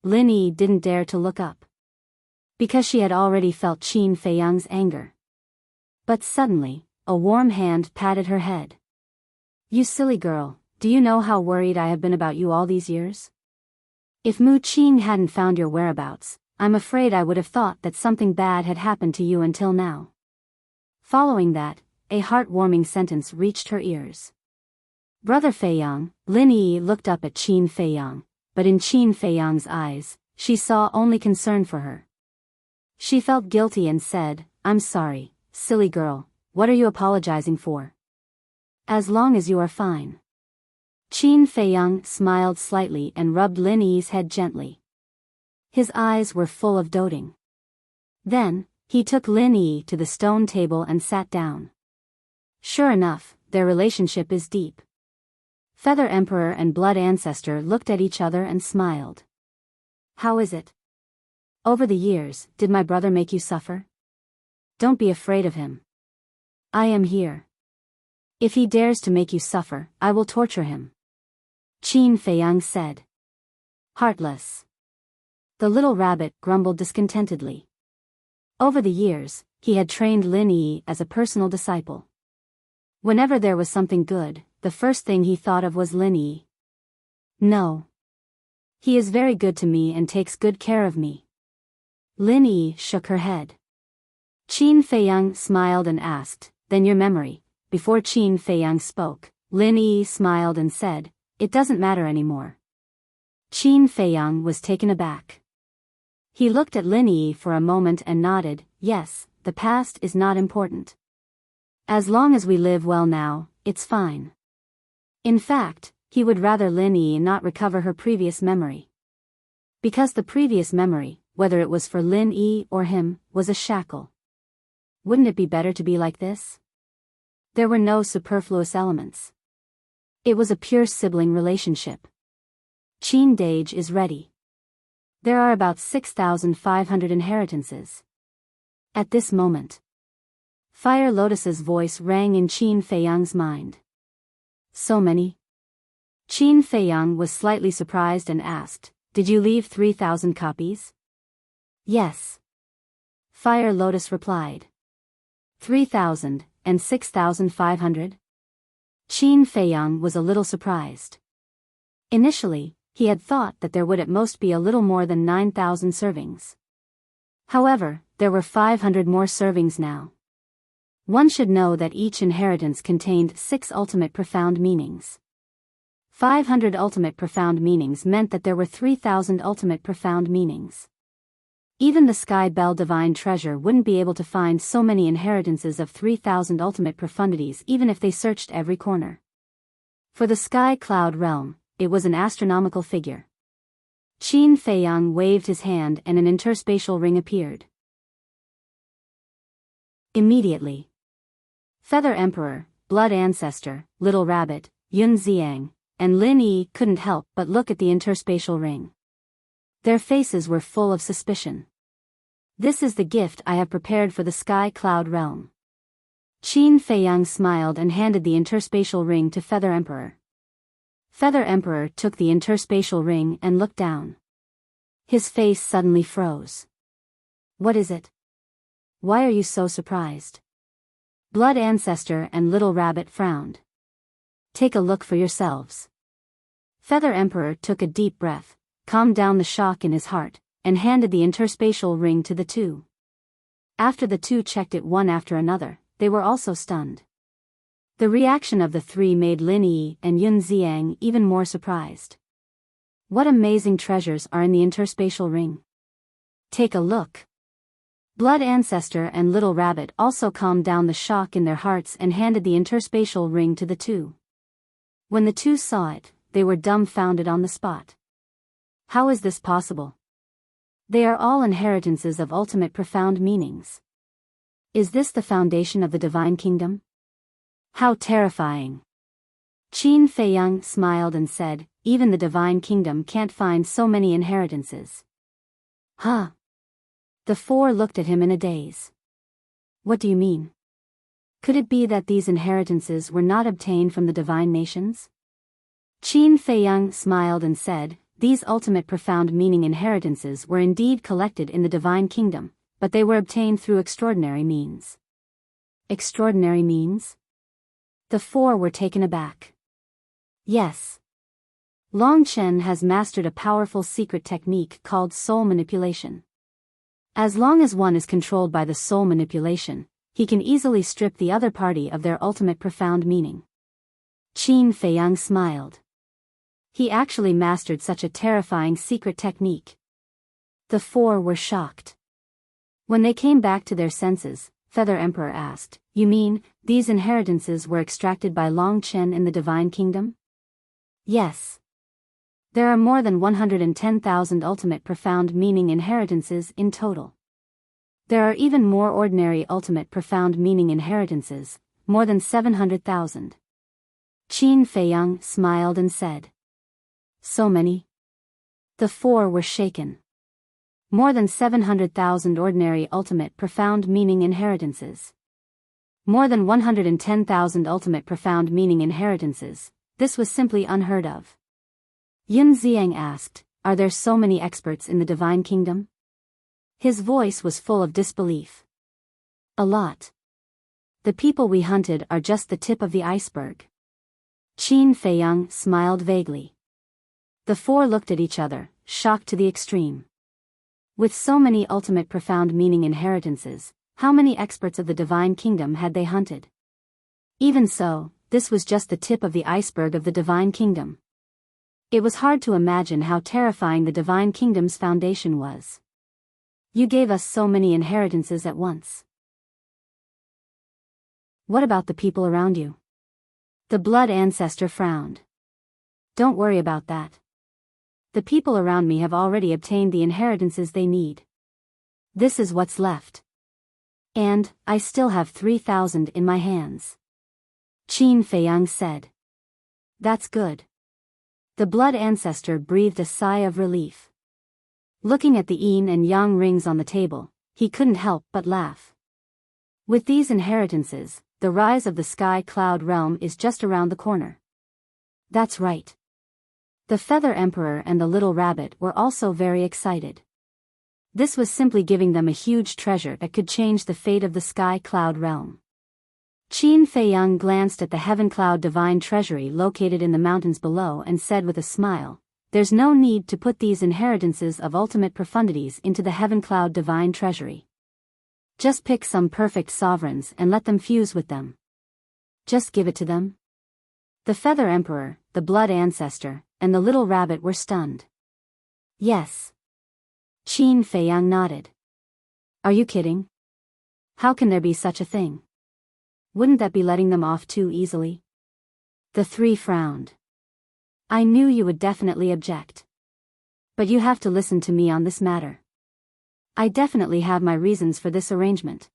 Lin Yi didn't dare to look up, because she had already felt Qin Feiyang's anger. But suddenly, a warm hand patted her head. "You silly girl, do you know how worried I have been about you all these years? If Mu Qin hadn't found your whereabouts, I'm afraid I would have thought that something bad had happened to you until now." Following that, a heartwarming sentence reached her ears. Brother Feiyang, Lin Yi looked up at Qin Feiyang, but in Qin Feiyang's eyes, she saw only concern for her. She felt guilty and said, "I'm sorry, silly girl, what are you apologizing for? As long as you are fine." Qin Feiyang smiled slightly and rubbed Lin Yi's head gently. His eyes were full of doting. Then, he took Lin Yi to the stone table and sat down. Sure enough, their relationship is deep. Feather Emperor and Blood Ancestor looked at each other and smiled. "How is it? Over the years, did my brother make you suffer? Don't be afraid of him. I am here. If he dares to make you suffer, I will torture him," Qin Feiyang said. "Heartless." The little rabbit grumbled discontentedly. Over the years, he had trained Lin Yi as a personal disciple. Whenever there was something good, the first thing he thought of was Lin Yi. "No. He is very good to me and takes good care of me." Lin Yi shook her head. Qin Feiyang smiled and asked, "Then your memory?" Before Qin Feiyang spoke, Lin Yi smiled and said, "It doesn't matter anymore." Qin Feiyang was taken aback. He looked at Lin Yi for a moment and nodded, "Yes, the past is not important. As long as we live well now, it's fine." In fact, he would rather Lin Yi not recover her previous memory. Because the previous memory, whether it was for Lin Yi or him, was a shackle. Wouldn't it be better to be like this? There were no superfluous elements. It was a pure sibling relationship. Qin Dage is ready. There are about 6,500 inheritances. At this moment, Fire Lotus's voice rang in Qin Feiyang's mind. "So many?" Qin Feiyang was slightly surprised and asked, "Did you leave 3,000 copies?" "Yes." Fire Lotus replied. 3,000, and 6,500? Qin Feiyang was a little surprised. Initially, he had thought that there would at most be a little more than 9,000 servings. However, there were 500 more servings now. One should know that each inheritance contained 6 ultimate profound meanings. 500 ultimate profound meanings meant that there were 3,000 ultimate profound meanings. Even the Sky Bell Divine Treasure wouldn't be able to find so many inheritances of 3,000 ultimate profundities even if they searched every corner. For the Sky Cloud Realm, it was an astronomical figure. Qin Feiyang waved his hand and an interspatial ring appeared. Immediately, Feather Emperor, Blood Ancestor, Little Rabbit, Yun Xiang, and Lin Yi couldn't help but look at the interspatial ring. Their faces were full of suspicion. "This is the gift I have prepared for the Sky Cloud Realm." Qin Feiyang smiled and handed the interspatial ring to Feather Emperor. Feather Emperor took the interspatial ring and looked down. His face suddenly froze. "What is it? Why are you so surprised?" Blood Ancestor and Little Rabbit frowned. "Take a look for yourselves." Feather Emperor took a deep breath, calmed down the shock in his heart, and handed the interspatial ring to the two. After the two checked it one after another, they were also stunned. The reaction of the three made Lin Yi and Yun Xiang even more surprised. What amazing treasures are in the interspatial ring? Take a look. Blood Ancestor and Little Rabbit also calmed down the shock in their hearts and handed the interspatial ring to the two. When the two saw it, they were dumbfounded on the spot. How is this possible? They are all inheritances of ultimate profound meanings. Is this the foundation of the divine kingdom? How terrifying! Qin Feiyang smiled and said, even the divine kingdom can't find so many inheritances. Huh? The four looked at him in a daze. What do you mean? Could it be that these inheritances were not obtained from the divine nations? Qin Feiyang smiled and said, these ultimate profound meaning inheritances were indeed collected in the divine kingdom, but they were obtained through extraordinary means. Extraordinary means? The four were taken aback. Yes. Long Chen has mastered a powerful secret technique called soul manipulation. As long as one is controlled by the soul manipulation, he can easily strip the other party of their ultimate profound meaning. Qin Feiyang smiled. He actually mastered such a terrifying secret technique. The four were shocked. When they came back to their senses, Feather Emperor asked, you mean, these inheritances were extracted by Long Chen in the Divine Kingdom? Yes. There are more than 110,000 ultimate profound meaning inheritances in total. There are even more ordinary ultimate profound meaning inheritances, more than 700,000. Qin Feiyang smiled and said. So many? The four were shaken. More than 700,000 ordinary ultimate profound meaning inheritances. More than 110,000 ultimate profound meaning inheritances. This was simply unheard of. Yun Xiang asked, are there so many experts in the Divine Kingdom? His voice was full of disbelief. A lot. The people we hunted are just the tip of the iceberg. Qin Feiyang smiled vaguely. The four looked at each other, shocked to the extreme. With so many ultimate profound meaning inheritances, how many experts of the Divine Kingdom had they hunted? Even so, this was just the tip of the iceberg of the Divine Kingdom. It was hard to imagine how terrifying the Divine Kingdom's foundation was. You gave us so many inheritances at once. What about the people around you? The Blood Ancestor frowned. Don't worry about that. The people around me have already obtained the inheritances they need. This is what's left. And, I still have 3,000 in my hands. Qin Feiyang said. That's good. The Blood Ancestor breathed a sigh of relief. Looking at the yin and yang rings on the table, he couldn't help but laugh. With these inheritances, the rise of the Sky Cloud realm is just around the corner. That's right. The Feather Emperor and the Little Rabbit were also very excited. This was simply giving them a huge treasure that could change the fate of the Sky Cloud realm. Qin Feiyang glanced at the Heaven Cloud Divine Treasury located in the mountains below and said with a smile, there's no need to put these inheritances of ultimate profundities into the Heaven Cloud Divine Treasury. Just pick some perfect sovereigns and let them fuse with them. Just give it to them. The Feather Emperor, the Blood Ancestor, and the Little Rabbit were stunned. Yes. Qin Feiyang nodded. Are you kidding? How can there be such a thing? Wouldn't that be letting them off too easily? The three frowned. I knew you would definitely object. But you have to listen to me on this matter. I definitely have my reasons for this arrangement.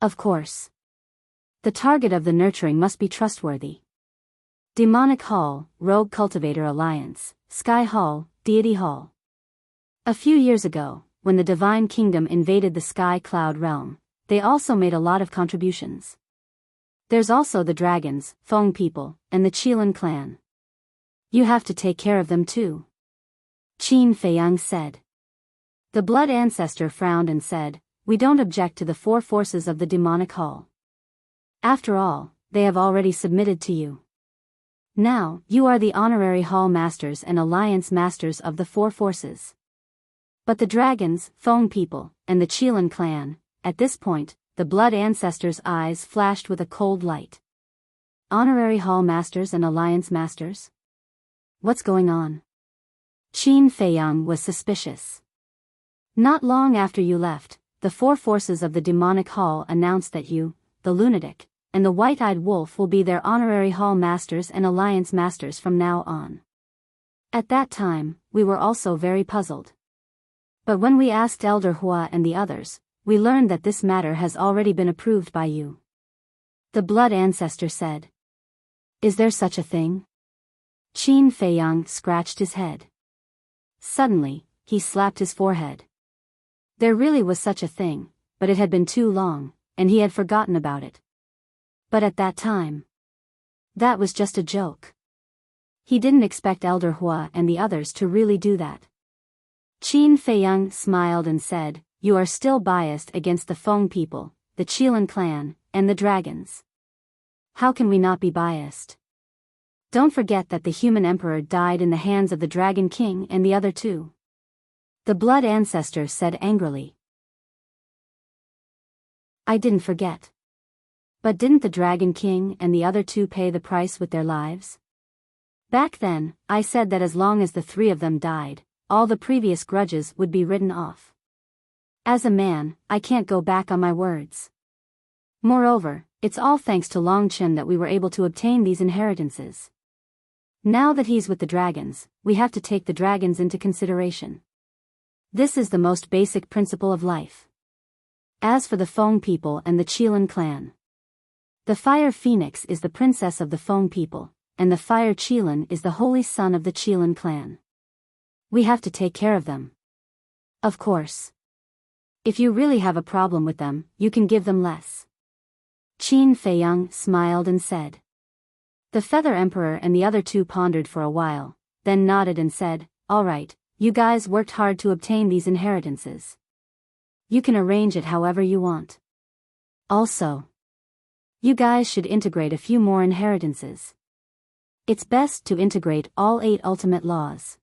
Of course. The target of the nurturing must be trustworthy. Demonic Hall, Rogue Cultivator Alliance, Sky Hall, Deity Hall. A few years ago, when the Divine Kingdom invaded the Sky Cloud realm, they also made a lot of contributions. There's also the dragons, Feng people, and the Qilin clan. You have to take care of them too. Qin Feiyang said. The Blood Ancestor frowned and said, we don't object to the four forces of the Demonic Hall. After all, they have already submitted to you. Now, you are the honorary hall masters and alliance masters of the four forces. But the dragons, Feng people, and the Qilin clan, at this point, the blood ancestors' eyes flashed with a cold light. Honorary hall masters and alliance masters? What's going on? Qin Feiyang was suspicious. Not long after you left, the four forces of the demonic hall announced that you, the lunatic, and the white-eyed wolf will be their honorary hall masters and alliance masters from now on. At that time, we were also very puzzled. But when we asked Elder Hua and the others, we learned that this matter has already been approved by you. The blood ancestor said. Is there such a thing? Qin Feiyang scratched his head. Suddenly, he slapped his forehead. There really was such a thing, but it had been too long, and he had forgotten about it. But at that time, that was just a joke. He didn't expect Elder Hua and the others to really do that. Qin Feiyang smiled and said, you are still biased against the Feng people, the Qilin clan, and the dragons. How can we not be biased? Don't forget that the human emperor died in the hands of the Dragon King and the other two. The blood ancestor said angrily. I didn't forget. But didn't the Dragon King and the other two pay the price with their lives? Back then, I said that as long as the three of them died, all the previous grudges would be written off. As a man, I can't go back on my words. Moreover, it's all thanks to Long Chen that we were able to obtain these inheritances. Now that he's with the dragons, we have to take the dragons into consideration. This is the most basic principle of life. As for the Feng people and the Qilin clan, the Fire Phoenix is the princess of the Feng people, and the Fire Qilin is the holy son of the Qilin clan. We have to take care of them. Of course. If you really have a problem with them, you can give them less. Qin Feiyang smiled and said. The Feather Emperor and the other two pondered for a while, then nodded and said, all right, you guys worked hard to obtain these inheritances. You can arrange it however you want. Also, you guys should integrate a few more inheritances. It's best to integrate all 8 ultimate laws.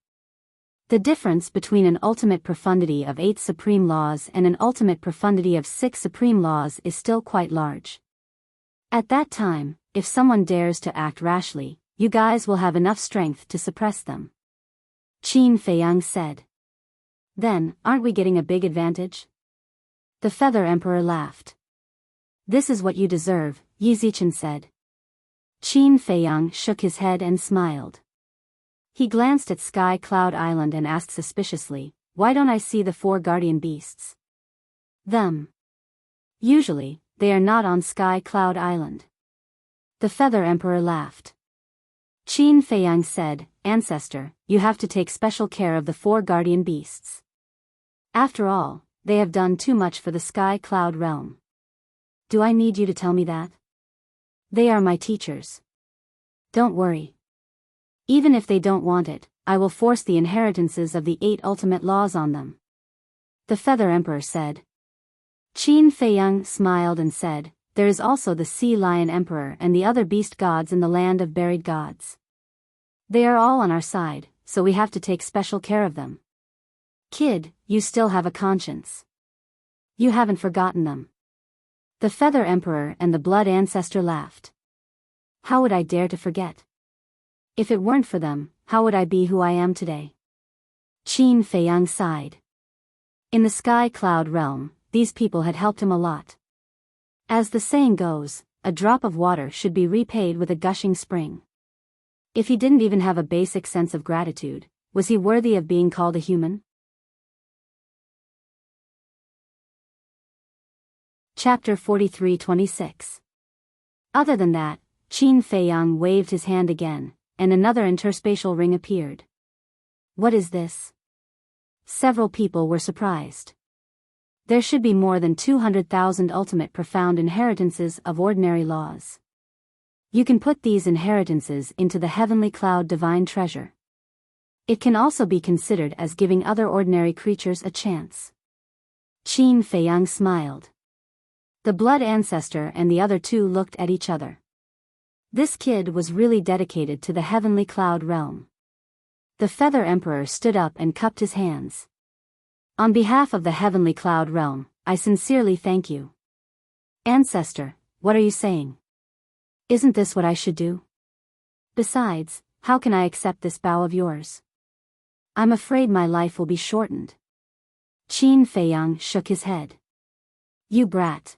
The difference between an ultimate profundity of 8 supreme laws and an ultimate profundity of 6 supreme laws is still quite large. At that time, if someone dares to act rashly, you guys will have enough strength to suppress them. Qin Feiyang said. Then, aren't we getting a big advantage? The Feather Emperor laughed. This is what you deserve, Yi Zichen said. Qin Feiyang shook his head and smiled. He glanced at Sky Cloud Island and asked suspiciously, why don't I see the 4 guardian beasts? Them. Usually, they are not on Sky Cloud Island. The Feather Emperor laughed. Qin Feiyang said, Ancestor, you have to take special care of the 4 guardian beasts. After all, they have done too much for the Sky Cloud realm. Do I need you to tell me that? They are my teachers. Don't worry. Even if they don't want it, I will force the inheritances of the 8 ultimate laws on them. The Feather Emperor said. Qin Feiyang smiled and said, there is also the Sea Lion Emperor and the other beast gods in the land of buried gods. They are all on our side, so we have to take special care of them. Kid, you still have a conscience. You haven't forgotten them. The Feather Emperor and the Blood Ancestor laughed. How would I dare to forget? If it weren't for them, how would I be who I am today? Qin Feiyang sighed. In the Sky Cloud realm, these people had helped him a lot. As the saying goes, a drop of water should be repaid with a gushing spring. If he didn't even have a basic sense of gratitude, was he worthy of being called a human? Chapter 43-26. Other than that, Qin Feiyang waved his hand again, and another interspatial ring appeared. What is this? Several people were surprised. There should be more than 200,000 ultimate profound inheritances of ordinary laws. You can put these inheritances into the heavenly cloud divine treasure. It can also be considered as giving other ordinary creatures a chance. Qin Feiyang smiled. The Blood Ancestor and the other two looked at each other. This kid was really dedicated to the heavenly cloud realm. The Feather Emperor stood up and cupped his hands. On behalf of the heavenly cloud realm, I sincerely thank you. Ancestor, what are you saying? Isn't this what I should do? Besides, how can I accept this bow of yours? I'm afraid my life will be shortened. Qin Feiyang shook his head. You brat.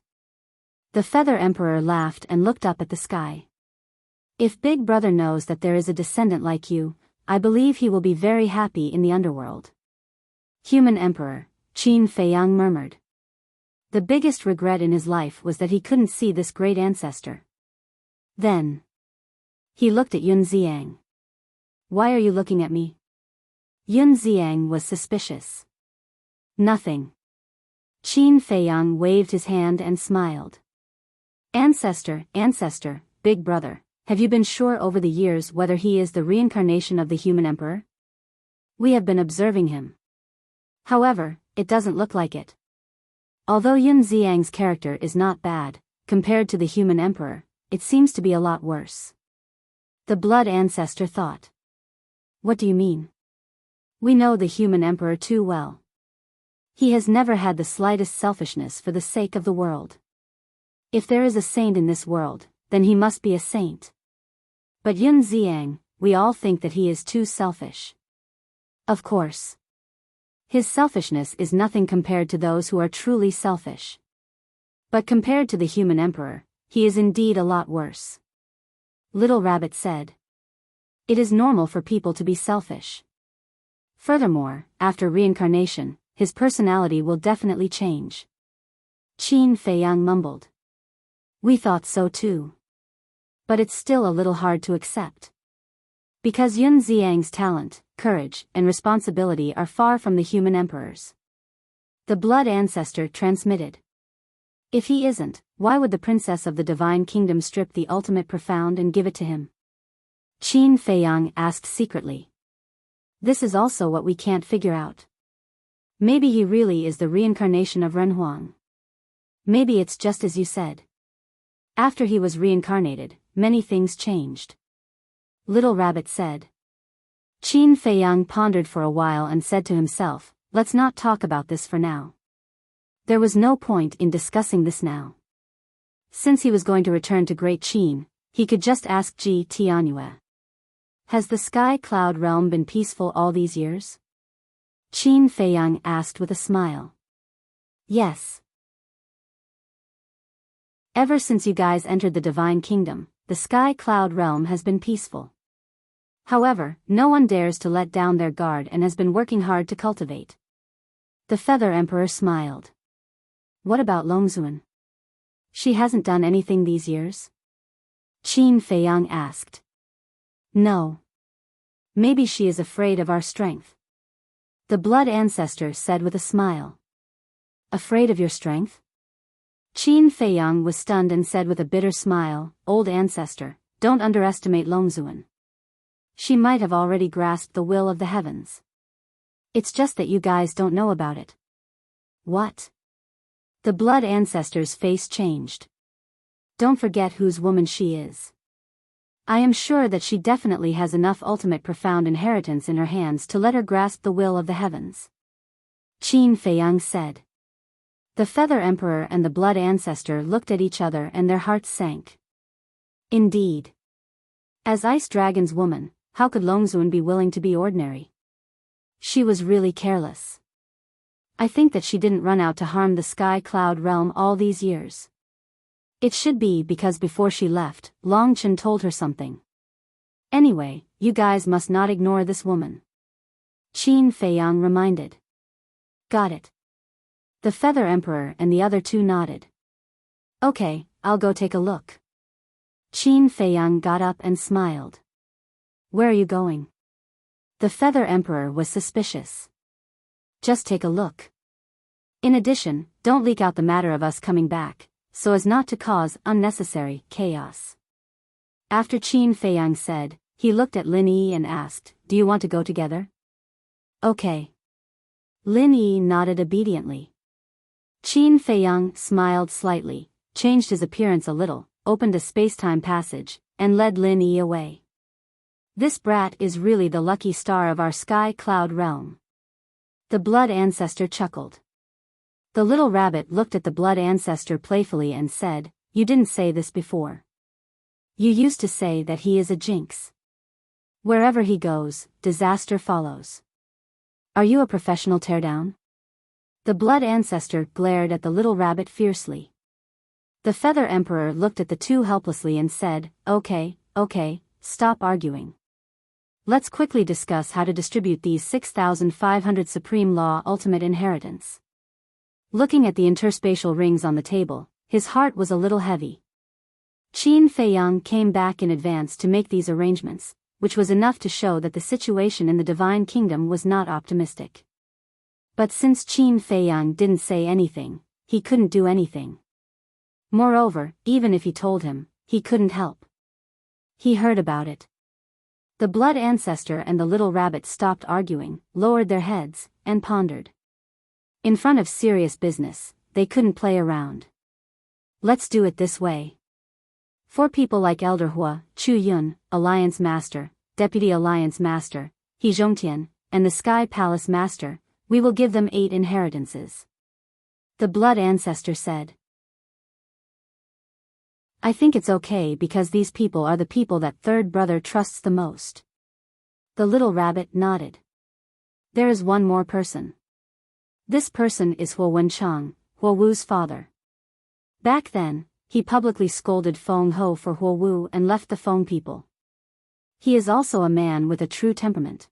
The Feather Emperor laughed and looked up at the sky. If Big Brother knows that there is a descendant like you, I believe he will be very happy in the underworld. Human Emperor, Qin Feiyang murmured. The biggest regret in his life was that he couldn't see this great ancestor. Then he looked at Yun Xiang. Why are you looking at me? Yun Xiang was suspicious. Nothing. Qin Feiyang waved his hand and smiled. Ancestor, Big Brother, have you been sure over the years whether he is the reincarnation of the human emperor? We have been observing him. However, it doesn't look like it. Although Yun Xiang's character is not bad, compared to the human emperor, it seems to be a lot worse. The blood ancestor thought. What do you mean? We know the human emperor too well. He has never had the slightest selfishness for the sake of the world. If there is a saint in this world, then he must be a saint. But Yun Xiang, we all think that he is too selfish. Of course. His selfishness is nothing compared to those who are truly selfish. But compared to the human emperor, he is indeed a lot worse. Little Rabbit said. It is normal for people to be selfish. Furthermore, after reincarnation, his personality will definitely change. Qin Feiyang mumbled. We thought so too. But it's still a little hard to accept. Because Yun Xiang's talent, courage, and responsibility are far from the human emperor's. The blood ancestor transmitted. If he isn't, why would the princess of the divine kingdom strip the ultimate profound and give it to him? Qin Feiyang asked secretly. This is also what we can't figure out. Maybe he really is the reincarnation of Renhuang. Maybe it's just as you said. After he was reincarnated, many things changed. Little Rabbit said. Qin Feiyang pondered for a while and said to himself, let's not talk about this for now. There was no point in discussing this now. Since he was going to return to Great Qin, he could just ask Ji Tianyue. Has the sky cloud realm been peaceful all these years? Qin Feiyang asked with a smile. Yes. Ever since you guys entered the divine kingdom, the sky cloud realm has been peaceful. However, no one dares to let down their guard and has been working hard to cultivate. The Feather Emperor smiled. What about Longzuan? She hasn't done anything these years? Qin Feiyang asked. No. Maybe she is afraid of our strength. The blood ancestor said with a smile. Afraid of your strength? Qin Feiyang was stunned and said with a bitter smile, Old ancestor, don't underestimate Longzuan. She might have already grasped the will of the heavens. It's just that you guys don't know about it. What? The blood ancestor's face changed. Don't forget whose woman she is. I am sure that she definitely has enough ultimate profound inheritance in her hands to let her grasp the will of the heavens. Qin Feiyang said. The Feather Emperor and the blood ancestor looked at each other and their hearts sank. Indeed. As Ice Dragon's woman, how could Longzuan be willing to be ordinary? She was really careless. I think that she didn't run out to harm the sky cloud realm all these years. It should be because before she left, Longchen told her something. Anyway, you guys must not ignore this woman. Qin Feiyang reminded. Got it. The Feather Emperor and the other two nodded. Okay, I'll go take a look. Qin Feiyang got up and smiled. Where are you going? The Feather Emperor was suspicious. Just take a look. In addition, don't leak out the matter of us coming back, so as not to cause unnecessary chaos. After Qin Feiyang said, he looked at Lin Yi and asked, do you want to go together? Okay. Lin Yi nodded obediently. Qin Feiyang smiled slightly, changed his appearance a little, opened a space-time passage, and led Lin Yi away. This brat is really the lucky star of our sky cloud realm. The blood ancestor chuckled. The little rabbit looked at the blood ancestor playfully and said, "You didn't say this before. You used to say that he is a jinx. Wherever he goes, disaster follows. Are you a professional teardown?" The blood ancestor glared at the little rabbit fiercely. The feather emperor looked at the two helplessly and said, Okay, stop arguing. Let's quickly discuss how to distribute these 6,500 Supreme Law Ultimate Inheritance. Looking at the interspatial rings on the table, his heart was a little heavy. Qin Feiyang came back in advance to make these arrangements, which was enough to show that the situation in the Divine Kingdom was not optimistic. But since Qin Feiyang didn't say anything, he couldn't do anything. Moreover, even if he told him, he couldn't help. He heard about it. The blood ancestor and the little rabbit stopped arguing, lowered their heads, and pondered. In front of serious business, they couldn't play around. Let's do it this way. 4 people like Elder Hua, Chu Yun, Alliance Master, Deputy Alliance Master, He Zhongtian, and the Sky Palace Master, we will give them 8 inheritances. The blood ancestor said. I think it's okay because these people are the people that third brother trusts the most. The little rabbit nodded. There is one more person. This person is Huo Wenchang, Huo Wu's father. Back then, he publicly scolded Feng Ho for Huo Wu and left the Feng people. He is also a man with a true temperament.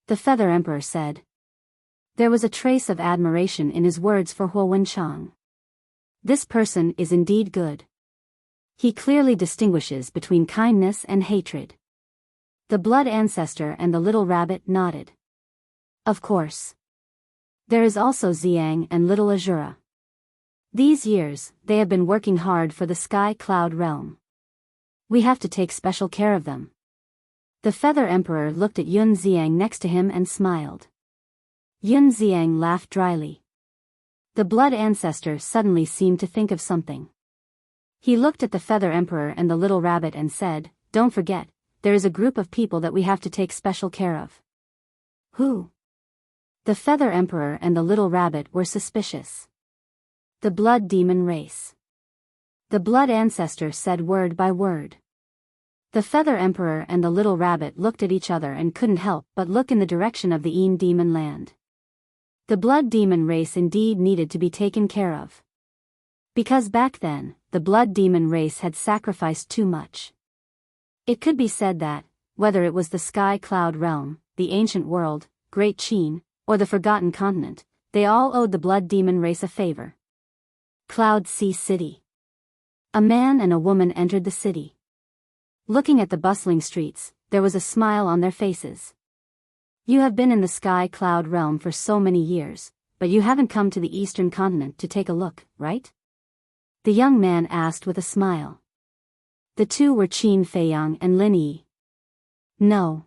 The Feather Emperor said. There was a trace of admiration in his words for Huo Wenchang. This person is indeed good. He clearly distinguishes between kindness and hatred. The blood ancestor and the little rabbit nodded. Of course. There is also Xiang and little Azura. These years, they have been working hard for the Sky Cloud realm. We have to take special care of them. The Feather Emperor looked at Yun Xiang next to him and smiled. Yun Xiang laughed dryly. The blood ancestor suddenly seemed to think of something. He looked at the Feather Emperor and the little rabbit and said, Don't forget, there is a group of people that we have to take special care of. Who? The Feather Emperor and the little rabbit were suspicious. The blood demon race. The blood ancestor said word by word. The Feather Emperor and the little rabbit looked at each other and couldn't help but look in the direction of the Een demon land. The blood demon race indeed needed to be taken care of. Because back then, the blood demon race had sacrificed too much. It could be said that, whether it was the Sky Cloud realm, the ancient world, Great Qin, or the Forgotten Continent, they all owed the blood demon race a favor. Cloud Sea City. A man and a woman entered the city. Looking at the bustling streets, there was a smile on their faces. You have been in the Sky Cloud realm for so many years, but you haven't come to the Eastern Continent to take a look, right? The young man asked with a smile. The two were Qin Feiyang and Lin Yi. No.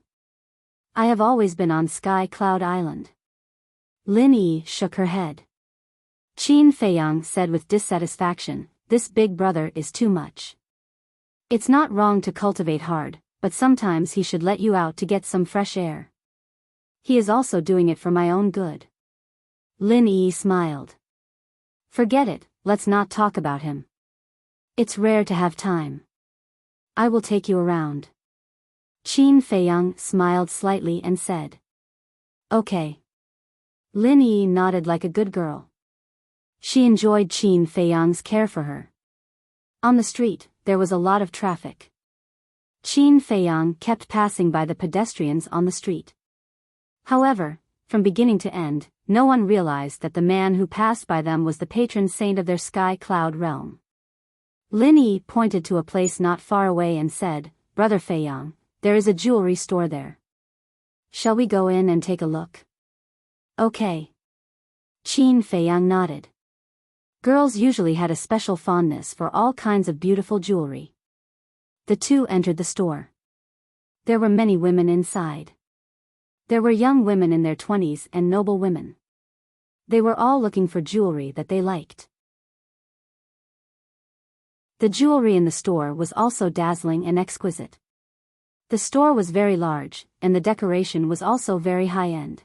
I have always been on Sky Cloud Island. Lin Yi shook her head. Qin Feiyang said with dissatisfaction, This big brother is too much. It's not wrong to cultivate hard, but sometimes he should let you out to get some fresh air. He is also doing it for my own good. Lin Yi smiled. Forget it, let's not talk about him. It's rare to have time. I will take you around. Qin Feiyang smiled slightly and said. Okay. Lin Yi nodded like a good girl. She enjoyed Qin Feiyang's care for her. On the street, there was a lot of traffic. Qin Feiyang kept passing by the pedestrians on the street. However, from beginning to end, no one realized that the man who passed by them was the patron saint of their Sky Cloud realm. Lin Yi pointed to a place not far away and said, Brother Feiyang, there is a jewelry store there. Shall we go in and take a look? Okay. Qin Feiyang nodded. Girls usually had a special fondness for all kinds of beautiful jewelry. The two entered the store. There were many women inside. There were young women in their 20s and noble women. They were all looking for jewelry that they liked. The jewelry in the store was also dazzling and exquisite. The store was very large, and the decoration was also very high-end.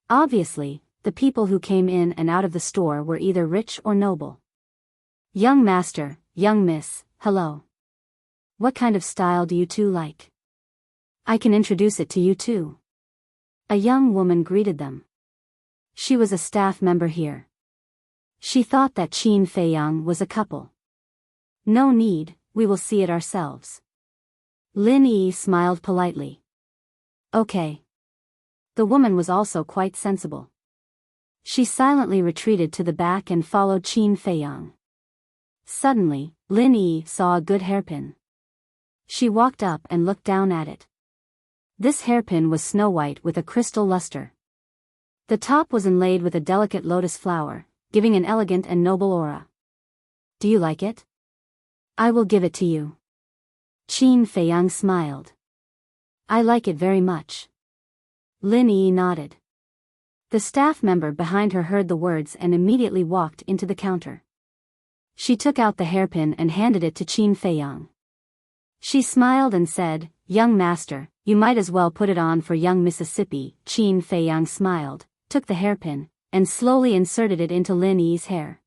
Obviously, the people who came in and out of the store were either rich or noble. Young master, young miss, hello. What kind of style do you two like? I can introduce it to you too. A young woman greeted them. She was a staff member here. She thought that Qin Feiyang was a couple. No need, we will see it ourselves. Lin Yi smiled politely. Okay. The woman was also quite sensible. She silently retreated to the back and followed Qin Feiyang. Suddenly, Lin Yi saw a good hairpin. She walked up and looked down at it. This hairpin was snow white with a crystal luster. The top was inlaid with a delicate lotus flower, giving an elegant and noble aura. Do you like it? I will give it to you. Qin Feiyang smiled. I like it very much. Lin Yi nodded. The staff member behind her heard the words and immediately walked into the counter. She took out the hairpin and handed it to Qin Feiyang. She smiled and said, Young master, you might as well put it on for young Mississippi. Qin Feiyang smiled, took the hairpin, and slowly inserted it into Lin Yi's hair.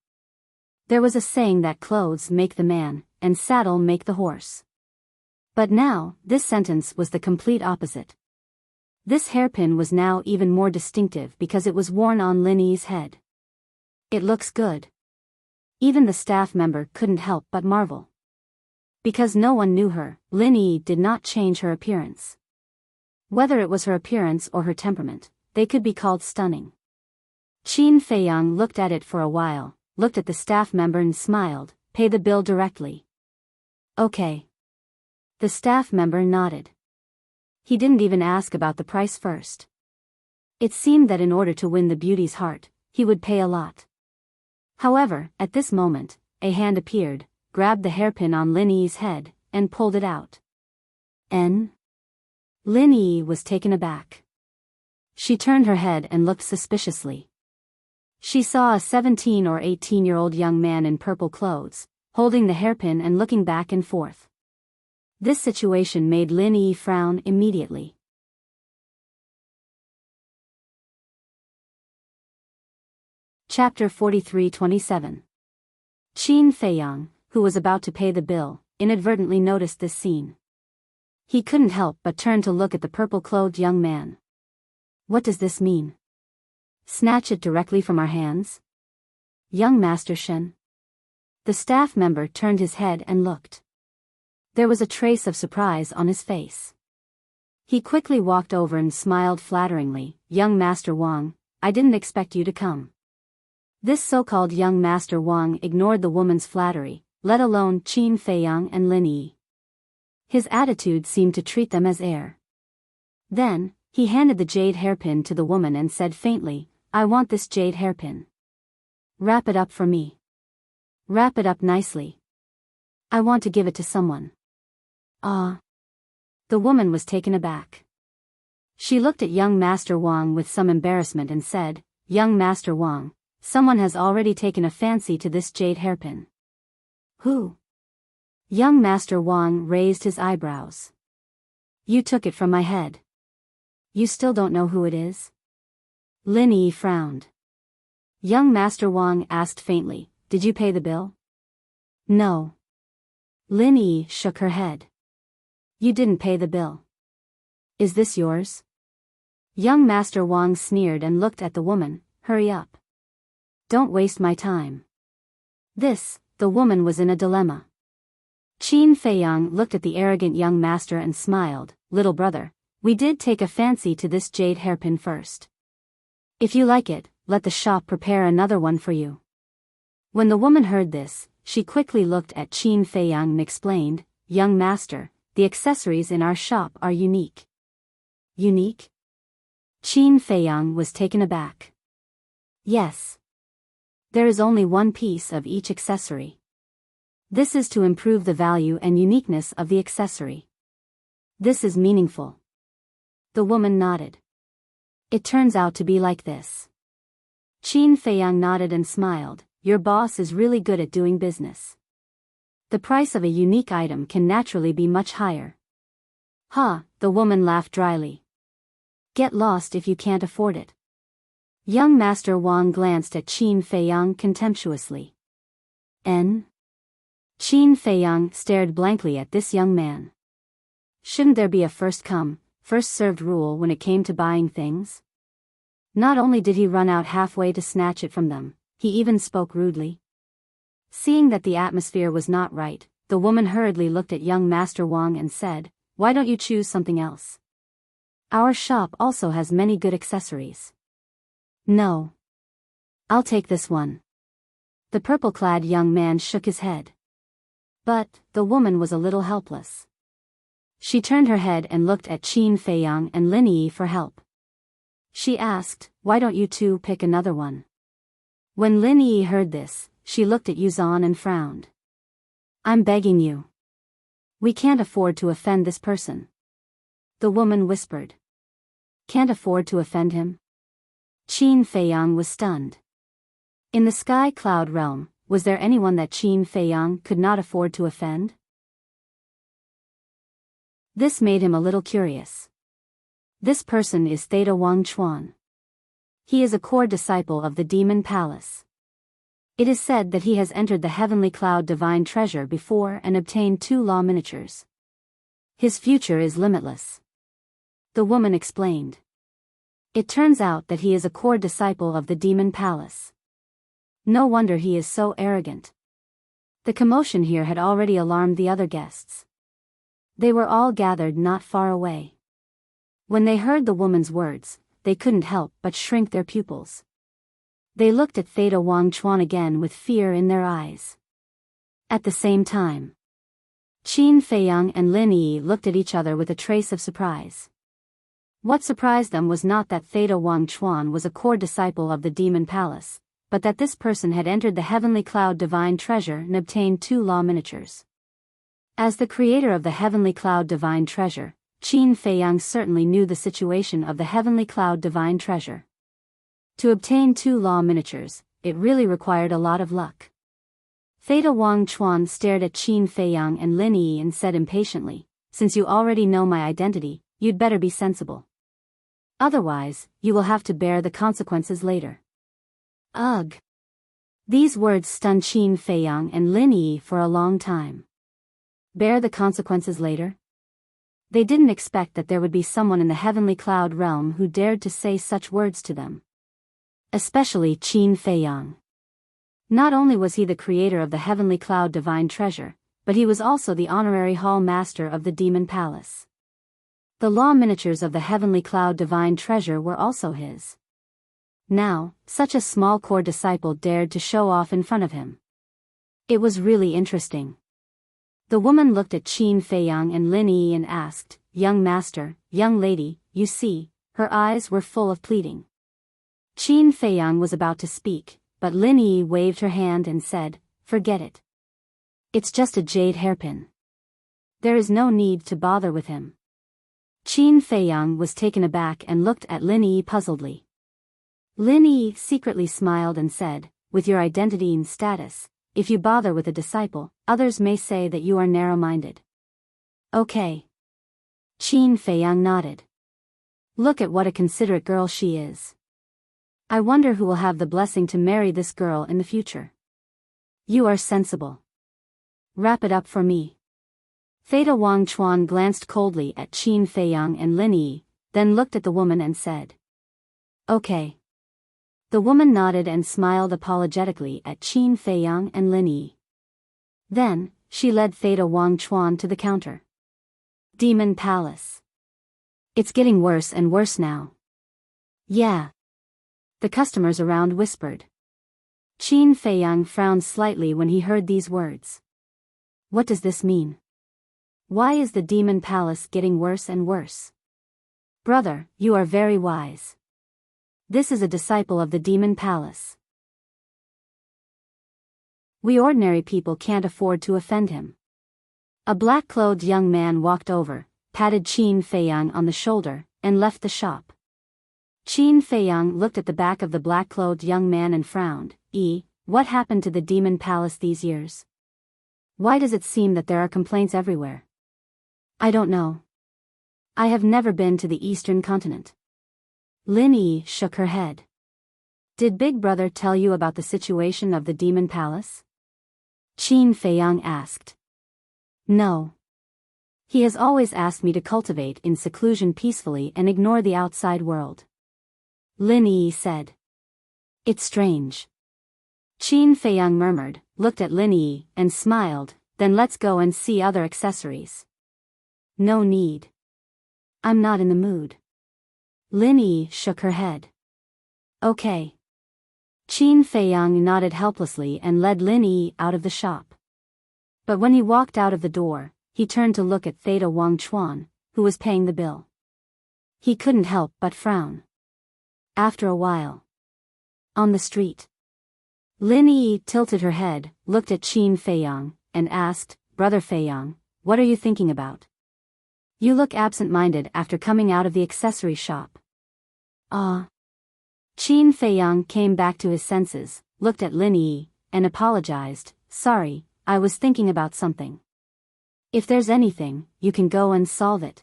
There was a saying that clothes make the man, and saddle make the horse. But now, this sentence was the complete opposite. This hairpin was now even more distinctive because it was worn on Lin Yi's head. It looks good. Even the staff member couldn't help but marvel. Because no one knew her, Lin Yi did not change her appearance. Whether it was her appearance or her temperament, they could be called stunning. Qin Feiyang looked at it for a while, looked at the staff member and smiled, pay the bill directly. Okay. The staff member nodded. He didn't even ask about the price first. It seemed that in order to win the beauty's heart, he would pay a lot. However, at this moment, a hand appeared, grabbed the hairpin on Lin Yi's head, and pulled it out. Lin Yi was taken aback. She turned her head and looked suspiciously. She saw a 17 or 18-year-old young man in purple clothes, holding the hairpin and looking back and forth. This situation made Lin Yi frown immediately. Chapter 43-27. Qin Feiyang, who was about to pay the bill, inadvertently noticed this scene. He couldn't help but turn to look at the purple-clothed young man. What does this mean? Snatch it directly from our hands? Young Master Shen. The staff member turned his head and looked. There was a trace of surprise on his face. He quickly walked over and smiled flatteringly. Young Master Wang, I didn't expect you to come. This so-called young Master Wang ignored the woman's flattery, let alone Qin Feiyang and Lin Yi. His attitude seemed to treat them as air. Then, he handed the jade hairpin to the woman and said faintly, I want this jade hairpin. Wrap it up for me. Wrap it up nicely. I want to give it to someone. Ah. The woman was taken aback. She looked at young Master Wang with some embarrassment and said, Young Master Wang, someone has already taken a fancy to this jade hairpin. Who? Young Master Wang raised his eyebrows. You took it from my head. You still don't know who it is? Lin Yi frowned. Young Master Wang asked faintly, Did you pay the bill? No. Lin Yi shook her head. You didn't pay the bill. Is this yours? Young Master Wang sneered and looked at the woman. Hurry up. Don't waste my time. The woman was in a dilemma. Qin Feiyang looked at the arrogant young master and smiled. Little brother, we did take a fancy to this jade hairpin first. If you like it, let the shop prepare another one for you. When the woman heard this, she quickly looked at Qin Feiyang and explained, Young master, the accessories in our shop are unique. Unique? Qin Feiyang was taken aback. Yes. There is only one piece of each accessory. This is to improve the value and uniqueness of the accessory. This is meaningful. The woman nodded. It turns out to be like this. Qin Feiyang nodded and smiled. Your boss is really good at doing business. The price of a unique item can naturally be much higher. Ha, the woman laughed dryly. Get lost if you can't afford it. Young Master Wang glanced at Qin Feiyang contemptuously. N? Qin Feiyang stared blankly at this young man. Shouldn't there be a first come, first served rule when it came to buying things? Not only did he run out halfway to snatch it from them, he even spoke rudely. Seeing that the atmosphere was not right, the woman hurriedly looked at young Master Wang and said, "Why don't you choose something else? Our shop also has many good accessories." "No. I'll take this one." The purple-clad young man shook his head. But the woman was a little helpless. She turned her head and looked at Qin Feiyang and Lin Yi for help. She asked, "Why don't you two pick another one?" When Lin Yi heard this, she looked at Yuzan and frowned. "I'm begging you. We can't afford to offend this person." The woman whispered. "Can't afford to offend him?" Qin Feiyang was stunned. In the sky cloud realm, was there anyone that Qin Feiyang could not afford to offend? This made him a little curious. This person is Theta Wang Chuan. He is a core disciple of the Demon Palace. It is said that he has entered the Heavenly Cloud Divine Treasure before and obtained 2 law miniatures. His future is limitless. The woman explained. It turns out that he is a core disciple of the Demon Palace. No wonder he is so arrogant. The commotion here had already alarmed the other guests. They were all gathered not far away. When they heard the woman's words, they couldn't help but shrink their pupils. They looked at Theta Wang Chuan again with fear in their eyes. At the same time, Qin Feiyang and Lin Yi looked at each other with a trace of surprise. What surprised them was not that Theta Wang Chuan was a core disciple of the Demon Palace, but that this person had entered the Heavenly Cloud Divine Treasure and obtained 2 law miniatures. As the creator of the Heavenly Cloud Divine Treasure, Qin Feiyang certainly knew the situation of the Heavenly Cloud Divine Treasure. To obtain 2 law miniatures, it really required a lot of luck. Theta Wang Chuan stared at Qin Feiyang and Lin Yi and said impatiently, "Since you already know my identity, you'd better be sensible. Otherwise, you will have to bear the consequences later." Ugh! These words stunned Qin Feiyang and Lin Yi for a long time. Bear the consequences later? They didn't expect that there would be someone in the Heavenly Cloud realm who dared to say such words to them. Especially Qin Feiyang. Not only was he the creator of the Heavenly Cloud Divine Treasure, but he was also the honorary hall master of the Demon Palace. The law miniatures of the Heavenly Cloud Divine Treasure were also his. Now, such a small core disciple dared to show off in front of him. It was really interesting. The woman looked at Qin Feiyang and Lin Yi and asked, "Young master, young lady, you see," her eyes were full of pleading. Qin Feiyang was about to speak, but Lin Yi waved her hand and said, "Forget it. It's just a jade hairpin. There is no need to bother with him." Qin Feiyang was taken aback and looked at Lin Yi puzzledly. Lin Yi secretly smiled and said, "With your identity and status, if you bother with a disciple, others may say that you are narrow-minded." "Okay." Qin Feiyang nodded. "Look at what a considerate girl she is. I wonder who will have the blessing to marry this girl in the future. You are sensible. Wrap it up for me." Theta Wang Chuan glanced coldly at Qin Feiyang and Lin Yi, then looked at the woman and said, "Okay." The woman nodded and smiled apologetically at Qin Feiyang and Lin Yi. Then, she led Theta Wang Chuan to the counter. Demon Palace. It's getting worse and worse now. Yeah. The customers around whispered. Qin Feiyang frowned slightly when he heard these words. What does this mean? Why is the Demon Palace getting worse and worse? Brother, you are very wise. This is a disciple of the Demon Palace. We ordinary people can't afford to offend him. A black-clothed young man walked over, patted Qin Feiyang on the shoulder, and left the shop. Qin Feiyang looked at the back of the black-clothed young man and frowned. What happened to the Demon Palace these years? Why does it seem that there are complaints everywhere? I don't know. I have never been to the Eastern continent. Lin Yi shook her head. Did Big Brother tell you about the situation of the Demon Palace? Qin Feiyang asked. No. He has always asked me to cultivate in seclusion peacefully and ignore the outside world. Lin Yi said. It's strange. Qin Feiyang murmured, looked at Lin Yi, and smiled, then let's go and see other accessories. No need. I'm not in the mood. Lin Yi shook her head. Okay. Qin Feiyang nodded helplessly and led Lin Yi out of the shop. But when he walked out of the door, he turned to look at Theta Wang Chuan, who was paying the bill. He couldn't help but frown. After a while. On the street. Lin Yi tilted her head, looked at Qin Feiyang, and asked, Brother Feiyang, what are you thinking about? You look absent-minded after coming out of the accessory shop. Ah. Qin Feiyang came back to his senses, looked at Lin Yi, and apologized, sorry, I was thinking about something. If there's anything, you can go and solve it.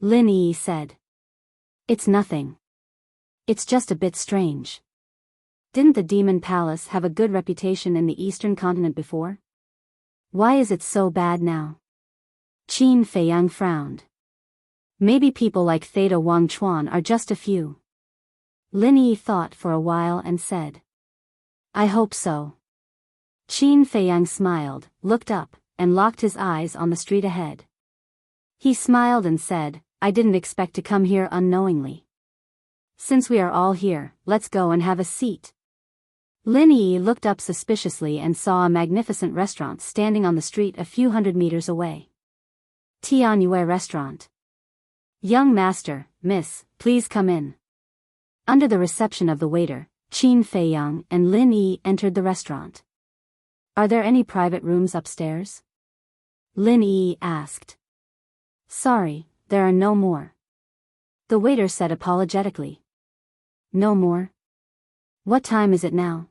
Lin Yi said. It's nothing. It's just a bit strange. Didn't the Demon Palace have a good reputation in the Eastern continent before? Why is it so bad now? Qin Feiyang frowned. Maybe people like Theta Wang Chuan are just a few. Lin Yi thought for a while and said. I hope so. Qin Feiyang smiled, looked up, and locked his eyes on the street ahead. He smiled and said, I didn't expect to come here unknowingly. Since we are all here, let's go and have a seat. Lin Yi looked up suspiciously and saw a magnificent restaurant standing on the street a few hundred meters away. Tianyue Restaurant. Young master, miss, please come in. Under the reception of the waiter, Qin Feiyang and Lin Yi entered the restaurant. Are there any private rooms upstairs? Lin Yi asked. Sorry, there are no more. The waiter said apologetically. No more? What time is it now?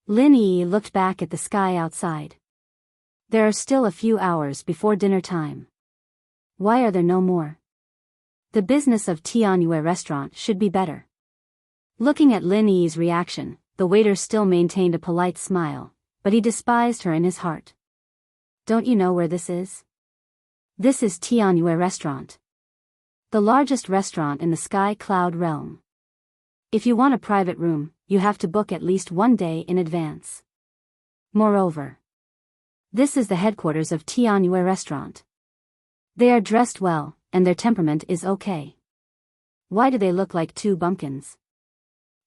Lin Yi looked back at the sky outside. There are still a few hours before dinner time. Why are there no more? The business of Tianyue Restaurant should be better. Looking at Lin Yi's reaction, the waiter still maintained a polite smile, but he despised her in his heart. Don't you know where this is? This is Tianyue Restaurant. The largest restaurant in the Sky Cloud realm. If you want a private room, you have to book at least 1 day in advance. Moreover, this is the headquarters of Tianyue Restaurant. They are dressed well, and their temperament is okay. Why do they look like two bumpkins?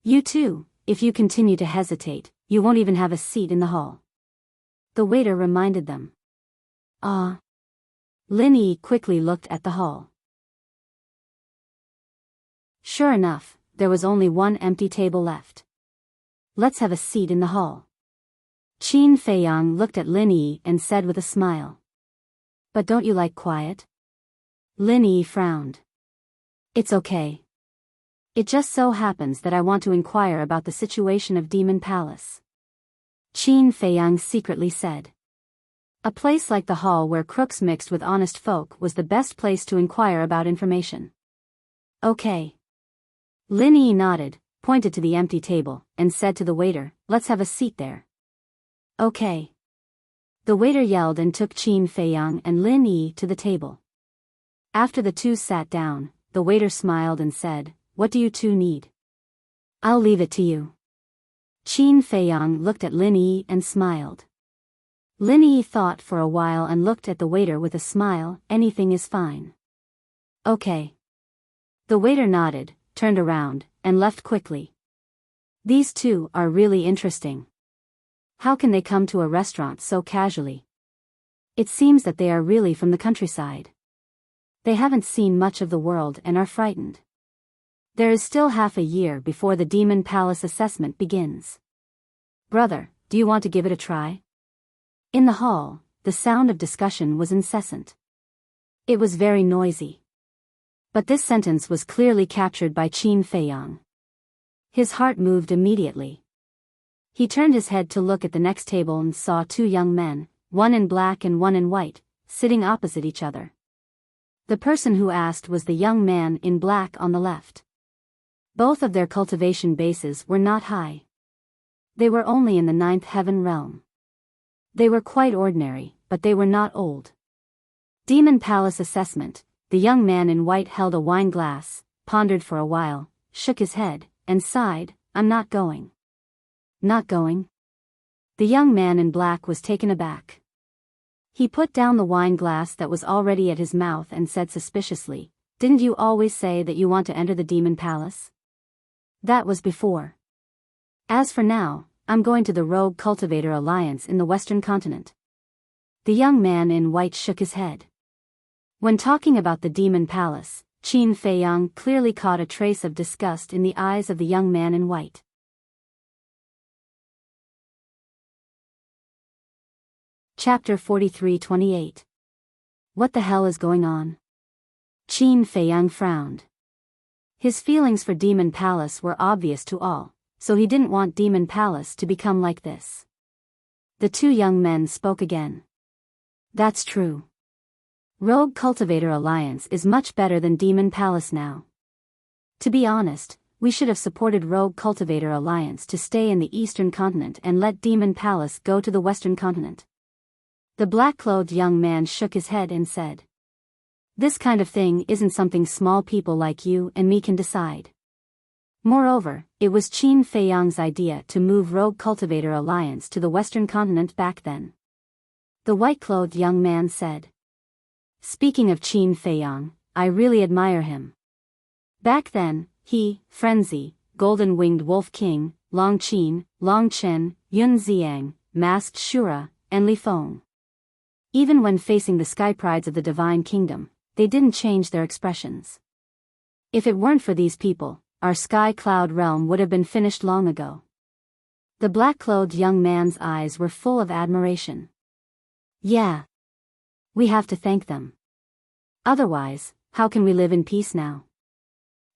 You too, if you continue to hesitate, you won't even have a seat in the hall. The waiter reminded them. Ah. Lin Yi quickly looked at the hall. Sure enough, there was only one empty table left. Let's have a seat in the hall. Qin Feiyang looked at Lin Yi and said with a smile. But don't you like quiet? Lin Yi frowned. It's okay. It just so happens that I want to inquire about the situation of Demon Palace. Qin Feiyang secretly said. A place like the hall where crooks mixed with honest folk was the best place to inquire about information. Okay. Lin Yi nodded, pointed to the empty table, and said to the waiter, let's have a seat there. Okay. The waiter yelled and took Qin Feiyang and Lin Yi to the table. After the two sat down, the waiter smiled and said, what do you two need? I'll leave it to you. Qin Feiyang looked at Lin Yi and smiled. Lin Yi thought for a while and looked at the waiter with a smile, anything is fine. Okay. The waiter nodded, turned around, and left quickly. These two are really interesting. How can they come to a restaurant so casually? It seems that they are really from the countryside. They haven't seen much of the world and are frightened. There is still half a year before the Demon Palace assessment begins. Brother, do you want to give it a try? In the hall, the sound of discussion was incessant. It was very noisy. But this sentence was clearly captured by Qin Feiyang. His heart moved immediately. He turned his head to look at the next table and saw two young men, one in black and one in white, sitting opposite each other. The person who asked was the young man in black on the left. Both of their cultivation bases were not high. They were only in the 9th heaven realm. They were quite ordinary, but they were not old. Demon Palace assessment. The young man in white held a wine glass, pondered for a while, shook his head, and sighed, "I'm not going." "Not going?" The young man in black was taken aback. He put down the wine glass that was already at his mouth and said suspiciously, "Didn't you always say that you want to enter the Demon Palace?" "That was before. As for now, I'm going to the Rogue Cultivator Alliance in the Western Continent." The young man in white shook his head. When talking about the Demon Palace, Qin Feiyang clearly caught a trace of disgust in the eyes of the young man in white. Chapter 43-28. What the hell is going on? Qin Feiyang frowned. His feelings for Demon Palace were obvious to all, so he didn't want Demon Palace to become like this. The two young men spoke again. "That's true. Rogue Cultivator Alliance is much better than Demon Palace now. To be honest, we should have supported Rogue Cultivator Alliance to stay in the Eastern Continent and let Demon Palace go to the Western Continent." The black-clothed young man shook his head and said, "This kind of thing isn't something small people like you and me can decide. Moreover, it was Qin Feiyang's idea to move Rogue Cultivator Alliance to the Western Continent back then." The white-clothed young man said. "Speaking of Qin Feiyang, I really admire him. Back then, he, Frenzy, Golden-Winged Wolf King, Long Qin, Long Chen, Yun Xiang, Masked Shura, and Li Feng. Even when facing the sky prides of the Divine Kingdom, they didn't change their expressions. If it weren't for these people, our sky cloud realm would have been finished long ago." The black-clothed young man's eyes were full of admiration. "Yeah. We have to thank them. Otherwise, how can we live in peace now?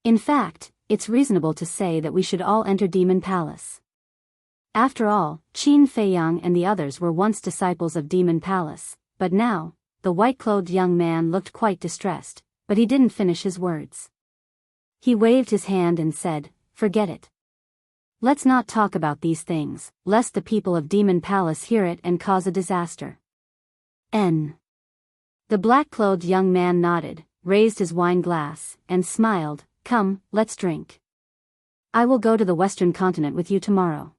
In fact, it's reasonable to say that we should all enter Demon Palace. After all, Qin Feiyang and the others were once disciples of Demon Palace, but now," the white-clothed young man looked quite distressed, but he didn't finish his words. He waved his hand and said, "Forget it. Let's not talk about these things, lest the people of Demon Palace hear it and cause a disaster." The black-clothed young man nodded, raised his wine glass, and smiled. "Come, let's drink. I will go to the Western Continent with you tomorrow.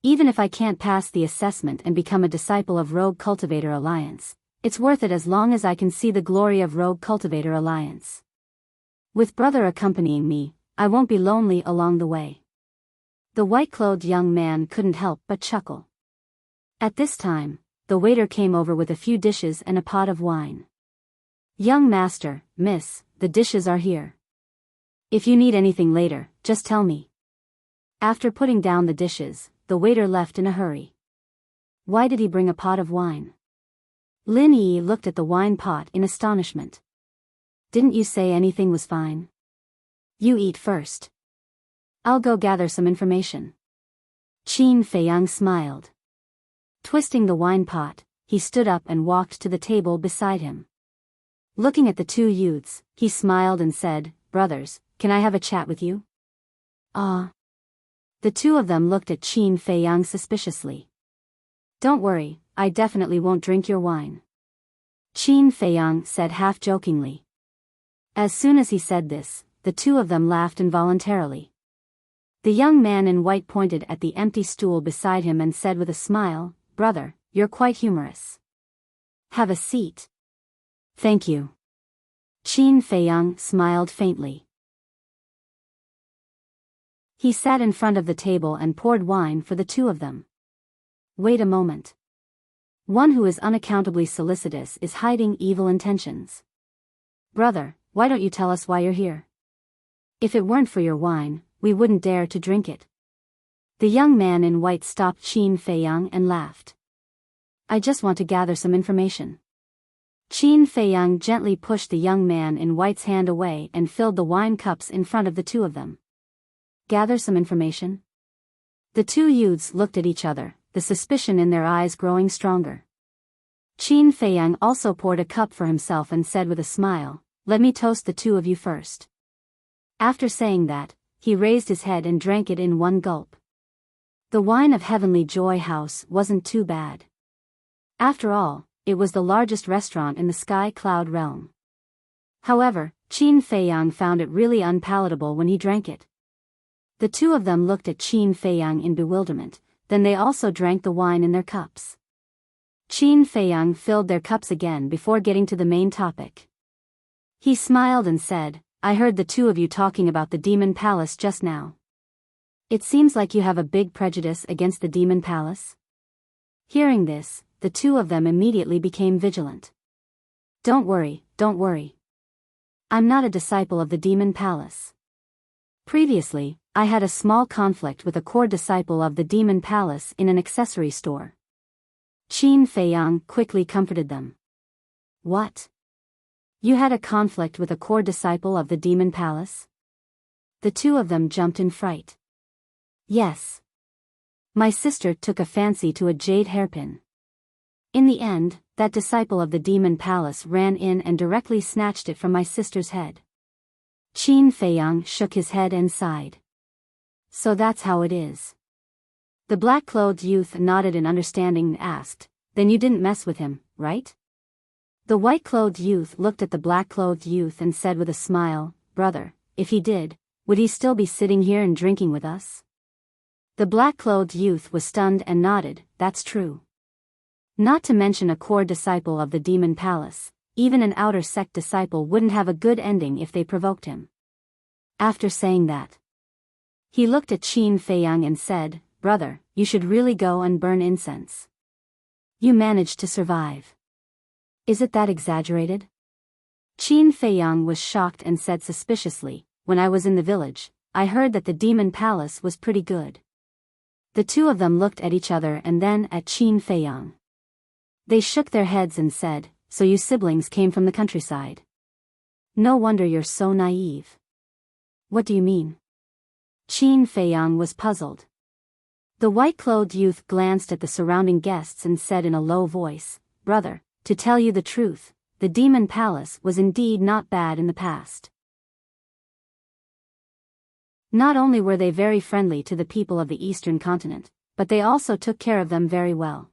Even if I can't pass the assessment and become a disciple of Rogue Cultivator Alliance, it's worth it as long as I can see the glory of Rogue Cultivator Alliance. With brother accompanying me, I won't be lonely along the way." The white-clothed young man couldn't help but chuckle. At this time, the waiter came over with a few dishes and a pot of wine. "Young master, miss, the dishes are here. If you need anything later, just tell me." After putting down the dishes, the waiter left in a hurry. Why did he bring a pot of wine? Lin Yi looked at the wine pot in astonishment. "Didn't you say anything was fine? You eat first. I'll go gather some information." Qin Feiyang smiled. Twisting the wine pot, he stood up and walked to the table beside him. Looking at the two youths, he smiled and said, "Brothers, can I have a chat with you?" "Ah." The two of them looked at Qin Feiyang suspiciously. "Don't worry, I definitely won't drink your wine," Qin Feiyang said half-jokingly. As soon as he said this, the two of them laughed involuntarily. The young man in white pointed at the empty stool beside him and said with a smile, "Brother, you're quite humorous. Have a seat." "Thank you." Qin Feiyang smiled faintly. He sat in front of the table and poured wine for the two of them. "Wait a moment. One who is unaccountably solicitous is hiding evil intentions. Brother, why don't you tell us why you're here? If it weren't for your wine, we wouldn't dare to drink it." The young man in white stopped Qin Feiyang and laughed. "I just want to gather some information." Qin Feiyang gently pushed the young man in white's hand away and filled the wine cups in front of the two of them. "Gather some information?" The two youths looked at each other, the suspicion in their eyes growing stronger. Qin Feiyang also poured a cup for himself and said with a smile, "Let me toast the two of you first." After saying that, he raised his head and drank it in one gulp. The wine of Heavenly Joy House wasn't too bad. After all, it was the largest restaurant in the Sky Cloud realm. However, Qin Feiyang found it really unpalatable when he drank it. The two of them looked at Qin Feiyang in bewilderment, then they also drank the wine in their cups. Qin Feiyang filled their cups again before getting to the main topic. He smiled and said, "I heard the two of you talking about the Demon Palace just now. It seems like you have a big prejudice against the Demon Palace." Hearing this, the two of them immediately became vigilant. Don't worry. I'm not a disciple of the Demon Palace. Previously, I had a small conflict with a core disciple of the Demon Palace in an accessory store. Qin Feiyang quickly comforted them. What? You had a conflict with a core disciple of the Demon Palace? The two of them jumped in fright. Yes. My sister took a fancy to a jade hairpin. In the end, that disciple of the Demon Palace ran in and directly snatched it from my sister's head. Qin Feiyang shook his head and sighed. So that's how it is. The black-clothed youth nodded in understanding and asked, "Then you didn't mess with him, right?" The white-clothed youth looked at the black-clothed youth and said with a smile, "Brother, if he did, would he still be sitting here and drinking with us?" The black-clothed youth was stunned and nodded, "That's true." Not to mention a core disciple of the Demon Palace, even an outer sect disciple wouldn't have a good ending if they provoked him. After saying that, he looked at Qin Feiyang and said, "Brother, you should really go and burn incense. You managed to survive. Is it that exaggerated?" Qin Feiyang was shocked and said suspiciously, "When I was in the village, I heard that the Demon Palace was pretty good." The two of them looked at each other and then at Qin Feiyang. They shook their heads and said, "So you siblings came from the countryside? No wonder you're so naive." "What do you mean?" Qin Feiyang was puzzled. The white-clothed youth glanced at the surrounding guests and said in a low voice, "Brother, to tell you the truth, the Demon Palace was indeed not bad in the past. Not only were they very friendly to the people of the Eastern continent, but they also took care of them very well.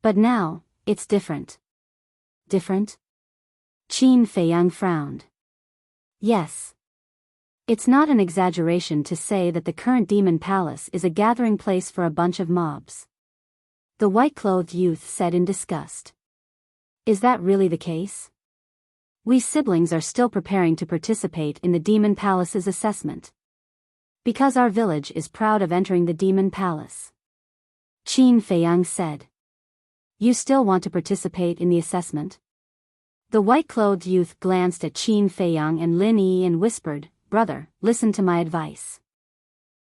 But now, it's different." Different? Qin Feiyang frowned. Yes. It's not an exaggeration to say that the current Demon Palace is a gathering place for a bunch of mobs. The white-clothed youth said in disgust. Is that really the case? We siblings are still preparing to participate in the Demon Palace's assessment. Because our village is proud of entering the Demon Palace. Qin Feiyang said. You still want to participate in the assessment? The white-clothed youth glanced at Qin Feiyang and Lin Yi and whispered, Brother, listen to my advice.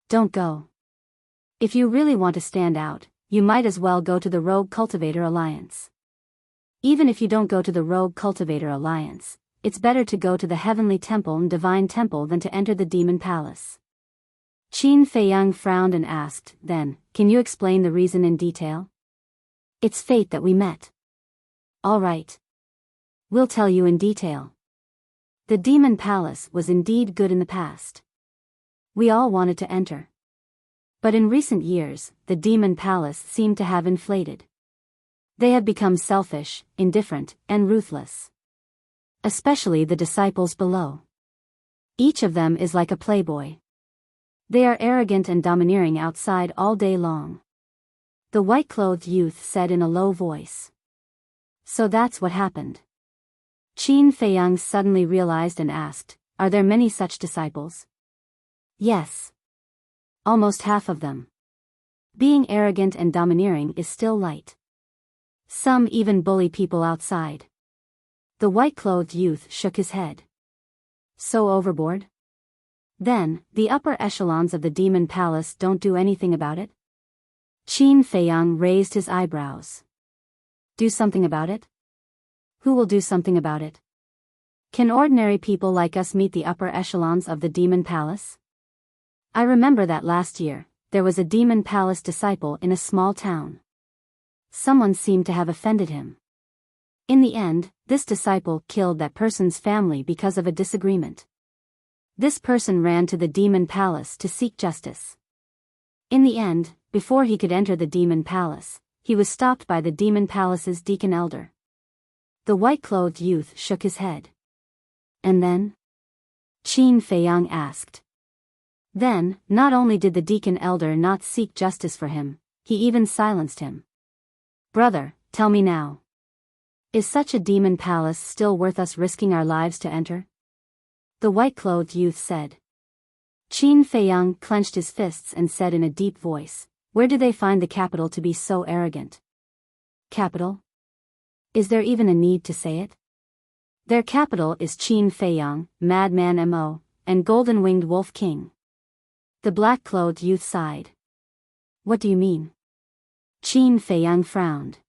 Don't go. If you really want to stand out, you might as well go to the Rogue Cultivator Alliance. Even if you don't go to the Rogue Cultivator Alliance, it's better to go to the Heavenly Temple and Divine Temple than to enter the Demon Palace. Qin Feiyang frowned and asked, Then, can you explain the reason in detail? It's fate that we met. All right. We'll tell you in detail. The Demon Palace was indeed good in the past. We all wanted to enter. But in recent years, the Demon Palace seemed to have inflated. They have become selfish, indifferent, and ruthless. Especially the disciples below. Each of them is like a playboy. They are arrogant and domineering outside all day long. The white-clothed youth said in a low voice. So that's what happened. Qin Feiyang suddenly realized and asked, Are there many such disciples? Yes. Almost half of them. Being arrogant and domineering is still light. Some even bully people outside. The white-clothed youth shook his head. So overboard? Then, the upper echelons of the Demon Palace don't do anything about it? Qin Feiyang raised his eyebrows. Do something about it? Who will do something about it? Can ordinary people like us meet the upper echelons of the Demon Palace? I remember that last year, there was a Demon Palace disciple in a small town. Someone seemed to have offended him. In the end, this disciple killed that person's family because of a disagreement. This person ran to the demon palace to seek justice. In the end, before he could enter the demon palace, he was stopped by the demon palace's deacon elder. The white-clothed youth shook his head. And then? Qin Feiyang asked. Then, not only did the deacon elder not seek justice for him, he even silenced him. Brother, tell me now. Is such a demon palace still worth us risking our lives to enter? The white-clothed youth said. Qin Feiyang clenched his fists and said in a deep voice, where do they find the capital to be so arrogant? Capital? Is there even a need to say it? Their capital is Qin Feiyang, Madman Mo, and Golden-Winged Wolf King. The black-clothed youth sighed. What do you mean? Qin Feiyang frowned.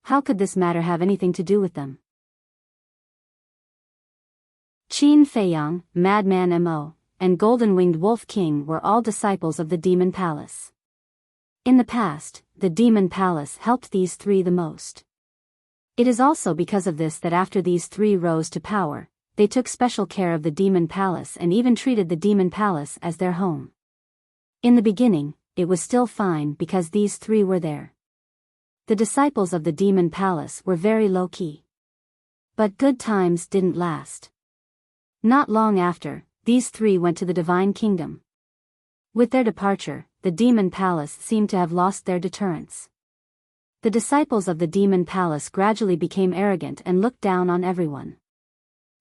How could this matter have anything to do with them? Qin Feiyang, Madman Mo, and Golden-Winged Wolf King were all disciples of the Demon Palace. In the past, the Demon Palace helped these three the most. It is also because of this that after these three rose to power, they took special care of the Demon Palace and even treated the Demon Palace as their home. In the beginning, it was still fine because these three were there. The disciples of the Demon Palace were very low-key. But good times didn't last. Not long after, these three went to the Divine Kingdom. With their departure, the Demon Palace seemed to have lost their deterrence. The disciples of the Demon Palace gradually became arrogant and looked down on everyone.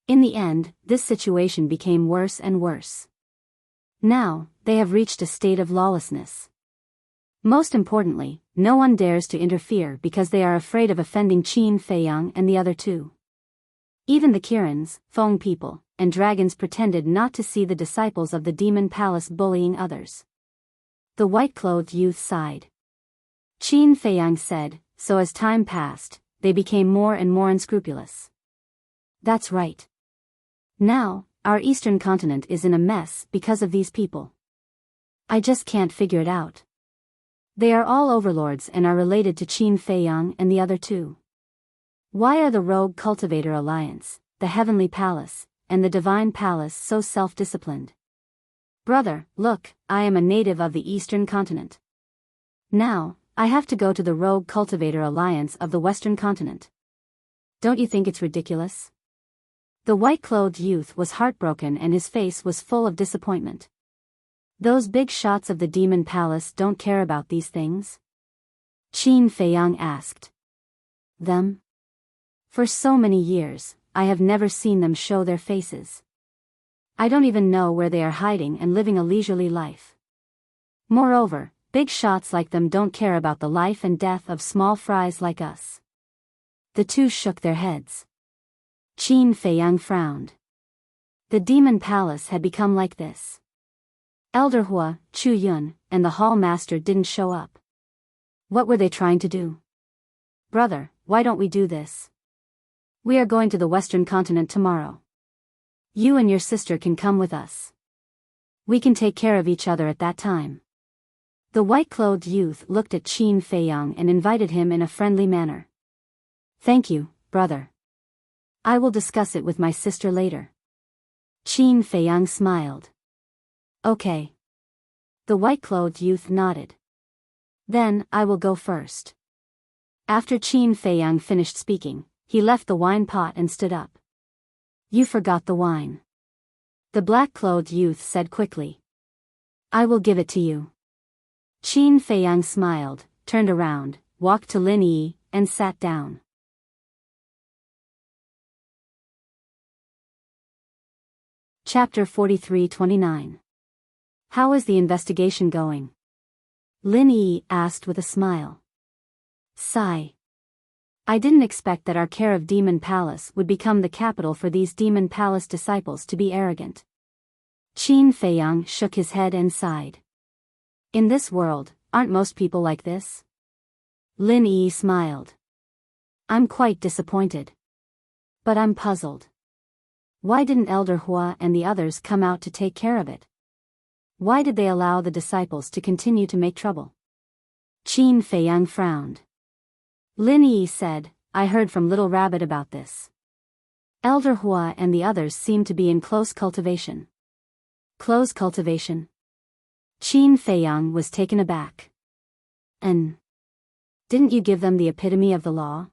In the end, this situation became worse and worse. Now, they have reached a state of lawlessness. Most importantly, no one dares to interfere because they are afraid of offending Qin Feiyang and the other two. Even the Kirans, Feng people, and dragons pretended not to see the disciples of the Demon Palace bullying others. The white-clothed youth sighed. Qin Feiyang said, so as time passed, they became more and more unscrupulous. That's right. Now, our eastern continent is in a mess because of these people. I just can't figure it out. They are all overlords and are related to Qin Feiyang and the other two. Why are the Rogue Cultivator Alliance, the Heavenly Palace, and the Divine Palace so self-disciplined? Brother, look, I am a native of the eastern continent. Now, I have to go to the Rogue Cultivator Alliance of the Western Continent. Don't you think it's ridiculous? The white-clothed youth was heartbroken and his face was full of disappointment. Those big shots of the Demon Palace don't care about these things? Qin Feiyang asked. Them? For so many years, I have never seen them show their faces. I don't even know where they are hiding and living a leisurely life. Moreover, big shots like them don't care about the life and death of small fries like us. The two shook their heads. Qin Feiyang frowned. The Demon Palace had become like this. Elder Hua, Chu Yun, and the Hall Master didn't show up. What were they trying to do? Brother, why don't we do this? We are going to the Western Continent tomorrow. You and your sister can come with us. We can take care of each other at that time. The white-clothed youth looked at Qin Feiyang and invited him in a friendly manner. Thank you, brother. I will discuss it with my sister later. Qin Feiyang smiled. Okay. The white-clothed youth nodded. Then, I will go first. After Qin Feiyang finished speaking, he left the wine pot and stood up. You forgot the wine. The black-clothed youth said quickly. I will give it to you. Qin Feiyang smiled, turned around, walked to Lin Yi, and sat down. Chapter 43-29. How is the investigation going? Lin Yi asked with a smile. Sigh. I didn't expect that our care of Demon Palace would become the capital for these Demon Palace disciples to be arrogant. Qin Feiyang shook his head and sighed. In this world, aren't most people like this? Lin Yi smiled. I'm quite disappointed. But I'm puzzled. Why didn't Elder Hua and the others come out to take care of it? Why did they allow the disciples to continue to make trouble? Qin Feiyang frowned. Lin Yi said, I heard from Little Rabbit about this. Elder Hua and the others seem to be in close cultivation. Close cultivation? Qin Feiyang was taken aback. And didn't you give them the epitome of the law?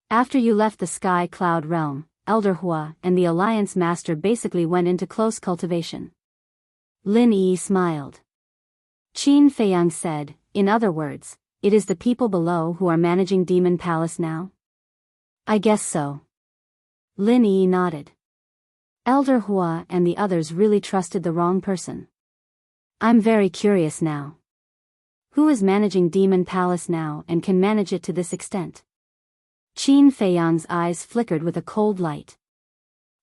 After you left the Sky Cloud realm, Elder Hua and the Alliance Master basically went into close cultivation. Lin Yi smiled. Qin Feiyang said, in other words, it is the people below who are managing Demon Palace now? I guess so. Lin Yi nodded. Elder Hua and the others really trusted the wrong person. I'm very curious now. Who is managing Demon Palace now and can manage it to this extent? Qin Feiyang's eyes flickered with a cold light.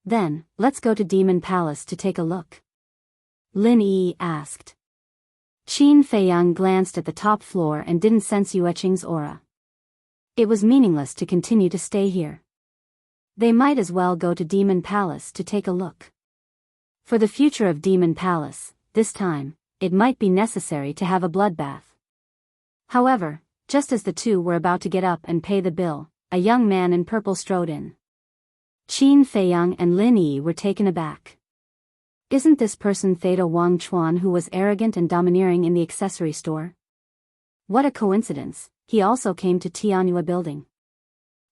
Then, let's go to Demon Palace to take a look. Lin Yi asked. Qin Feiyang glanced at the top floor and didn't sense Yueqing's aura. It was meaningless to continue to stay here. They might as well go to Demon Palace to take a look. For the future of Demon Palace, this time, it might be necessary to have a bloodbath. However, just as the two were about to get up and pay the bill, a young man in purple strode in. Qin Feiyang and Lin Yi were taken aback. Isn't this person Theta Wang Chuan who was arrogant and domineering in the accessory store? What a coincidence, he also came to Tianyue building.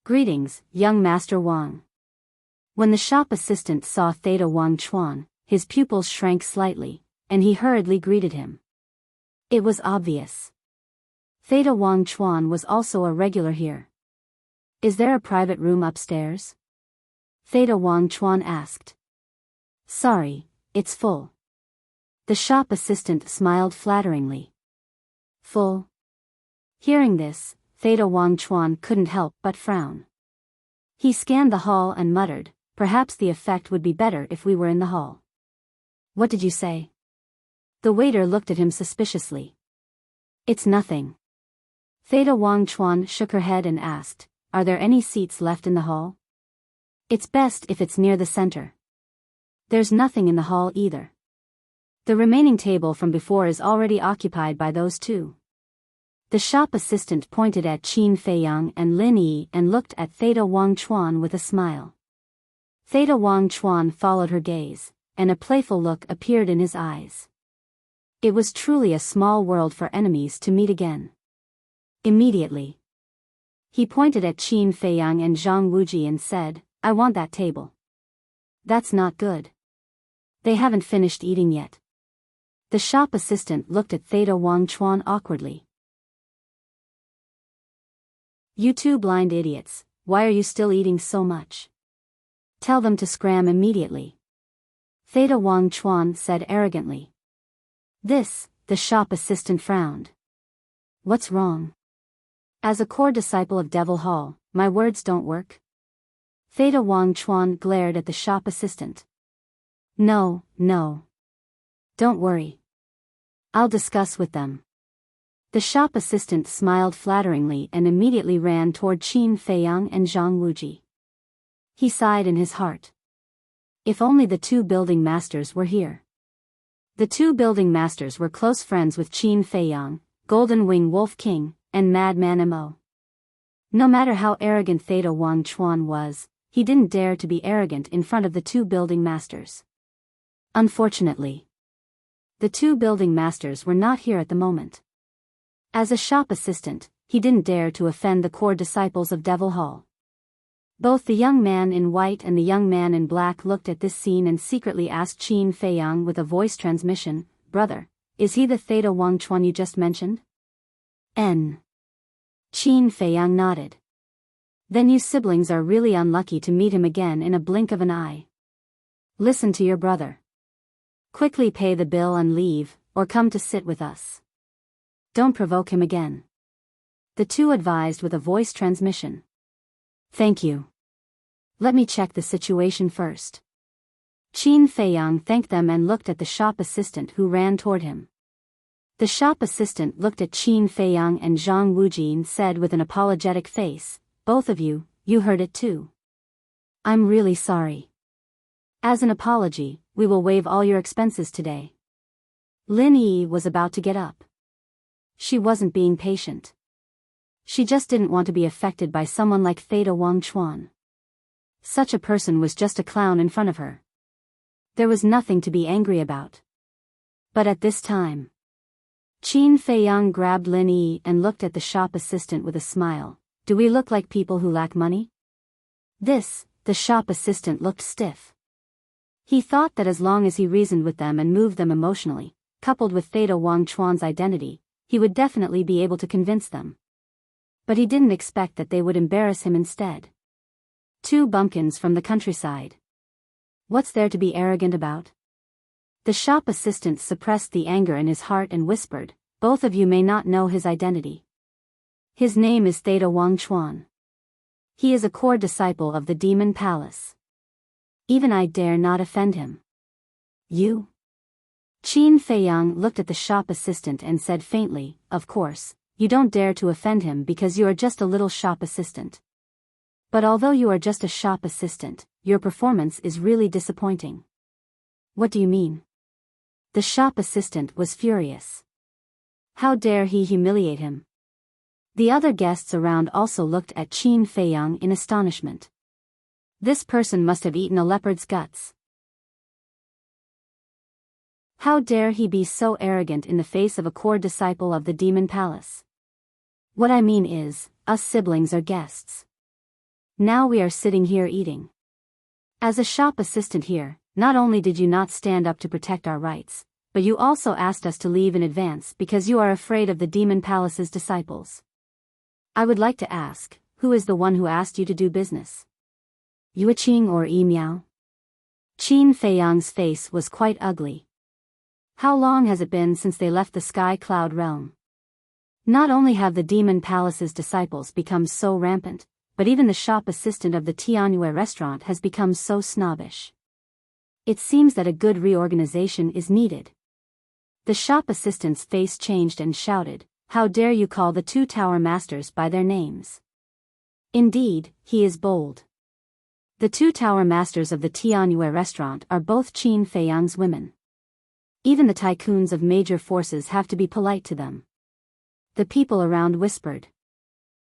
Greetings, young Master Wang. When the shop assistant saw Theta Wang Chuan, his pupils shrank slightly, and he hurriedly greeted him. It was obvious. Theta Wang Chuan was also a regular here. Is there a private room upstairs? Theta Wang Chuan asked. Sorry, it's full. The shop assistant smiled flatteringly. Full? Hearing this, Theta Wang Chuan couldn't help but frown. He scanned the hall and muttered, perhaps the effect would be better if we were in the hall. What did you say? The waiter looked at him suspiciously. It's nothing. Theta Wang Chuan shook her head and asked, are there any seats left in the hall? It's best if it's near the center. There's nothing in the hall either. The remaining table from before is already occupied by those two. The shop assistant pointed at Qin Feiyang and Lin Yi and looked at Theta Wang Chuan with a smile. Theta Wang Chuan followed her gaze, and a playful look appeared in his eyes. It was truly a small world for enemies to meet again. Immediately, he pointed at Qin Feiyang and Zhang Wuji and said, I want that table. That's not good. They haven't finished eating yet. The shop assistant looked at Theta Wang Chuan awkwardly. You two blind idiots, why are you still eating so much? Tell them to scram immediately. Theta Wang Chuan said arrogantly. The shop assistant frowned. What's wrong? As a core disciple of Devil Hall, my words don't work? Theta Wang Chuan glared at the shop assistant. No. Don't worry. I'll discuss with them. The shop assistant smiled flatteringly and immediately ran toward Qin Feiyang and Zhang Wuji. He sighed in his heart. If only the two building masters were here. The two building masters were close friends with Qin Feiyang, Golden Wing Wolf King, and Madman Mo. No matter how arrogant Theta Wang Chuan was, he didn't dare to be arrogant in front of the two building masters. Unfortunately, the two building masters were not here at the moment. As a shop assistant, he didn't dare to offend the core disciples of Devil Hall. Both the young man in white and the young man in black looked at this scene and secretly asked Qin Feiyang with a voice transmission, Brother, is he the Theta Wang Chuan you just mentioned? Qin Feiyang nodded. Then you siblings are really unlucky to meet him again in a blink of an eye. Listen to your brother. Quickly pay the bill and leave, or come to sit with us. Don't provoke him again. The two advised with a voice transmission. Thank you. Let me check the situation first. Qin Feiyang thanked them and looked at the shop assistant who ran toward him. The shop assistant looked at Qin Feiyang and Zhang Wuji and said with an apologetic face, Both of you, you heard it too. I'm really sorry. As an apology, we will waive all your expenses today. Lin Yi was about to get up. She wasn't being patient. She just didn't want to be affected by someone like Theta Wang Chuan. Such a person was just a clown in front of her. There was nothing to be angry about. But at this time, Qin Feiyang grabbed Lin Yi and looked at the shop assistant with a smile. Do we look like people who lack money? The shop assistant looked stiff. He thought that as long as he reasoned with them and moved them emotionally, coupled with Theta Wang Chuan's identity, he would definitely be able to convince them. But he didn't expect that they would embarrass him instead. Two bumpkins from the countryside. What's there to be arrogant about? The shop assistant suppressed the anger in his heart and whispered, both of you may not know his identity. His name is Theta Wang Chuan. He is a core disciple of the Demon Palace. Even I dare not offend him. You? Qin Feiyang looked at the shop assistant and said faintly, of course, you don't dare to offend him because you are just a little shop assistant. But although you are just a shop assistant, your performance is really disappointing. What do you mean? The shop assistant was furious. How dare he humiliate him? The other guests around also looked at Qin Feiyang in astonishment. This person must have eaten a leopard's guts. How dare he be so arrogant in the face of a core disciple of the Demon Palace? What I mean is, us siblings are guests. Now we are sitting here eating. As a shop assistant here, not only did you not stand up to protect our rights, but you also asked us to leave in advance because you are afraid of the Demon Palace's disciples. I would like to ask, who is the one who asked you to do business? Yuqing or Yi Miao? Qin Feiyang's face was quite ugly. How long has it been since they left the Sky Cloud realm? Not only have the Demon Palace's disciples become so rampant, but even the shop assistant of the Tianyue restaurant has become so snobbish. It seems that a good reorganization is needed. The shop assistant's face changed and shouted, how dare you call the two tower masters by their names? Indeed, he is bold. The two tower masters of the Tianyue restaurant are both Qin Feiyang's women. Even the tycoons of major forces have to be polite to them. The people around whispered.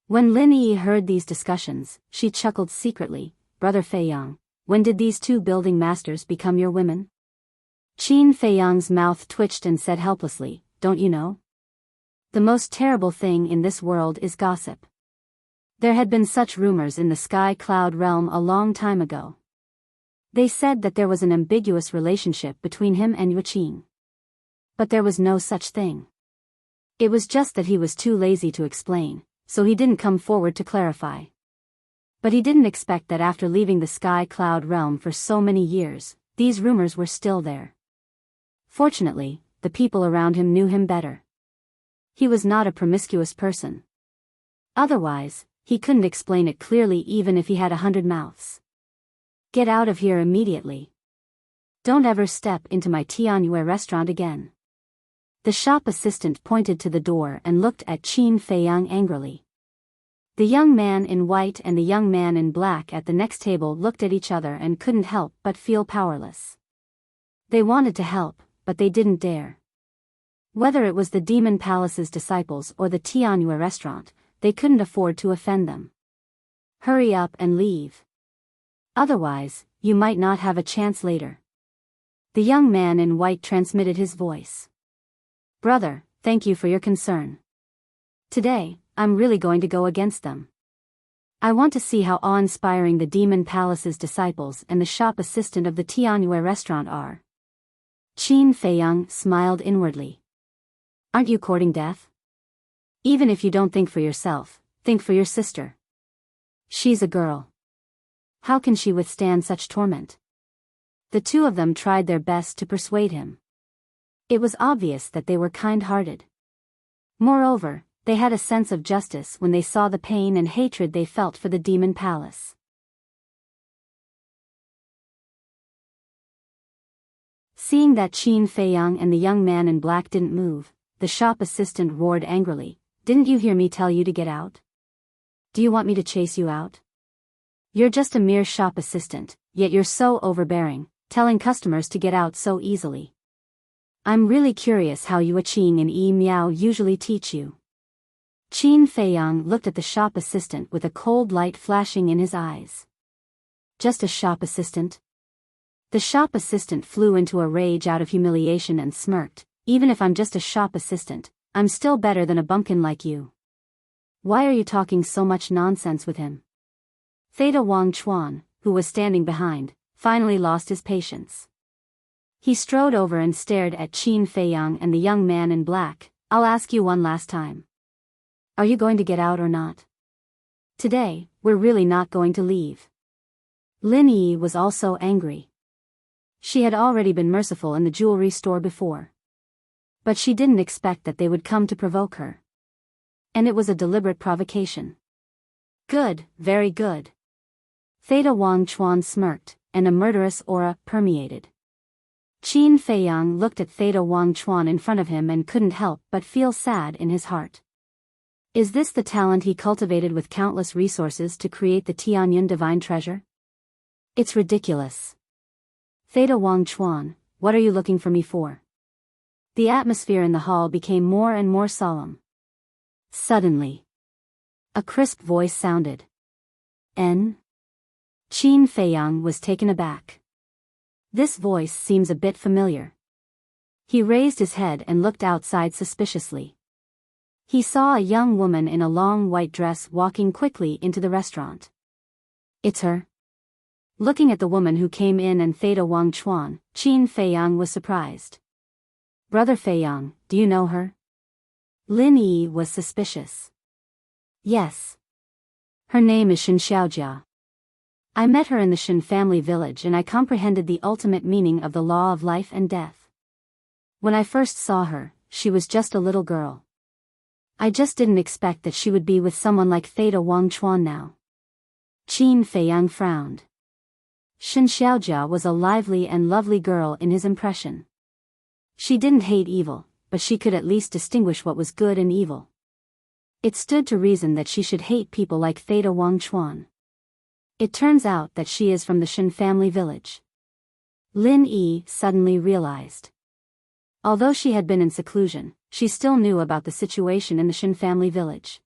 When Lin Yi heard these discussions, she chuckled secretly, Brother Feiyang, when did these two building masters become your women? Qin Feiyang's mouth twitched and said helplessly, don't you know? The most terrible thing in this world is gossip. There had been such rumors in the Sky Cloud realm a long time ago. They said that there was an ambiguous relationship between him and Yuqing. But there was no such thing. It was just that he was too lazy to explain, so he didn't come forward to clarify. But he didn't expect that after leaving the Sky Cloud realm for so many years, these rumors were still there. Fortunately, the people around him knew him better. He was not a promiscuous person. Otherwise, he couldn't explain it clearly even if he had 100 mouths. Get out of here immediately. Don't ever step into my Tianyue restaurant again. The shop assistant pointed to the door and looked at Qin Feiyang angrily. The young man in white and the young man in black at the next table looked at each other and couldn't help but feel powerless. They wanted to help, but they didn't dare. Whether it was the Demon Palace's disciples or the Tianyue restaurant, they couldn't afford to offend them. Hurry up and leave. Otherwise, you might not have a chance later. The young man in white transmitted his voice. Brother, thank you for your concern. Today, I'm really going to go against them. I want to see how awe-inspiring the Demon Palace's disciples and the shop assistant of the Tianyue restaurant are. Qin Feiyang smiled inwardly. Aren't you courting death? Even if you don't think for yourself, think for your sister. She's a girl. How can she withstand such torment? The two of them tried their best to persuade him. It was obvious that they were kind-hearted. Moreover, they had a sense of justice when they saw the pain and hatred they felt for the Demon Palace. Seeing that Qin Feiyang and the young man in black didn't move, the shop assistant roared angrily, didn't you hear me tell you to get out? Do you want me to chase you out? You're just a mere shop assistant, yet you're so overbearing, telling customers to get out so easily. I'm really curious how Yuqing and Yi Miao usually teach you. Qin Feiyang looked at the shop assistant with a cold light flashing in his eyes. Just a shop assistant? The shop assistant flew into a rage out of humiliation and smirked. Even if I'm just a shop assistant, I'm still better than a bumpkin like you. Why are you talking so much nonsense with him? Theta Wang Chuan, who was standing behind, finally lost his patience. He strode over and stared at Qin Feiyang and the young man in black. I'll ask you one last time. Are you going to get out or not? Today, we're really not going to leave. Lin Yi was also angry. She had already been merciful in the jewelry store before. But she didn't expect that they would come to provoke her. And it was a deliberate provocation. Good, very good. Theta Wang Chuan smirked, and a murderous aura permeated. Qin Feiyang looked at Theta Wang Chuan in front of him and couldn't help but feel sad in his heart. Is this the talent he cultivated with countless resources to create the Tianyun divine treasure? It's ridiculous. Theta Wang Chuan, what are you looking for me for? The atmosphere in the hall became more and more solemn. Suddenly, a crisp voice sounded. N? Qin Feiyang was taken aback. This voice seems a bit familiar. He raised his head and looked outside suspiciously. He saw a young woman in a long white dress walking quickly into the restaurant. It's her. Looking at the woman who came in and Theta Wang Chuan, Qin Feiyang was surprised. Brother Feiyang, do you know her? Lin Yi was suspicious. Yes. Her name is Shin Xiaojia. I met her in the Shin family village and I comprehended the ultimate meaning of the law of life and death. When I first saw her, she was just a little girl. I just didn't expect that she would be with someone like Theta Wang Chuan now. Qin Feiyang frowned. Shin Xiaojia was a lively and lovely girl in his impression. She didn't hate evil, but she could at least distinguish what was good and evil. It stood to reason that she should hate people like Theta Wang Chuan. It turns out that she is from the Shin family village. Lin Yi suddenly realized. Although she had been in seclusion, she still knew about the situation in the Shin family village.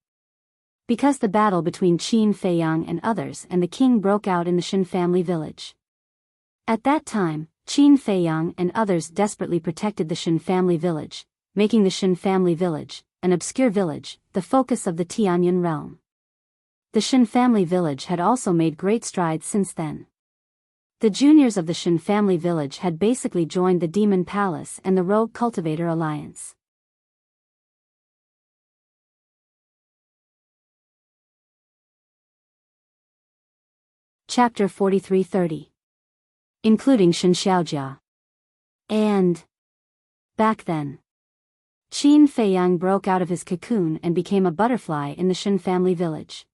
Because the battle between Qin Feiyang and others and the king broke out in the Shin family village. At that time, Qin Feiyang and others desperately protected the Shin family village, making the Shin family village, an obscure village, the focus of the Tianyun realm. The Shin family village had also made great strides since then. The juniors of the Shin family village had basically joined the Demon Palace and the Rogue Cultivator Alliance. Chapter 4330. Including Shin Xiaojia. And back then, Qin Feiyang broke out of his cocoon and became a butterfly in the Shin family village.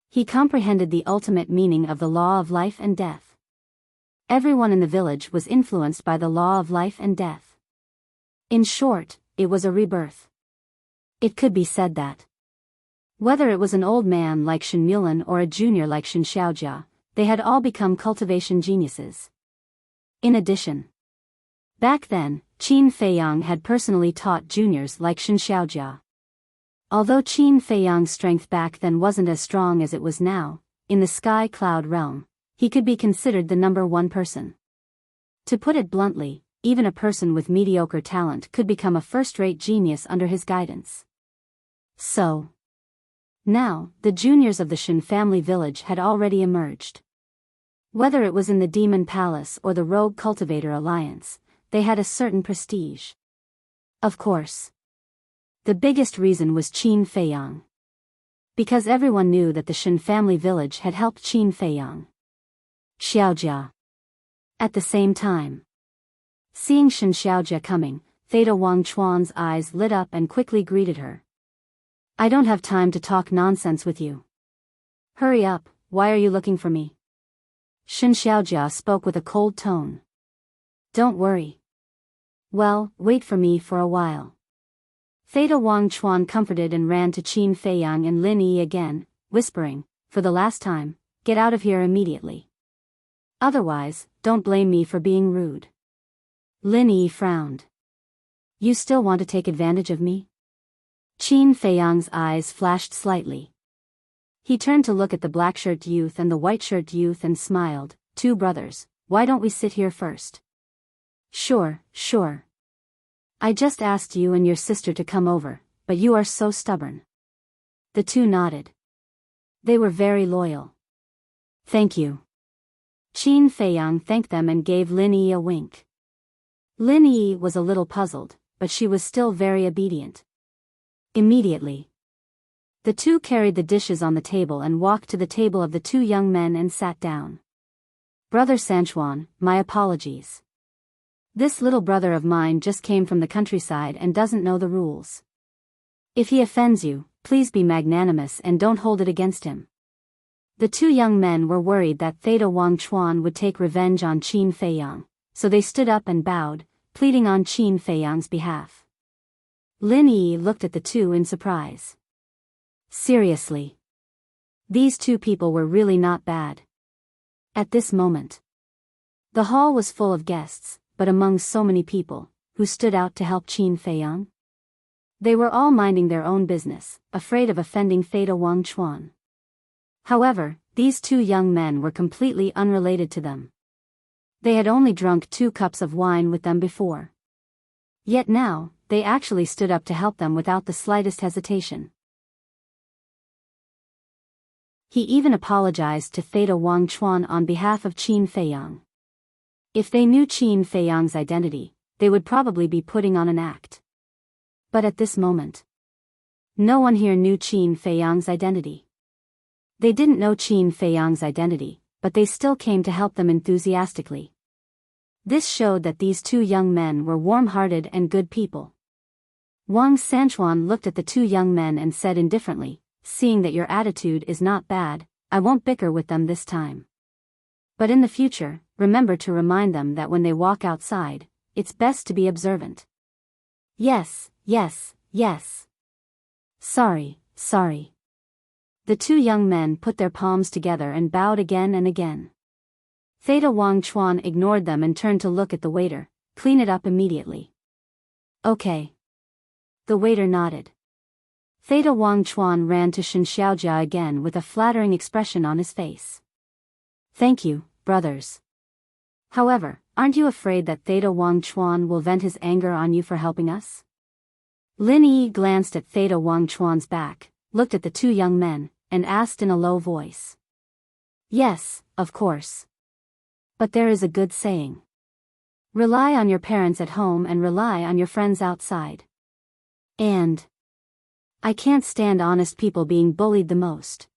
He comprehended the ultimate meaning of the law of life and death. Everyone in the village was influenced by the law of life and death. In short, it was a rebirth. It could be said that whether it was an old man like Shin Mulan or a junior like Shin Xiaojia, they had all become cultivation geniuses. In addition, back then, Qin Feiyang had personally taught juniors like Shin Xiaojia. Although Qin Feiyang's strength back then wasn't as strong as it was now, in the sky cloud realm, he could be considered the number one person. To put it bluntly, even a person with mediocre talent could become a first-rate genius under his guidance. So, now, the juniors of the Shin family village had already emerged. Whether it was in the Demon Palace or the Rogue Cultivator Alliance, they had a certain prestige. Of course, the biggest reason was Qin Feiyang. Because everyone knew that the Shin family village had helped Qin Feiyang. Xiaojia. At the same time, seeing Shin Xiaojia coming, Theta Wang Chuan's eyes lit up and quickly greeted her. I don't have time to talk nonsense with you. Hurry up, why are you looking for me? Shin Xiaojia spoke with a cold tone. Don't worry. Well, wait for me for a while. Theta Wang Chuan comforted and ran to Qin Feiyang and Lin Yi again, whispering, for the last time, get out of here immediately. Otherwise, don't blame me for being rude. Lin Yi frowned. You still want to take advantage of me? Qin Feiyang's eyes flashed slightly. He turned to look at the black-shirt youth and the white-shirt youth and smiled. "Two brothers, why don't we sit here first?" Sure. I just asked you and your sister to come over, but you are so stubborn." The two nodded. They were very loyal. "Thank you." Qin Feiyang thanked them and gave Lin Yi a wink. Lin Yi was a little puzzled, but she was still very obedient. Immediately, the two carried the dishes on the table and walked to the table of the two young men and sat down. "Brother Sanchuan, my apologies. This little brother of mine just came from the countryside and doesn't know the rules. If he offends you, please be magnanimous and don't hold it against him." The two young men were worried that Theta Wangchuan would take revenge on Qin Feiyang, so they stood up and bowed, pleading on Qin Feiyang's behalf. Lin Yi looked at the two in surprise. Seriously? These two people were really not bad. At this moment, the hall was full of guests, but among so many people, who stood out to help Qin Feiyang? They were all minding their own business, afraid of offending Theta Wangchuan. However, these two young men were completely unrelated to them. They had only drunk 2 cups of wine with them before. Yet now, they actually stood up to help them without the slightest hesitation. He even apologized to Theta Wangchuan on behalf of Qin Feiyang. If they knew Qin Feiyang's identity, they would probably be putting on an act. But at this moment, no one here knew Qin Feiyang's identity. They didn't know Qin Feiyang's identity, but they still came to help them enthusiastically. This showed that these two young men were warm-hearted and good people. Wang Sanchuan looked at the two young men and said indifferently, "Seeing that your attitude is not bad, I won't bicker with them this time. But in the future, remember to remind them that when they walk outside, it's best to be observant." Yes. Sorry. The two young men put their palms together and bowed again and again. Theta Wangchuan ignored them and turned to look at the waiter. "Clean it up immediately." "Okay." The waiter nodded. Theta Wangchuan ran to Shen Xiaojia again with a flattering expression on his face. "Thank you, brothers. However, aren't you afraid that Theta Wangchuan will vent his anger on you for helping us?" Lin Yi glanced at Theta Wangchuan's back, looked at the two young men, and asked in a low voice. "Yes, of course. But there is a good saying. Rely on your parents at home and rely on your friends outside. And I can't stand honest people being bullied the most."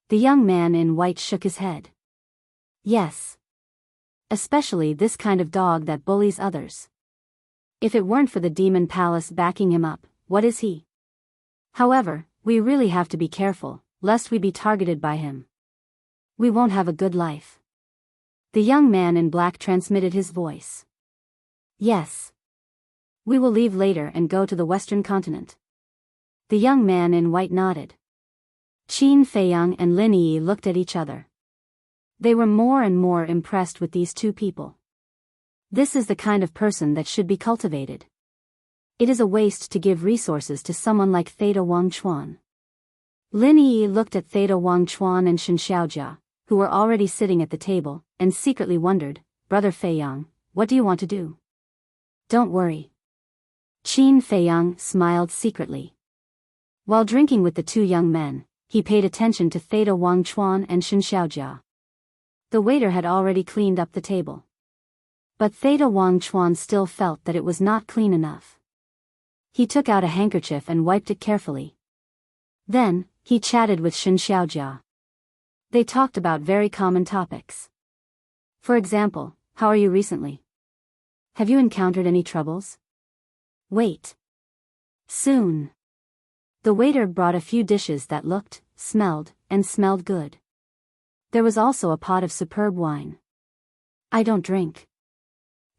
The young man in white shook his head. "Yes. Especially this kind of dog that bullies others. If it weren't for the Demon Palace backing him up, what is he? However, we really have to be careful, lest we be targeted by him. We won't have a good life." The young man in black transmitted his voice. "Yes. We will leave later and go to the Western continent." The young man in white nodded. Qin Feiyang and Lin Yi looked at each other. They were more and more impressed with these two people. This is the kind of person that should be cultivated. It is a waste to give resources to someone like Theta Wangchuan. Lin Yi looked at Theta Wangchuan and Shen Xiaojia, who were already sitting at the table, and secretly wondered, "Brother Feiyang, what do you want to do?" "Don't worry." Qin Feiyang smiled secretly. While drinking with the two young men, he paid attention to Theta Wangchuan and Shen Xiaojia. The waiter had already cleaned up the table. But Theta Wangchuan still felt that it was not clean enough. He took out a handkerchief and wiped it carefully. Then, he chatted with Shen Xiaojia. They talked about very common topics. For example, how are you recently? Have you encountered any troubles? Wait. Soon. The waiter brought a few dishes that looked, smelled good. There was also a pot of superb wine. I don't drink.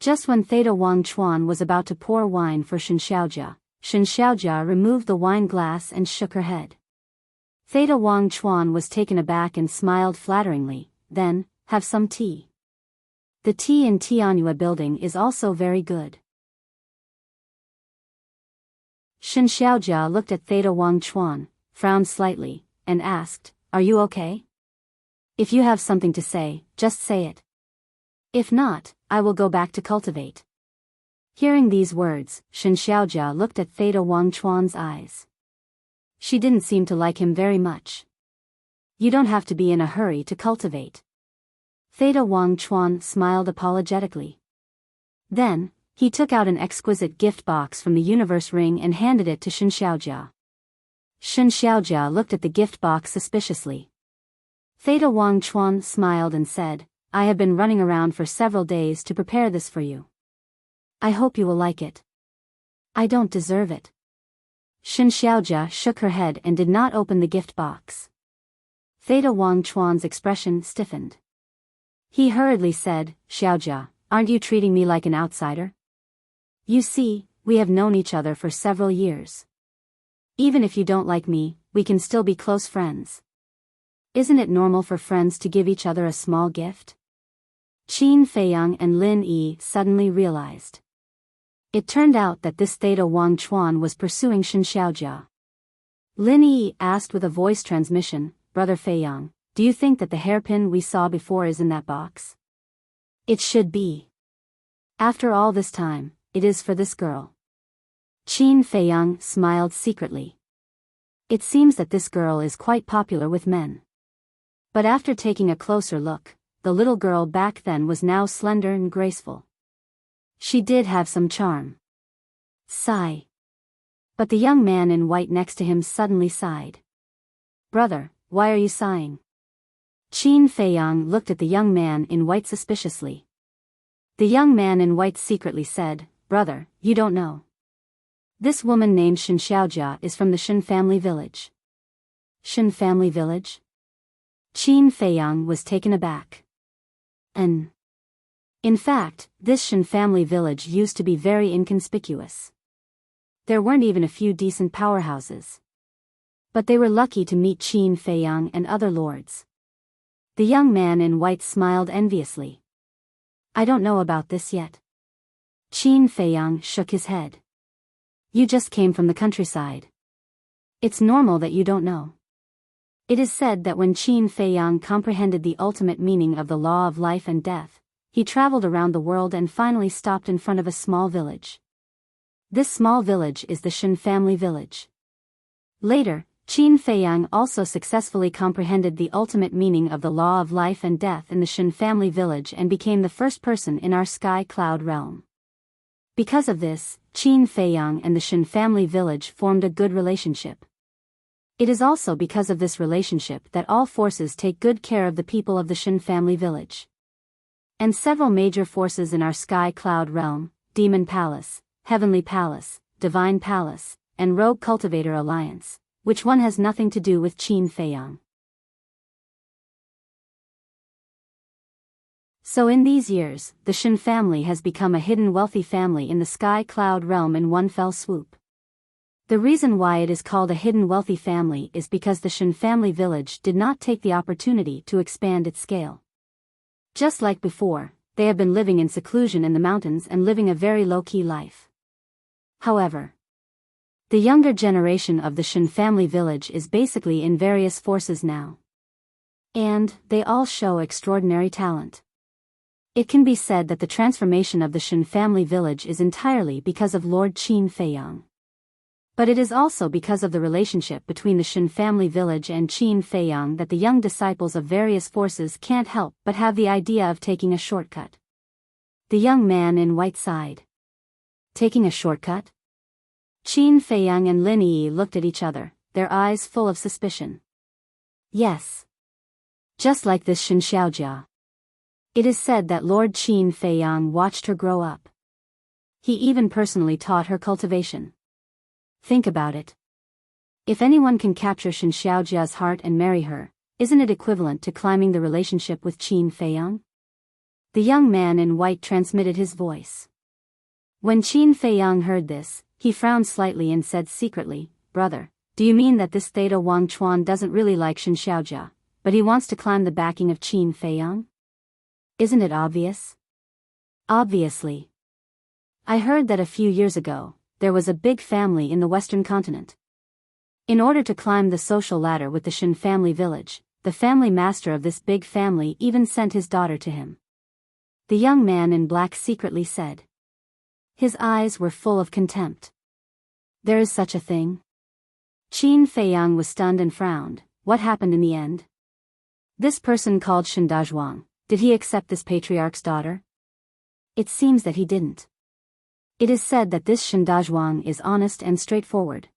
Just when Theta Wangchuan was about to pour wine for Shen Xiaojia removed the wine glass and shook her head. Theta Wangchuan was taken aback and smiled flatteringly. "Then, have some tea. The tea in Tianyue building is also very good." Shin Xiaojia looked at Theta Wang Chuan, frowned slightly, and asked, "Are you okay? If you have something to say, just say it. If not, I will go back to cultivate." Hearing these words, Shin Xiaojia looked at Theta Wang Chuan's eyes. She didn't seem to like him very much. "You don't have to be in a hurry to cultivate." Theta Wang Chuan smiled apologetically. Then, he took out an exquisite gift box from the universe ring and handed it to Shin Xiaojia. Shin Xiaojia looked at the gift box suspiciously. Theta Wang Chuan smiled and said, "I have been running around for several days to prepare this for you. I hope you will like it." "I don't deserve it." Shin Xiaojia shook her head and did not open the gift box. Theta Wang Chuan's expression stiffened. He hurriedly said, "Xiaojia, aren't you treating me like an outsider? You see, we have known each other for several years. Even if you don't like me, we can still be close friends. Isn't it normal for friends to give each other a small gift?" Qin Feiyang and Lin Yi suddenly realized. It turned out that this Theta Wang Chuan was pursuing Shin Xiaojia. Lin Yi asked with a voice transmission, "Brother Feiyang, do you think that the hairpin we saw before is in that box?" "It should be. After all this time, it is for this girl." Qin Feiyang smiled secretly. It seems that this girl is quite popular with men. But after taking a closer look, the little girl back then was now slender and graceful. She did have some charm. Sigh. But the young man in white next to him suddenly sighed. "Brother, why are you sighing?" Qin Feiyang looked at the young man in white suspiciously. The young man in white secretly said, "Brother, you don't know. This woman named Shin Xiaojia is from the Shin family village." "Shin family village?" Qin Feiyang was taken aback. In fact, this Shin family village used to be very inconspicuous. There weren't even a few decent powerhouses. But they were lucky to meet Qin Feiyang and other lords. The young man in white smiled enviously. "I don't know about this yet." Qin Feiyang shook his head. "You just came from the countryside. It's normal that you don't know." It is said that when Qin Feiyang comprehended the ultimate meaning of the law of life and death, he traveled around the world and finally stopped in front of a small village. This small village is the Shin family village. Later, Qin Feiyang also successfully comprehended the ultimate meaning of the law of life and death in the Shin family village and became the first person in our sky cloud realm. Because of this, Qin Feiyang and the Shin family village formed a good relationship. It is also because of this relationship that all forces take good care of the people of the Shin family village. And several major forces in our sky cloud realm, Demon Palace, Heavenly Palace, Divine Palace, and Rogue Cultivator Alliance, which one has nothing to do with Qin Feiyang. So in these years, the Shin family has become a hidden wealthy family in the sky cloud realm in one fell swoop. The reason why it is called a hidden wealthy family is because the Shin family village did not take the opportunity to expand its scale. Just like before, they have been living in seclusion in the mountains and living a very low-key life. However, the younger generation of the Shin family village is basically in various forces now. And they all show extraordinary talent. It can be said that the transformation of the Shin family village is entirely because of Lord Qin Feiyang. But it is also because of the relationship between the Shin family village and Qin Feiyang that the young disciples of various forces can't help but have the idea of taking a shortcut. The young man in white sighed. Taking a shortcut? Qin Feiyang and Lin Yi looked at each other, their eyes full of suspicion. Yes. Just like this Shin Xiaojia. It is said that Lord Qin Feiyang watched her grow up. He even personally taught her cultivation. Think about it. If anyone can capture Shin Xiaojia's heart and marry her, isn't it equivalent to climbing the relationship with Qin Feiyang? The young man in white transmitted his voice. When Qin Feiyang heard this, he frowned slightly and said secretly, "Brother, do you mean that this Theta Wang Chuan doesn't really like Shin Xiaojia, but he wants to climb the backing of Qin Feiyang? Isn't it obvious?" "Obviously. I heard that a few years ago, there was a big family in the western continent. In order to climb the social ladder with the Shen family village, the family master of this big family even sent his daughter to him. The young man in black secretly said. His eyes were full of contempt. There is such a thing? Qin Feiyang was stunned and frowned. What happened in the end? This person called Shen Dazhuang, did he accept this patriarch's daughter? It seems that he didn't. It is said that this Shen Dazhuang is honest and straightforward.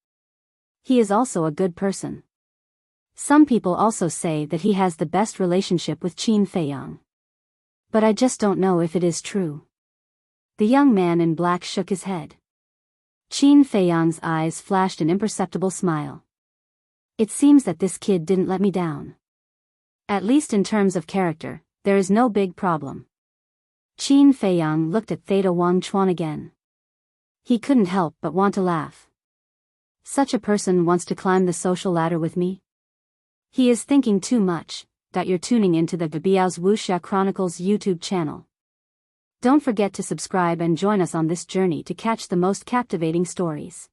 He is also a good person. Some people also say that he has the best relationship with Qin Feiyang. But I just don't know if it is true. The young man in black shook his head. Qin Feiyang's eyes flashed an imperceptible smile. It seems that this kid didn't let me down. At least in terms of character, there is no big problem. Qin Feiyang looked at Theta Wang Chuan again. He couldn't help but want to laugh. Such a person wants to climb the social ladder with me? He is thinking too much. You're tuning into the Biyao's Wuxia Chronicles YouTube channel. Don't forget to subscribe and join us on this journey to catch the most captivating stories.